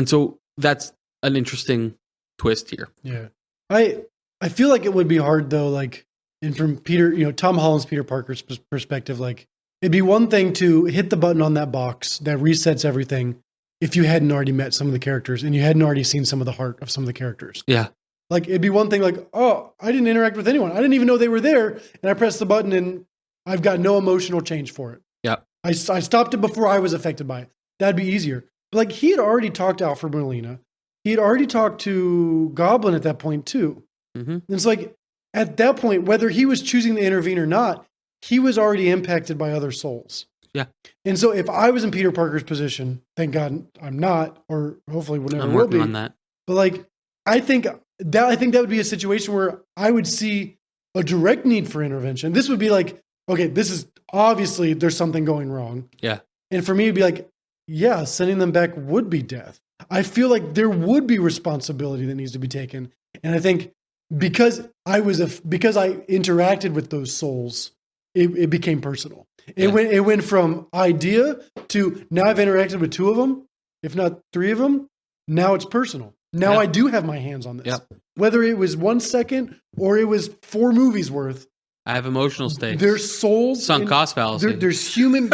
so that's an interesting twist here. Yeah. I feel like it would be hard though, like, and from Peter, Tom Holland's Peter Parker's perspective, like it'd be one thing to hit the button on that box that resets everything if you hadn't already met some of the characters and you hadn't already seen some of the heart of some of the characters. Yeah. Like it'd be one thing like, oh, I didn't interact with anyone. I didn't even know they were there. And I pressed the button and I've got no emotional change for it. Yeah. I stopped it before I was affected by it. That'd be easier. But like he had already talked out for Melina. He had already talked to Goblin at that point too. Mm-hmm. And it's like at that point, whether he was choosing to intervene or not, he was already impacted by other souls. Yeah. And so if I was in Peter Parker's position, thank God I'm not, or hopefully will never I'm will working be. on that. But like, I think that would be a situation where I would see a direct need for intervention. This would be like, okay, this is obviously there's something going wrong. Yeah. And for me, it'd be like, yeah, sending them back would be death. I feel like there would be responsibility that needs to be taken. And I think because I interacted with those souls, it became personal. It went from idea to now I've interacted with 2 of them, if not 3 of them. Now it's personal. Now I do have my hands on this. Yep. Whether it was 1 second or it was 4 movies worth. I have emotional stakes. There's souls. Sunk cost fallacy. There's human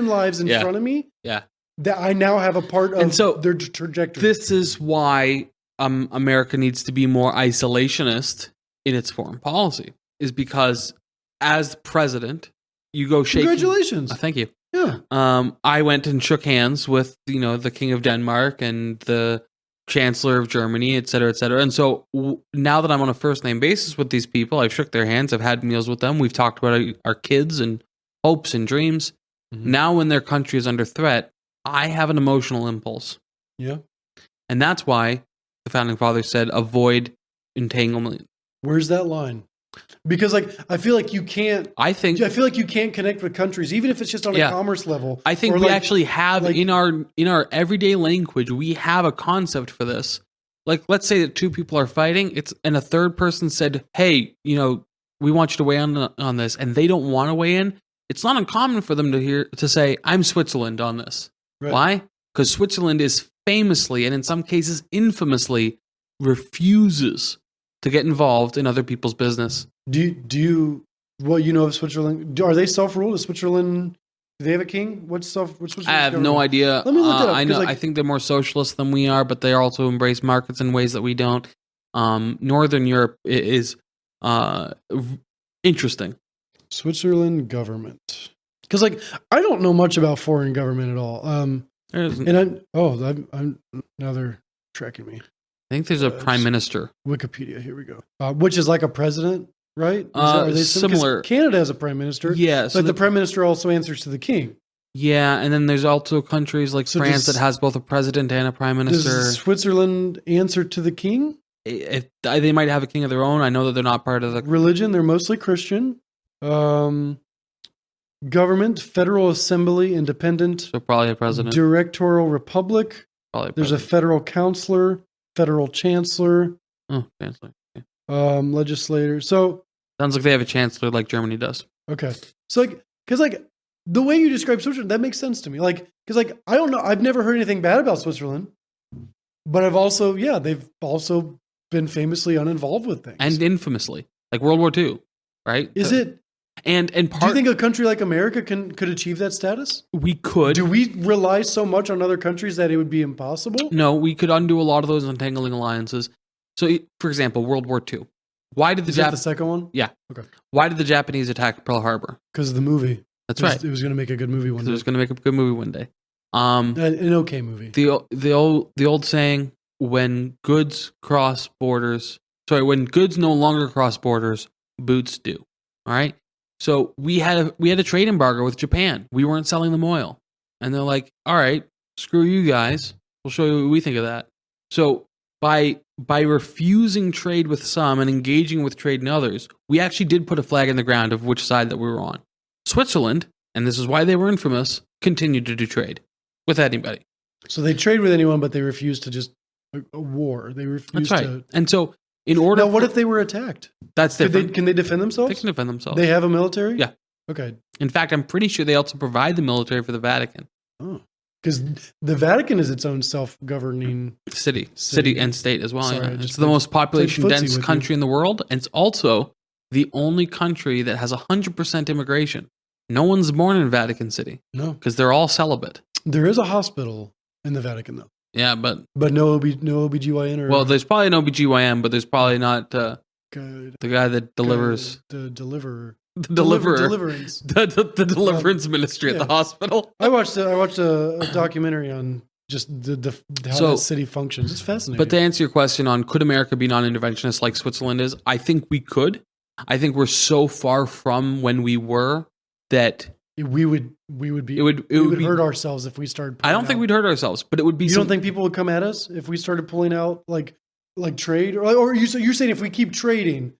lives in front of me. Yeah. That I now have a part of and so, their trajectory. This is why America needs to be more isolationist in its foreign policy, is because as president, you go shaking. Congratulations. Thank you. Yeah. I went and shook hands with, the King of Denmark and the Chancellor of Germany, et cetera, et cetera. And so now that I'm on a first name basis with these people, I've shook their hands, I've had meals with them, we've talked about our kids and hopes and dreams. Mm-hmm. Now when their country is under threat, I have an emotional impulse. Yeah. And that's why the Founding Fathers said, avoid entanglement. Where's that line? Because I feel like you can't. I feel like you can't connect with countries, even if it's just on a commerce level. I think we actually have in our everyday language, we have a concept for this. Like, let's say that 2 people are fighting, and a third person said, "Hey, we want you to weigh in on this," and they don't want to weigh in. It's not uncommon for them to say, "I'm Switzerland on this." Right. Why? Because Switzerland is famously, and in some cases infamously, refuses to get involved in other people's business. Do you of Switzerland? Are they self-ruled? Is Switzerland? Do they have a king? What's Switzerland's I have no idea. Let me look it up. I know. I think they're more socialist than we are, but they also embrace markets in ways that we don't. Northern Europe is interesting. Switzerland government, because I don't know much about foreign government at all. I'm now they're tracking me. I think there's a prime minister. Wikipedia. Here we go. Which is like a president, right? Are they similar? Canada has a prime minister. Yeah, but the prime minister also answers to the king. Yeah, and then there's also countries like France that has both a president and a prime minister. Does Switzerland answer to the king? They might have a king of their own. I know that they're not part of the religion. They're mostly Christian. Government, federal assembly, independent. So probably a president. Directorial republic. Probably there's a federal counselor, federal chancellor. Oh, chancellor. Okay. Legislator. So sounds like they have a chancellor like Germany does. Okay. So because the way you describe Switzerland, that makes sense to me. Because I don't know, I've never heard anything bad about Switzerland, but they've also been famously uninvolved with things. And infamously, like World War II, right? Is it? And do you think a country like America could achieve that status? We could. Do we rely so much on other countries that it would be impossible? No, we could undo a lot of those entangling alliances. So, for example, World War II. Why did the second one? Yeah. Okay. Why did the Japanese attack Pearl Harbor? Because of the movie. That's right. It was going to make a good movie one day. It was going to make a good movie one day. An okay movie. The old saying, when goods when goods no longer cross borders, boots do. All right. So we had a trade embargo with Japan. We weren't selling them oil, and they're like, "All right, screw you guys. We'll show you what we think of that." So by refusing trade with some and engaging with trade in others, we actually did put a flag in the ground of which side that we were on. Switzerland, and this is why they were infamous, continued to do trade with anybody. So they trade with anyone, but they refuse to just a war. They refuse That's right. to. And so, in order, Now, what if they were attacked? that's different. Can they defend They themselves? can defend themselves. They have a military? Yeah. Okay. In fact, I'm pretty sure they also provide the military for the Vatican Oh. Because the Vatican is its own self-governing. city and state as well. Sorry, I yeah. just It's the most population footsie dense with country you. in the world, and it's also the only country that has 100% immigration. No one's born in Vatican City No. because they're all celibate. There is a hospital in the Vatican, though. Yeah, but But no OBGYN or. well, there's probably an OBGYN, but there's probably not the God, guy that delivers the deliverer. the deliverer, Deliverance. the deliverance ministry at yeah. the hospital. I watched a documentary on just how So- the city functions. It's fascinating. But to answer your question on could America be non-interventionist like Switzerland is, I think we could. I think we're so far from when we were that we would It would be- hurt ourselves if we started. I don't think we'd hurt ourselves, but it would be. You don't think people would come at us if we started pulling out like trade, or you're saying if we keep trading,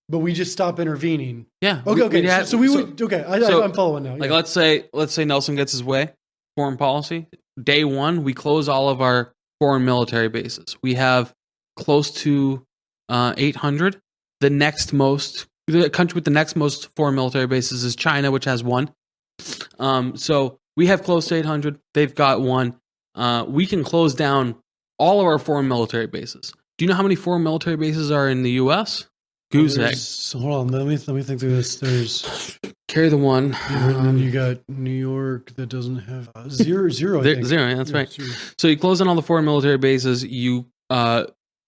but we just stop intervening? Yeah. Okay. we'd have- So we would. Okay, I'm following now. Like yeah. let's say Nelson gets his way, foreign policy. Day one, we close all of our foreign military bases. We have close to 800. The country with the next most foreign military bases is China, which has one. So we have close to 800. They've got one. We can close down all of our foreign military bases. Do you know how many foreign military bases are in the U.S.? Goose egg. Hold on. Let me think through this. There's Carry the one. and then you got New York that doesn't have zero. I think. Zero. Yeah, that's Yeah, right. zero. So you close down all the foreign military bases. You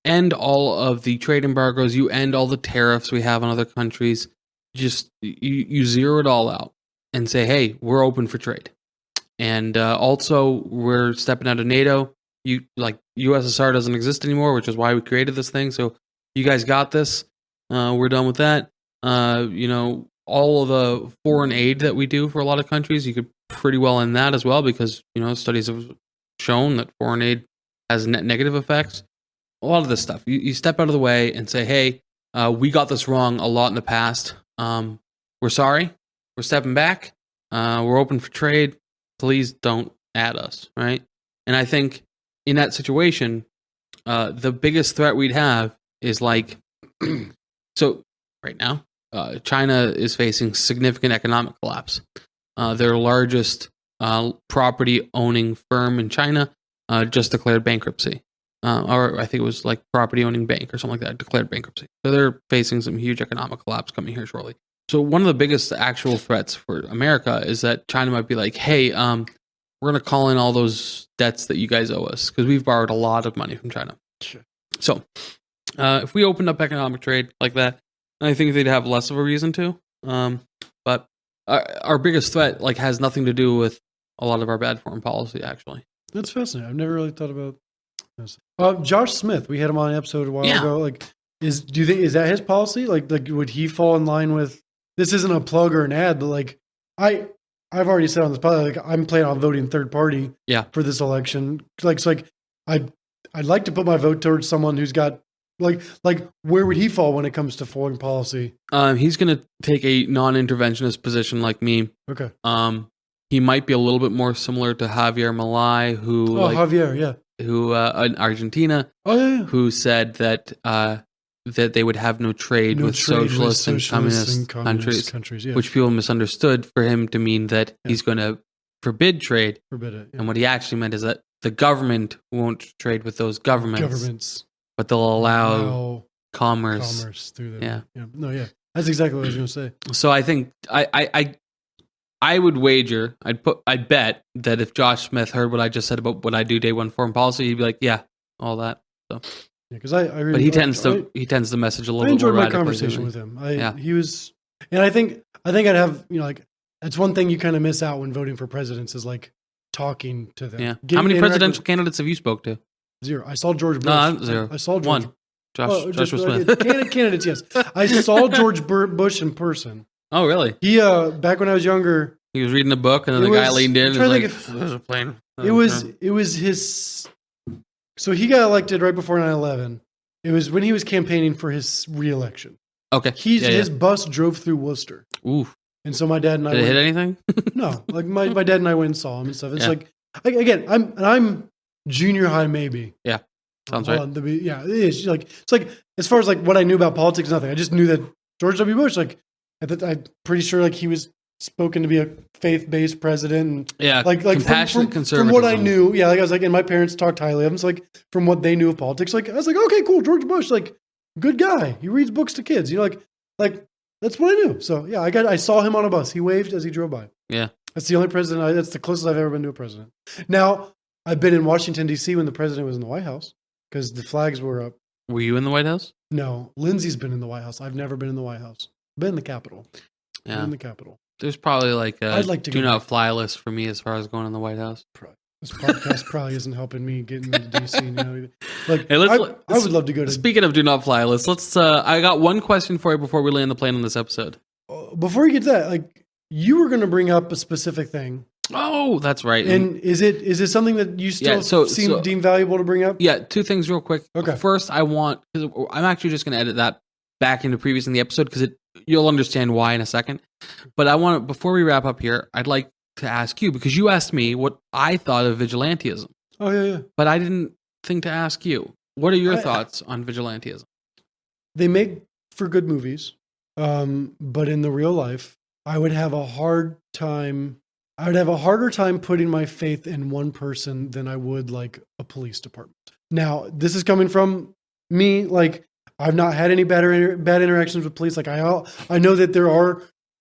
end all of the trade embargoes. You end all the tariffs we have on other countries. Just you zero it all out and say, hey, we're open for trade. And also, we're stepping out of NATO. USSR doesn't exist anymore, which is why we created this thing. So you guys got this. We're done with that. All of the foreign aid that we do for a lot of countries, you could pretty well end that as well, because studies have shown that foreign aid has net negative effects. A lot of this stuff, you step out of the way and say, hey, we got this wrong a lot in the past. We're sorry. We're stepping back. We're open for trade. Please don't add us, right? And I think in that situation, the biggest threat we'd have is so right now, China is facing significant economic collapse. Their largest property owning firm in China just declared bankruptcy. Or I think it was like property owning bank or something like that, declared bankruptcy. So they're facing some huge economic collapse coming here shortly. So one of the biggest actual threats for America is that China might be like, hey, we're going to call in all those debts that you guys owe us because we've borrowed a lot of money from China. Sure. So if we opened up economic trade like that, I think they'd have less of a reason to. But our biggest threat has nothing to do with a lot of our bad foreign policy, actually. That's fascinating. I've never really thought about this. Josh Smith, we had him on an episode a while ago. Do you think is that his policy? Like would he fall in line with? This isn't a plug or an ad, but I've already said on this podcast, I'm planning on voting third party. For this election. I'd like to put my vote towards someone who's got where would he fall when it comes to foreign policy? He's going to take a non-interventionist position like me. Okay. He might be a little bit more similar to Javier Milei, who Javier, yeah, who in Argentina, who said that that they would have no trade with socialist and communist countries, yeah. which people misunderstood for him to mean that he's going to forbid trade. Forbid it. Yeah. And what he actually meant is that the government won't trade with those governments. But they'll allow commerce through them. Yeah. No, yeah. That's exactly what I was going to say. So I think I would wager, I'd bet that if Josh Smith heard what I just said about what I do day one foreign policy, he'd be like, yeah, all that. So, because I really, but he tends to message a little bit more radically. I enjoyed my conversation with him. He was, and I think I'd have that's one thing you kind of miss out when voting for presidents is talking to them. Yeah. How many presidential candidates have you spoke to? Zero. I saw George Bush. No, zero. I saw George. One. Joshua Smith. Candidates, yes. I saw George Bush in person. Oh, really? He back when I was younger, he was reading a book, and then the guy leaned in and was like, "There's a plane." It was his. So he got elected right before 9/11. It was when he was campaigning for his re-election. Okay. His bus drove through Worcester. Ooh. And so my dad and I Did it went, hit anything? no, like my dad and I went and saw him and stuff. It's Yeah. like, again, I'm junior high, maybe. Yeah. Sounds Hold right. on, it is like, it's like, as far as like what I knew about politics, nothing. I just knew that George W. Bush, like, I'm pretty sure like he was spoken to be a faith-based president. And, Yeah. like compassionate from what I conservatism. knew, yeah, like I was like, and my parents talked highly of him. So like from what they knew of politics, like I was like, okay, cool, George Bush, like good guy. He reads books to kids, you know, like that's what I knew. So yeah, I saw him on a bus. He waved as he drove by. Yeah. That's the only president. That's the closest I've ever been to a president. Now I've been in Washington D.C. when the president was in the White House because the flags were up. Were you in the White House? No, Lindsay's been in the White House. I've never been in the White House. Been in the Capitol. Been Yeah. in the Capitol. There's probably like a I'd like to do go not fly list for me as far as going in the White House. This podcast probably isn't helping me get into DC. You know, like Hey, I would love to go to. Speaking of do not fly lists, let's. I got one question for you before we land the plane on this episode. Before you get to that, like you were going to bring up a specific thing, Oh, that's right. and is it something that you still so- deem valuable to bring up? Yeah, two things real quick. Okay. First, because I'm actually just going to edit that back into previous in the episode because you'll understand why in a second. But I want to, before we wrap up here, I'd like to ask you, because you asked me what I thought of vigilantism, Oh yeah. but I didn't think to ask you. What are your I- thoughts on vigilantism? They make for good movies, but in the real life, I would have a harder time putting my faith in one person than I would like a police department. Now, this is coming from me. Like, I've not had any bad interactions with police. Like, I know that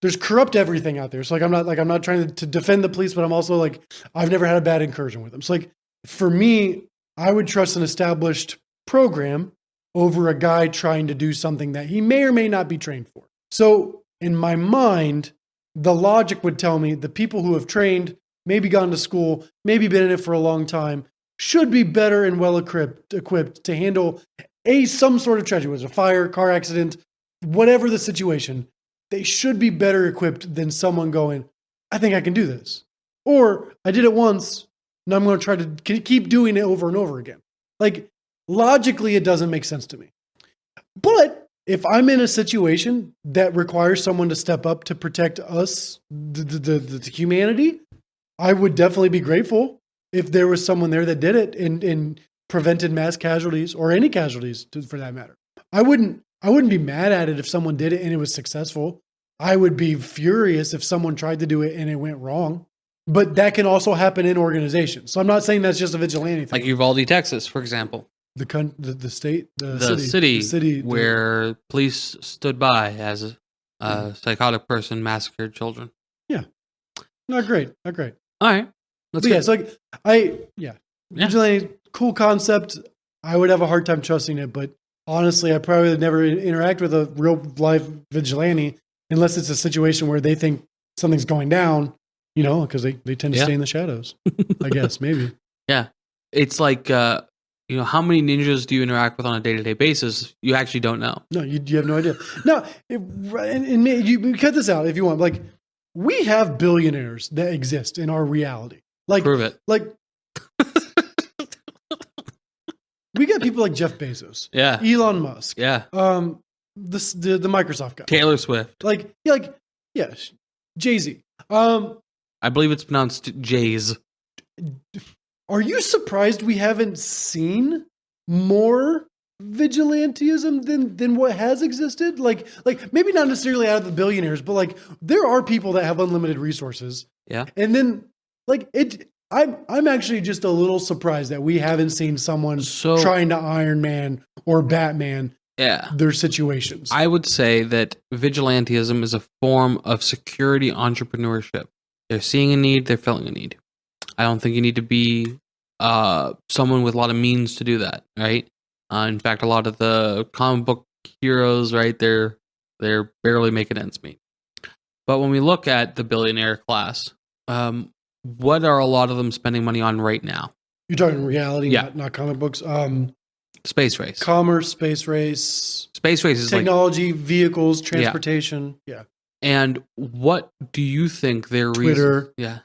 there's corrupt everything out there. So like, I'm not trying to defend the police, but I'm also like, I've never had a bad incursion with them. So like, for me, I would trust an established program over a guy trying to do something that he may or may not be trained for. So in my mind, the logic would tell me the people who have trained, maybe gone to school, maybe been in it for a long time, should be better and well equipped to handle some sort of tragedy, whether it's a fire, car accident, whatever the situation. They should be better equipped than someone going, I think I can do this. Or I did it once, and I'm going to try to keep doing it over and over again. Like, logically, it doesn't make sense to me. But if I'm in a situation that requires someone to step up to protect us, the humanity, I would definitely be grateful if there was someone there that did it and prevented mass casualties or any casualties for that matter. I wouldn't be mad at it if someone did it and it was successful. I would be furious if someone tried to do it and it went wrong. But that can also happen in organizations. So I'm not saying that's just a vigilante thing. Like Uvalde, Texas, for example. The state, The city where police stood by as a psychotic person massacred children. Yeah. Not great. All right. But yeah, it's like, vigilante, cool concept. I would have a hard time trusting it, but honestly, I probably would never interact with a real life vigilante unless it's a situation where they think something's going down, you know, because they tend to stay in the shadows, I guess, maybe. Yeah. It's like, how many ninjas do you interact with on a day-to-day basis? You actually don't know. No, you have no idea. No, you cut this out if you want. Like, we have billionaires that exist in our reality. Like, Prove it. Like, we got people like Jeff Bezos, Yeah. Elon Musk, Yeah. the Microsoft guy, Taylor Swift. Jay-Z. I believe it's pronounced Jays. Are you surprised we haven't seen more vigilantism than what has existed? Like maybe not necessarily out of the billionaires, but like there are people that have unlimited resources. Yeah. And then like I'm actually just a little surprised that we haven't seen someone trying to Iron Man or Batman their situations. I would say that vigilantism is a form of security entrepreneurship. They're seeing a need, they're filling a need. I don't think you need to be someone with a lot of means to do that, right? In fact, a lot of the comic book heroes, right, they're barely making ends meet. But when we look at the billionaire class, what are a lot of them spending money on right now? You're talking reality, not comic books. Space race. Commerce, space race. Space race is technology, vehicles, transportation. Yeah. And what do you think their Twitter. reason?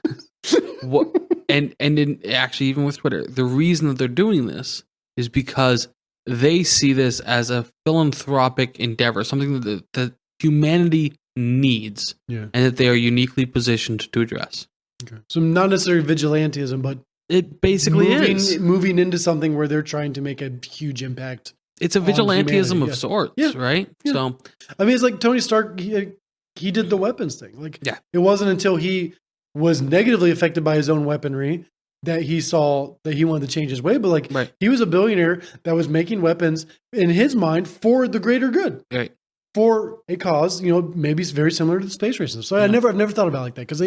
Yeah. What? Actually, even with Twitter, the reason that they're doing this is because they see this as a philanthropic endeavor, something that humanity needs, Yeah. and that they are uniquely positioned to address. Okay. So not necessarily vigilantism, but It basically is. moving into something where they're trying to make a huge impact. It's a on vigilantism humanity, of yeah. sorts, Yeah. right? Yeah. So, I mean, it's like Tony Stark. He did the weapons thing. Like, Yeah. it wasn't until he was negatively affected by his own weaponry that he saw that he wanted to change his way. But like, Right. he was a billionaire that was making weapons in his mind for the greater good, right. for a cause. Maybe it's very similar to the space races. So I've never thought about it like that because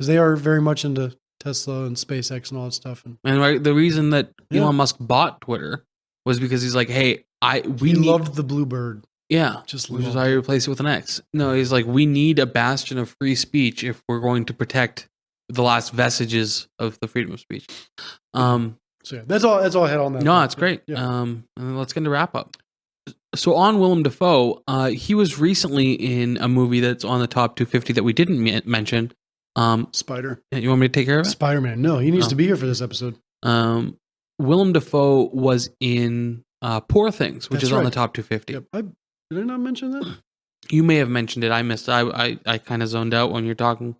they are very much into Tesla and SpaceX and all that stuff. And And the reason that Yeah. Elon Musk bought Twitter was because he's like, hey, he loved the Bluebird. Yeah, Just which is loved why he replaced it with an X. No, he's like, we need a bastion of free speech if we're going to protect the last vestiges of the freedom of speech. So yeah, that's all I had on that. No, it's great. Yeah. And then let's get into wrap up. So on Willem Dafoe, he was recently in a movie that's on the top 250 that we didn't mention. Spider. You want me to take care of it? Spider-Man. No, he needs Oh. to be here for this episode. Willem Dafoe was in Poor Things, which That's is on the right. top 250. Yep. Did I not mention that? You may have mentioned it. I missed it. I kind of zoned out when you're talking.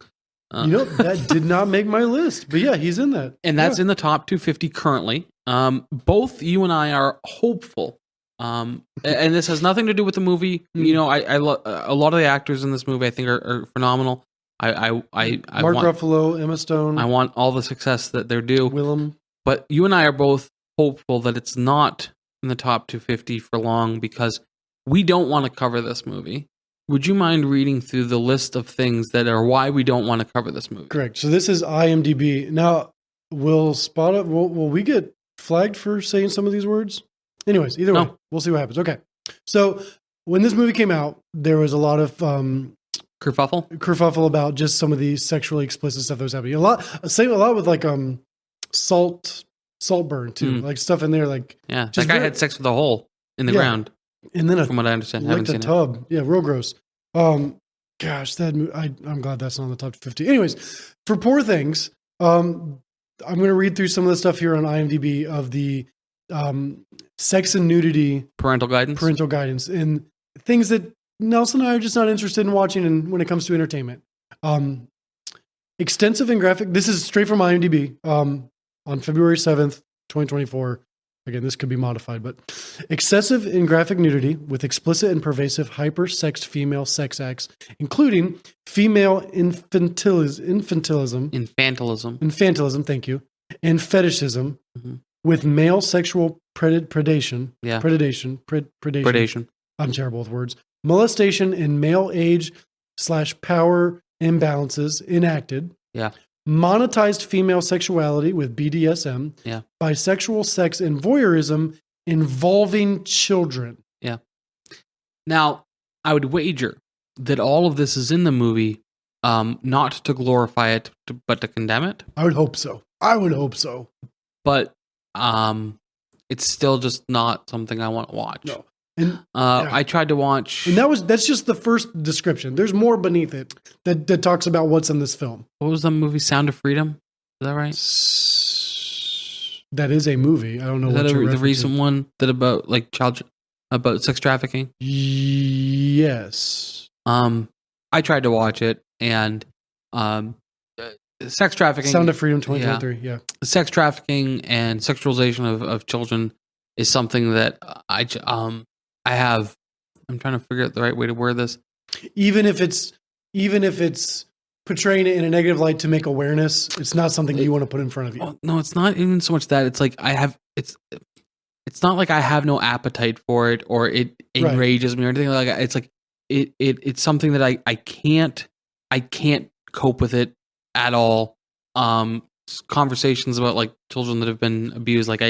That did not make my list. But yeah, he's in that. And that's Yeah. in the top 250 currently. Both you and I are hopeful. And this has nothing to do with the movie. Mm. I a lot of the actors in this movie I think are phenomenal. I Mark want, Ruffalo, Emma Stone, I want all the success that they're due. Willem. But you and I are both hopeful that it's not in the top 250 for long because we don't want to cover this movie. Would you mind reading through the list of things that are why we don't want to cover this movie? Correct. So this is IMDb. Now, will we get flagged for saying some of these words? Anyways, either way, No. we'll see what happens. Okay. So when this movie came out, there was a lot of kerfuffle about just some of the sexually explicit stuff that was happening. A lot with like Saltburn too, like stuff in there, like Yeah, just that guy very- had sex with a hole in the Yeah. ground, and then from what I understand. Haven't licked a seen it. tub. Yeah, real gross. Gosh, I'm glad that's not on the top 50. Anyways, for Poor Things, I'm going to read through some of the stuff here on IMDb of the sex and nudity Parental guidance. and things that Nelson and I are just not interested in watching. And when it comes to entertainment, extensive and graphic. This is straight from IMDb. On February 7th, 2024. Again, this could be modified, but excessive and graphic nudity with explicit and pervasive hyper-sexed female sex acts, including female infantilism, thank you, and fetishism, with male sexual predation. I'm terrible with words. Molestation and male age/power imbalances enacted. Yeah. Monetized female sexuality with BDSM, bisexual sex and voyeurism involving children. Yeah. Now, I would wager that all of this is in the movie, not to glorify it, but to condemn it. I would hope so. But it's still just not something I want to watch. No. And I tried to watch. And that's just the first description. There's more beneath it that talks about what's in this film. What was the movie? Sound of Freedom? Is that right? That is a movie. I don't know Is what that you're the referencing. recent one that about about sex trafficking? Yes. I tried to watch it, and sex trafficking. Sound of Freedom 2023. Yeah. Sex trafficking and sexualization of children is something that I have. I'm trying to figure out the right way to word this. Even if it's portraying it in a negative light to make awareness, it's not something you want to put in front of you. No, it's not even so much that. It's like it's not like I have no appetite for it or it enrages me or anything like that. It's like it's something that I can't cope with it at all. Conversations about like children that have been abused, like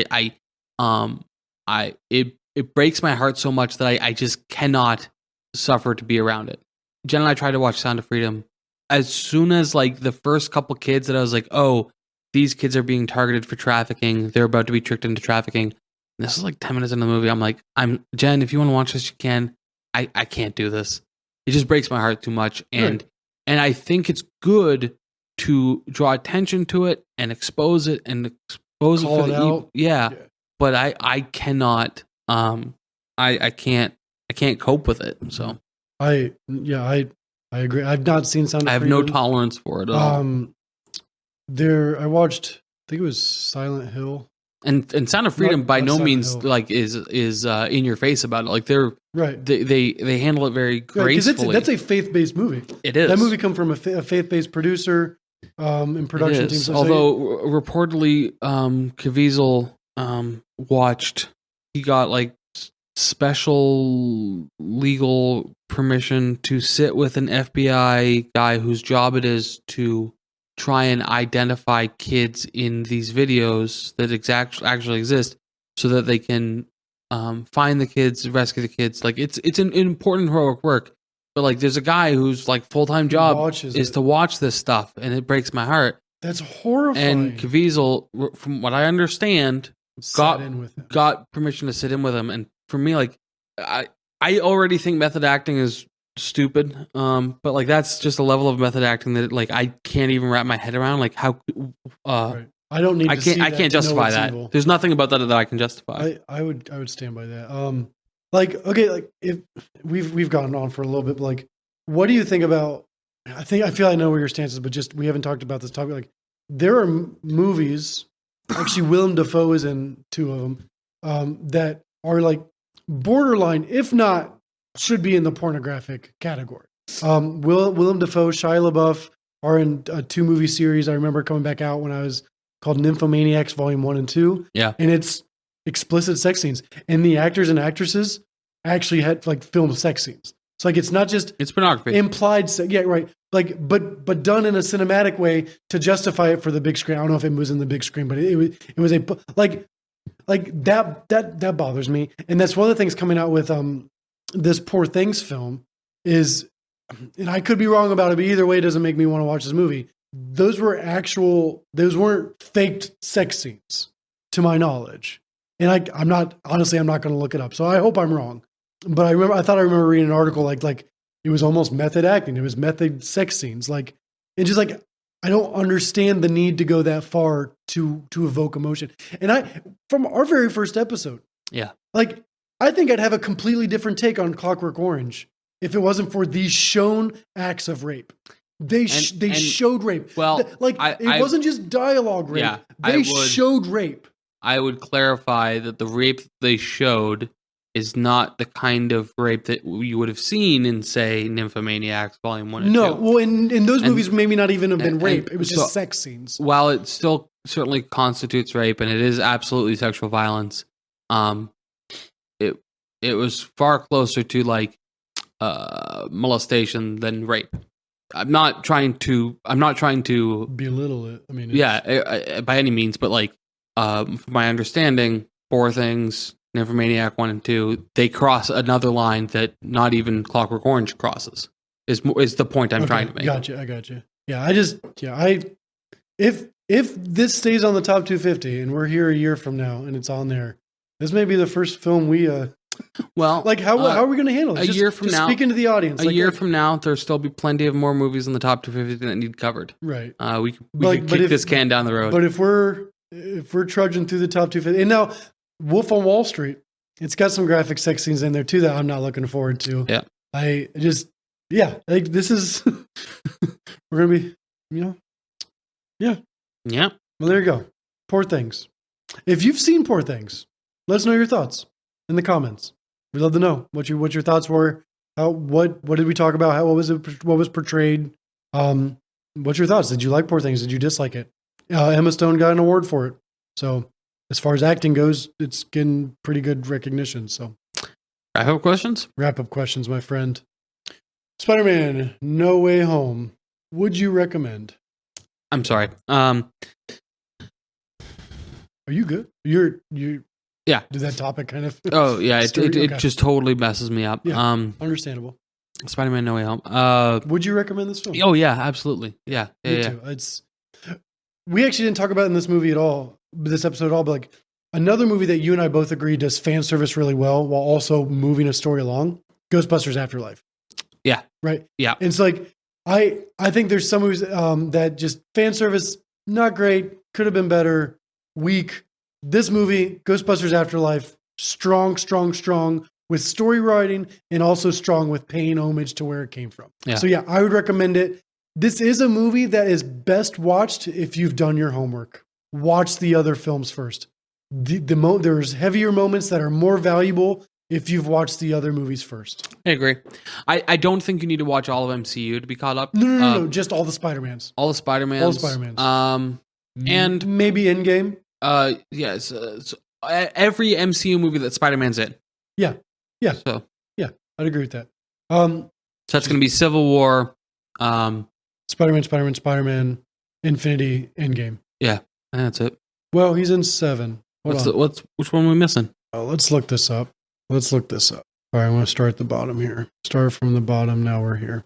it breaks my heart so much that I just cannot suffer to be around it. Jen and I tried to watch Sound of Freedom. As soon as like the first couple kids that I was like, oh, these kids are being targeted for trafficking. They're about to be tricked into trafficking. And this is like 10 minutes into the movie. I'm like, Jen, if you want to watch this, you can. I can't do this. It just breaks my heart too much. And I think it's good to draw attention to it and expose it Call it for it out. Yeah. But I cannot I can't cope with it. So I agree. I've not seen Sound of I have Freedom. no tolerance for it at all. I watched, I think it was Silent Hill. And Sound of Freedom by not no Silent means Hill. like is in your face about it. Like Right. they handle it very gracefully. That's a faith-based movie. It is. That movie come from a faith-based producer and production It team. is. So Although reportedly, Caviezel watched. He got like special legal permission to sit with an FBI guy whose job it is to try and identify kids in these videos that actually exist, so that they can find the kids, rescue the kids. Like it's an important heroic work, but like there's a guy whose like full-time job is to watch this stuff, and it breaks my heart. That's horrifying. And Caviezel, from what I understand, got permission to sit in with him. And for me, like I already think method acting is stupid, but like that's just a level of method acting that like I can't even wrap my head around. Like how Right. I don't need. I can't justify that. Evil. There's nothing about that I can justify. I would stand by that. Like okay, like if we've gone on for a little bit, but like, what do you think about? I feel I know where your stance is, but just we haven't talked about this topic. Like there are movies. Actually, Willem Dafoe is in 2 of them that are like borderline, if not, should be in the pornographic category. Willem Dafoe, Shia LaBeouf are in a 2 movie series. I remember coming back out when I was called Nymphomaniacs Volume 1 and 2. Yeah, and it's explicit sex scenes, and the actors and actresses actually had like filmed sex scenes. So like it's not just it's pornography, implied. Yeah, right. Like, but done in a cinematic way to justify it for the big screen. I don't know if it was in the big screen, but it was a like that bothers me, and that's one of the things coming out with this Poor Things film is, and I could be wrong about it, but either way, it doesn't make me want to watch this movie. Those weren't faked sex scenes, to my knowledge, and I'm not going to look it up. So I hope I'm wrong, but I thought I remember reading an article like it was almost method acting. It was method sex scenes, like, and just like I don't understand the need to go that far to evoke emotion. And from our very first episode, yeah, like I think I'd have a completely different take on Clockwork Orange if it wasn't for these shown acts of rape. They showed rape. Well, it wasn't just dialogue rape. Yeah, they showed rape. I would clarify that the rape they showed is not the kind of rape that you would have seen in, say, Nymphomaniacs Volume 1 and 2. No, well, in those movies, maybe not even have been rape. It was just sex scenes. While it still certainly constitutes rape, and it is absolutely sexual violence, it was far closer to like molestation than rape. I'm not trying to belittle it. I mean, by any means, but like, from my understanding, Poor Things, Nymphomaniac 1 and 2, they cross another line that not even Clockwork Orange crosses. Is the point I'm trying to make. I gotcha. Yeah, if this stays on the top 250 and we're here a year from now and it's on there, this may be the first film we well, like how are we going to handle it? A year from now, speaking to the audience. A year from now, there'll still be plenty of more movies in the top 250 that need covered. Right. We could kick this can down the road. But if we're trudging through the top 250, and now Wolf on Wall Street, it's got some graphic sex scenes in there too that I'm not looking forward to. Yeah. Like this is we're gonna be, yeah. Well, there you go. Poor Things. If you've seen Poor Things, let us know your thoughts in the comments. We'd love to know what your thoughts were. What did we talk about? What was portrayed? What's your thoughts? Did you like Poor Things? Did you dislike it? Emma Stone got an award for it. So as far as acting goes, it's getting pretty good recognition. So wrap up questions, my friend. Spider-Man No Way Home. Would you recommend? I'm sorry. Are you good? You yeah. Did that topic kind of? Oh yeah, it just totally messes me up. Yeah, understandable. Spider-Man No Way Home. Would you recommend this film? Oh yeah, absolutely. Yeah, me too. We actually didn't talk about it in this movie at all, this episode at all. But like another movie that you and I both agree does fan service really well while also moving a story along. Ghostbusters Afterlife. Yeah. Right. Yeah. And it's like I think there's some movies that just fan service not great, could have been better, weak. This movie, Ghostbusters Afterlife, strong with story writing and also strong with paying homage to where it came from. Yeah. So yeah, I would recommend it. This is a movie that is best watched if you've done your homework. Watch the other films first. There's heavier moments that are more valuable if you've watched the other movies first. I agree. I don't think you need to watch all of MCU to be caught up. No, just all the Spider-Mans. All the Spider-Mans. All the Spider-Mans. And maybe Endgame. yes, so every MCU movie that Spider-Man's in. Yeah. So I'd agree with that. so that's going to be Civil War. Spider-Man, Infinity, Endgame. Yeah, that's it. Well, he's in 7. Which one are we missing? Oh, let's look this up. All right, I'm going to start at the bottom here. Start from the bottom. Now we're here.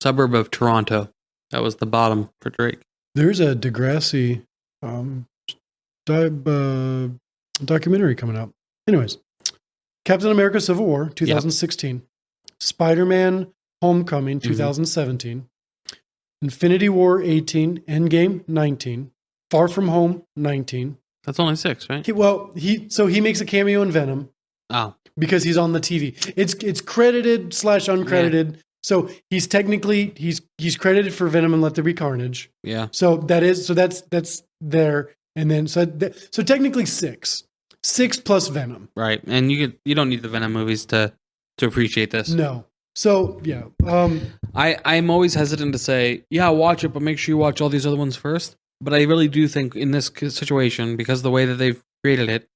Suburb of Toronto. That was the bottom for Drake. There's a Degrassi documentary coming out. Anyways, Captain America Civil War, 2016. Yep. Spider-Man Homecoming, 2017. Infinity War, 18. Endgame, 19. Far From Home, 19. That's only 6, right? He makes a cameo in Venom. Oh. Because he's on the TV. It's credited / uncredited. Yeah. So he's technically he's credited for Venom and Let There Be Carnage. Yeah. So that's there. And then so technically 6. 6 plus Venom. Right. And you don't need the Venom movies to appreciate this. No. So yeah. I'm always hesitant to say, yeah, watch it, but make sure you watch all these other ones first. But I really do think in this situation, because of the way that they've created it,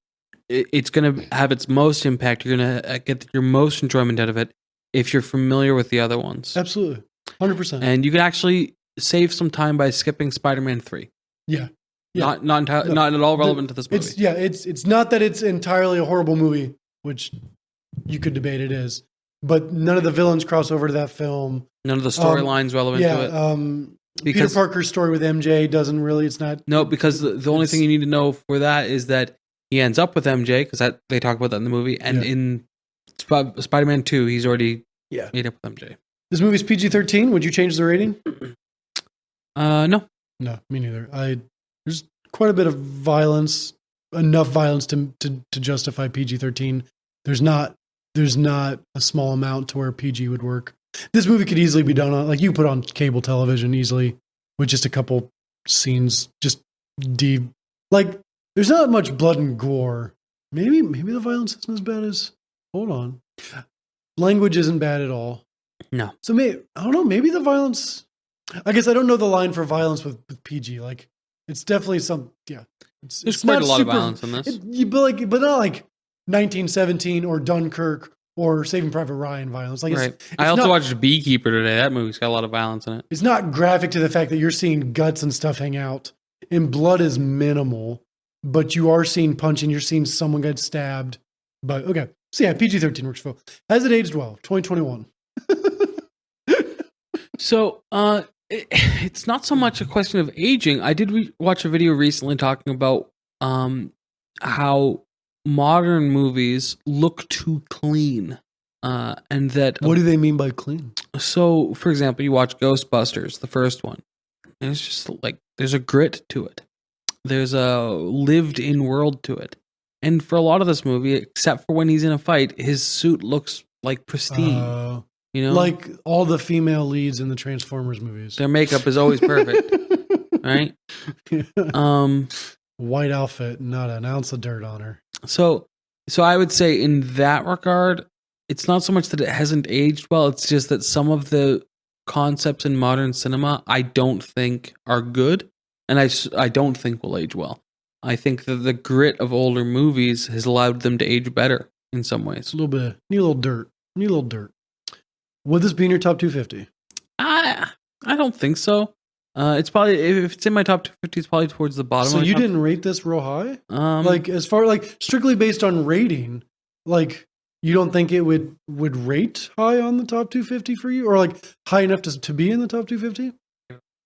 it's going to have its most impact. You're going to get your most enjoyment out of it if you're familiar with the other ones. Absolutely. 100%. And you can actually save some time by skipping Spider-Man 3. Yeah. Not at all relevant to this movie. It's not that it's entirely a horrible movie, which you could debate it is, but none of the villains cross over to that film. None of the storylines relevant to it. Peter Parker's story with MJ doesn't really. It's not. No, because the only thing you need to know for that is that he ends up with MJ, because they talk about that in the movie, and in Spider-Man 2, he's already made up with MJ. This movie's PG-13. Would you change the rating? No. No, me neither. There's quite a bit of violence, enough violence to justify PG-13. There's not a small amount to where PG would work. This movie could easily be done on, like, you put on cable television easily with just a couple scenes, just deep. Like, there's not much blood and gore. Maybe the violence isn't as bad as. Hold on, language isn't bad at all. No. So I don't know. Maybe the violence. I guess I don't know the line for violence with PG. Like, it's definitely some. Yeah, there's quite a lot of violence in this. But not like 1917 or Dunkirk or Saving Private Ryan violence. Like, right. I also watched Beekeeper today. That movie's got a lot of violence in it. It's not graphic to the fact that you're seeing guts and stuff hang out, and blood is minimal, but you are seeing punching. You're seeing someone get stabbed. But okay, so yeah, PG-13 works for. Has it aged well? 2021. So it's not so much a question of aging. I did watch a video recently talking about how modern movies look too clean, and that. What do they mean by clean? So, for example, you watch Ghostbusters, the first one, and it's just like there's a grit to it. There's a lived-in world to it, and for a lot of this movie, except for when he's in a fight, his suit looks like pristine. Like all the female leads in the Transformers movies. Their makeup is always perfect, right? White outfit, not an ounce of dirt on her. So I would say in that regard, it's not so much that it hasn't aged well. It's just that some of the concepts in modern cinema I don't think are good, and I don't think will age well. I think that the grit of older movies has allowed them to age better in some ways. A little bit, need a little dirt. Would this be in your top 250? I don't think so. It's probably, if it's in my top 250, it's probably towards the bottom. So you didn't rate this real high? Like, as far, like, strictly based on rating, like, you don't think it would rate high on the top 250 for you, or like high enough to be in the top 250?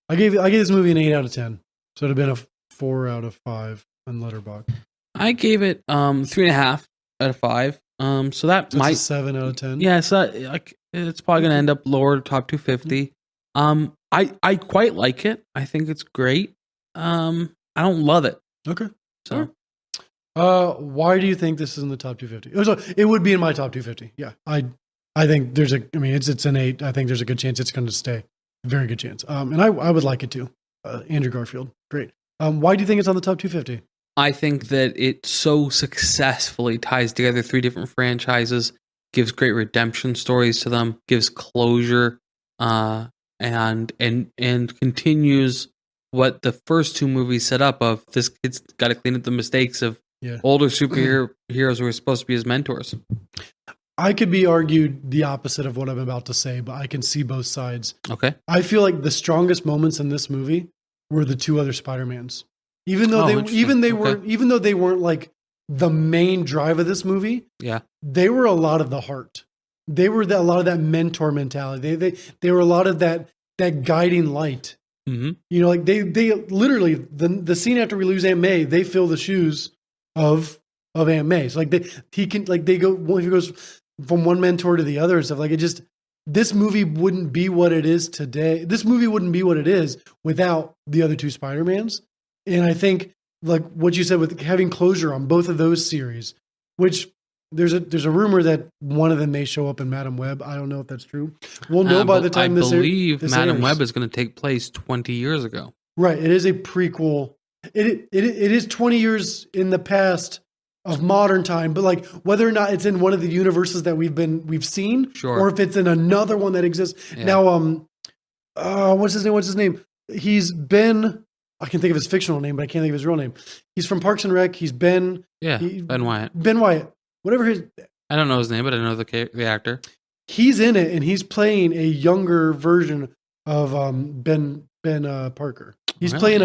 I gave this movie an 8 out of 10, so it'd have been a 4 out of 5 on Letterboxd. I gave it 3.5 out of 5. So that might a 7 out of 10. Yeah, so like it's probably gonna end up lower top 250. I quite like it. I think it's great. I don't love it. Okay. So Why do you think this is in the top 250? It would be in my top 250. Yeah, I think there's a. I mean, it's an 8. I think there's a good chance it's going to stay. Very good chance. And I would like it to. Andrew Garfield, great. Why do you think it's on the top 250? I think that it so successfully ties together 3 different franchises, gives great redemption stories to them, gives closure, and continues what the first 2 movies set up of this kid's got to clean up the mistakes of older superheroes who are supposed to be his mentors. I could be argued the opposite of what I'm about to say, but I can see both sides. Okay. I feel like the strongest moments in this movie were the 2 other Spider-Mans. Even though they weren't like the main drive of this movie, they were a lot of the heart. They were a lot of that mentor mentality. They were a lot of that guiding light. Mm-hmm. You know, like they literally the scene after we lose Aunt May, they fill the shoes of Aunt May. So like he goes from one mentor to the other and stuff. Like this movie wouldn't be what it is today. This movie wouldn't be what it is without the other 2 Spider-Mans. And I think like what you said with having closure on both of those series, which there's a rumor that one of them may show up in Madam Web. I don't know if that's true. We'll know by the time I believe Madam Web is going to take place 20 years ago. Right. It is a prequel. It is 20 years in the past of modern time, but like whether or not it's in one of the universes that we've seen, or if it's in another one that exists. Yeah. Now, what's his name? He's Ben. I can think of his fictional name, but I can't think of his real name. He's from Parks and Rec. He's Ben. Yeah, Ben Wyatt. Ben Wyatt. Whatever his. I don't know his name, but I know the actor. He's in it, and he's playing a younger version of Ben Parker. He's playing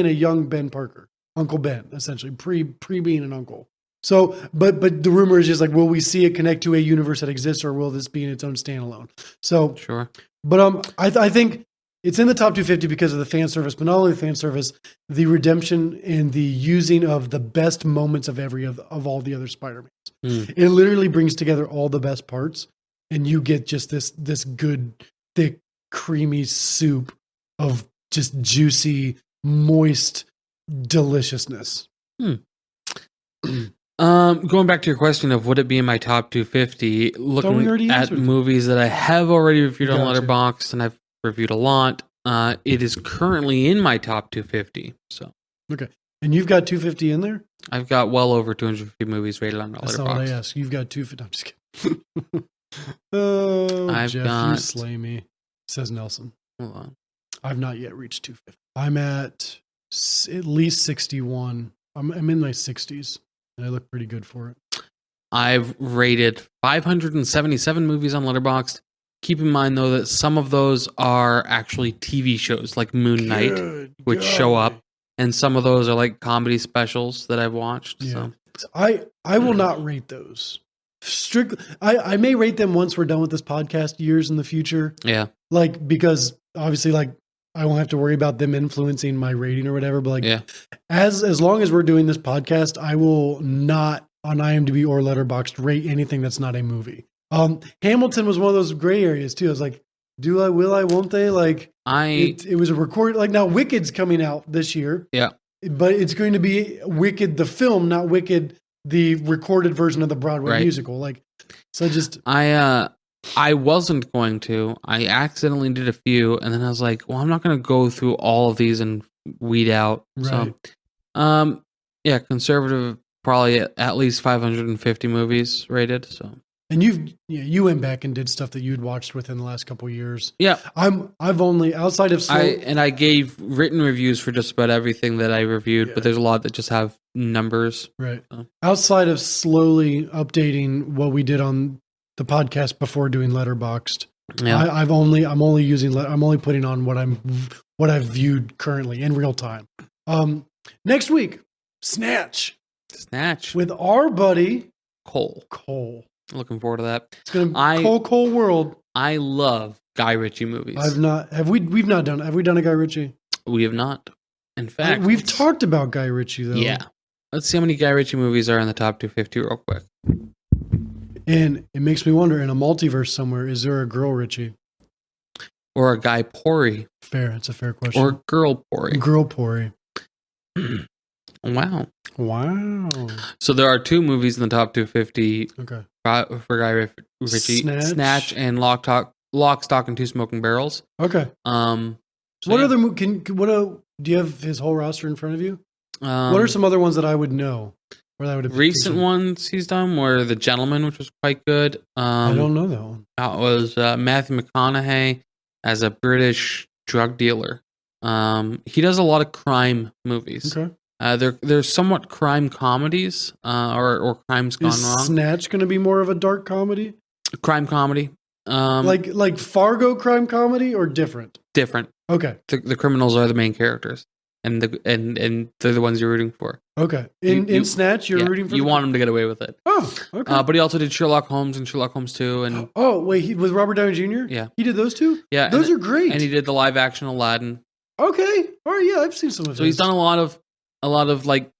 a young Ben Parker, Uncle Ben, essentially pre being an uncle. So, but the rumor is just like, will we see it connect to a universe that exists, or will this be in its own standalone? So sure. But I think it's in the top 250 because of the fan service, but not only the fan service, the redemption and the using of the best moments of of all the other Spider-Mans. It literally brings together all the best parts, and you get just this good, thick, creamy soup of just juicy, moist deliciousness. Going back to your question of would it be in my top 250, looking at movies that I have already reviewed on Letterboxd, and I've reviewed a lot, it is currently in my top 250. So okay, and you've got 250 in there. I've got well over 250 movies rated on my Letterboxd. That's all I ask. You've got 250. I'm just kidding. Oh, Jeff, you slay me, says Nelson. Hold on. I've not yet reached 250. I'm at least 61. I'm in my 60s, and I look pretty good for it. I've rated 577 movies on Letterboxd. Keep in mind, though, that some of those are actually TV shows like Moon Knight, which show up, and some of those are like comedy specials that I've watched. Yeah. So I will not rate those. Strictly, I may rate them once we're done with this podcast years in the future. Yeah. Like, because obviously, like, I won't have to worry about them influencing my rating or whatever. But like, as long as we're doing this podcast, I will not on IMDb or Letterboxd rate anything that's not a movie. Hamilton was one of those gray areas too. I was like, will I, won't they? Like, it was a record. Like now, Wicked's coming out this year. Yeah. But it's going to be Wicked the film, not Wicked the recorded version of the Broadway musical. Like, so I wasn't going to. I accidentally did a few, and then I was like, well, I'm not going to go through all of these and weed out. Right. So, conservative, probably at least 550 movies rated. So, and you went back and did stuff that you'd watched within the last couple of years. Yeah, I've only outside of I gave written reviews for just about everything that I reviewed, but there's a lot that just have numbers. Right. So. Outside of slowly updating what we did on the podcast before doing Letterboxd. Yeah. I'm only putting on what I've viewed currently in real time. Next week, Snatch with our buddy Cole. Looking forward to that. It's gonna be Cole world. I love Guy Ritchie movies. We've not done. Have we done a Guy Ritchie? We have not. In fact, we've talked about Guy Ritchie though. Yeah. Let's see how many Guy Ritchie movies are in the top 250 real quick. And it makes me wonder, in a multiverse somewhere, is there a girl Ritchie? Or a Guy Pori? Fair. It's a fair question. Or girl Pori? Girl Pori. Wow. Wow. So there are 2 movies in the top 250 Okay. for Guy Ritchie: Snatch and Lock, Stock, and Two Smoking Barrels. Okay. So What yeah. other do you have his whole roster in front of you? What are Um, some other ones that I would know? Or that would have recent ones he's done were The Gentleman, which was quite good. I don't know that one. That was Matthew McConaughey as a British drug dealer. He does a lot of crime movies. Okay. They're somewhat crime comedies, or crimes gone Is wrong. Snatch going to be more of a dark comedy? Crime comedy. Like Fargo crime comedy or different? Different. Okay. The criminals are the main characters, and they're the ones you're rooting for. Okay. In Snatch, you're Yeah, rooting for you want him to get away with it. Oh, okay. But he also did Sherlock Holmes and Sherlock Holmes 2, and Oh, wait, with Robert Downey Jr.? Yeah. He did those two? yeah, Those and, are great. and he did the live action Aladdin. Okay. All right, yeah, I've seen some of So he's done a lot of like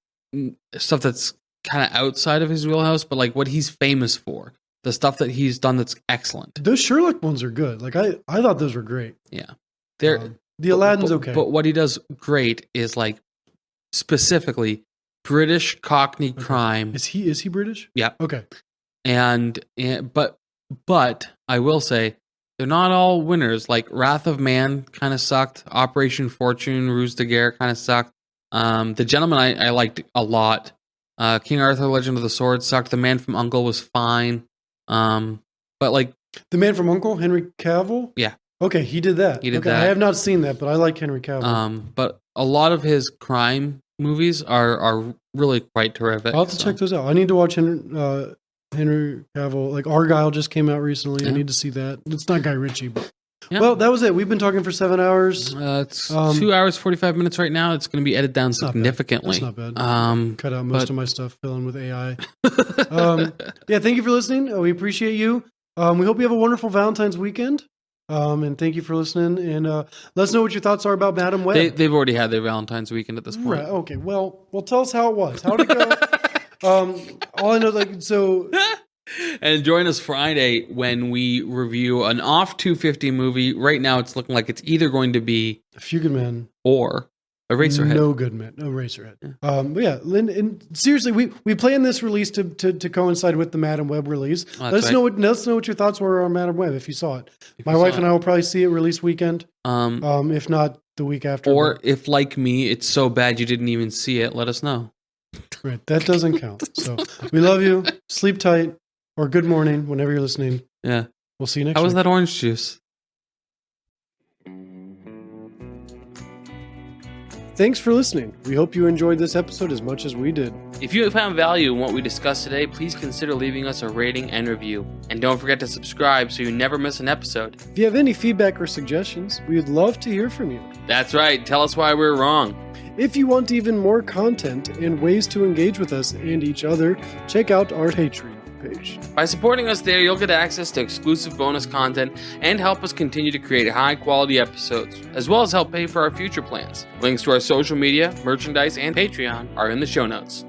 stuff that's kind of outside of his wheelhouse, but like what he's famous for, the stuff that he's done that's excellent. Those Sherlock ones are good. Like I thought those were great. Yeah, they're The Aladdin's okay. But what he does great is like specifically British Cockney crime. Is he British? Yeah. Okay. But I will say they're not all winners. Like Wrath of Man kind of sucked. Operation Fortune, Ruse de Guerre kind of sucked. The Gentleman I liked a lot. King Arthur, Legend of the Sword sucked. The Man from U.N.C.L.E. was fine. But like The Man from U.N.C.L.E., Henry Cavill? Yeah. Okay, he did that. He did okay, that. I have not seen that, but I like Henry Cavill. But a lot of his crime movies are really quite terrific. I'll have to check those out. I need to watch Henry Cavill. Like Argyle just came out recently. I Yeah. need to see that. It's not Guy Ritchie, but Yeah. well, that was it. We've been talking for 7 hours. It's 2 hours 45 minutes right now. It's going to be edited down not bad. significantly. That's not bad. Cut out most of my stuff, fill in with AI. Yeah, thank you for listening. We appreciate you. We hope you have a wonderful Valentine's weekend. And thank you for listening. And let us know what your thoughts are about Madam Web. They've already had their Valentine's weekend at this point. Right. Okay. Well, tell us how it was. How did it go? All I know, And join us Friday when we review an off 250 movie. Right now, it's looking like it's either going to be A Few Good Men or Eraserhead. No Good Men. No Eraserhead. But yeah, Lynn, and seriously, we plan this release to coincide with the Madam Web release. Let us know what your thoughts were on Madam Web if you saw it. My wife and I will probably see it release weekend. If not the week after. Or if, like me, it's so bad you didn't even see it, let us know. Right, that doesn't count. So we love you. Sleep tight, or good morning whenever you're listening. Yeah. We'll see you next How was week. that orange juice? Thanks for listening. We hope you enjoyed this episode as much as we did. If you found value in what we discussed today, please consider leaving us a rating and review. And don't forget to subscribe so you never miss an episode. If you have any feedback or suggestions, we would love to hear from you. That's right, tell us why we're wrong. If you want even more content and ways to engage with us and each other, check out our Patreon page. By supporting us there, you'll get access to exclusive bonus content and help us continue to create high-quality episodes, as well as help pay for our future plans. Links to our social media, merchandise, and Patreon are in the show notes.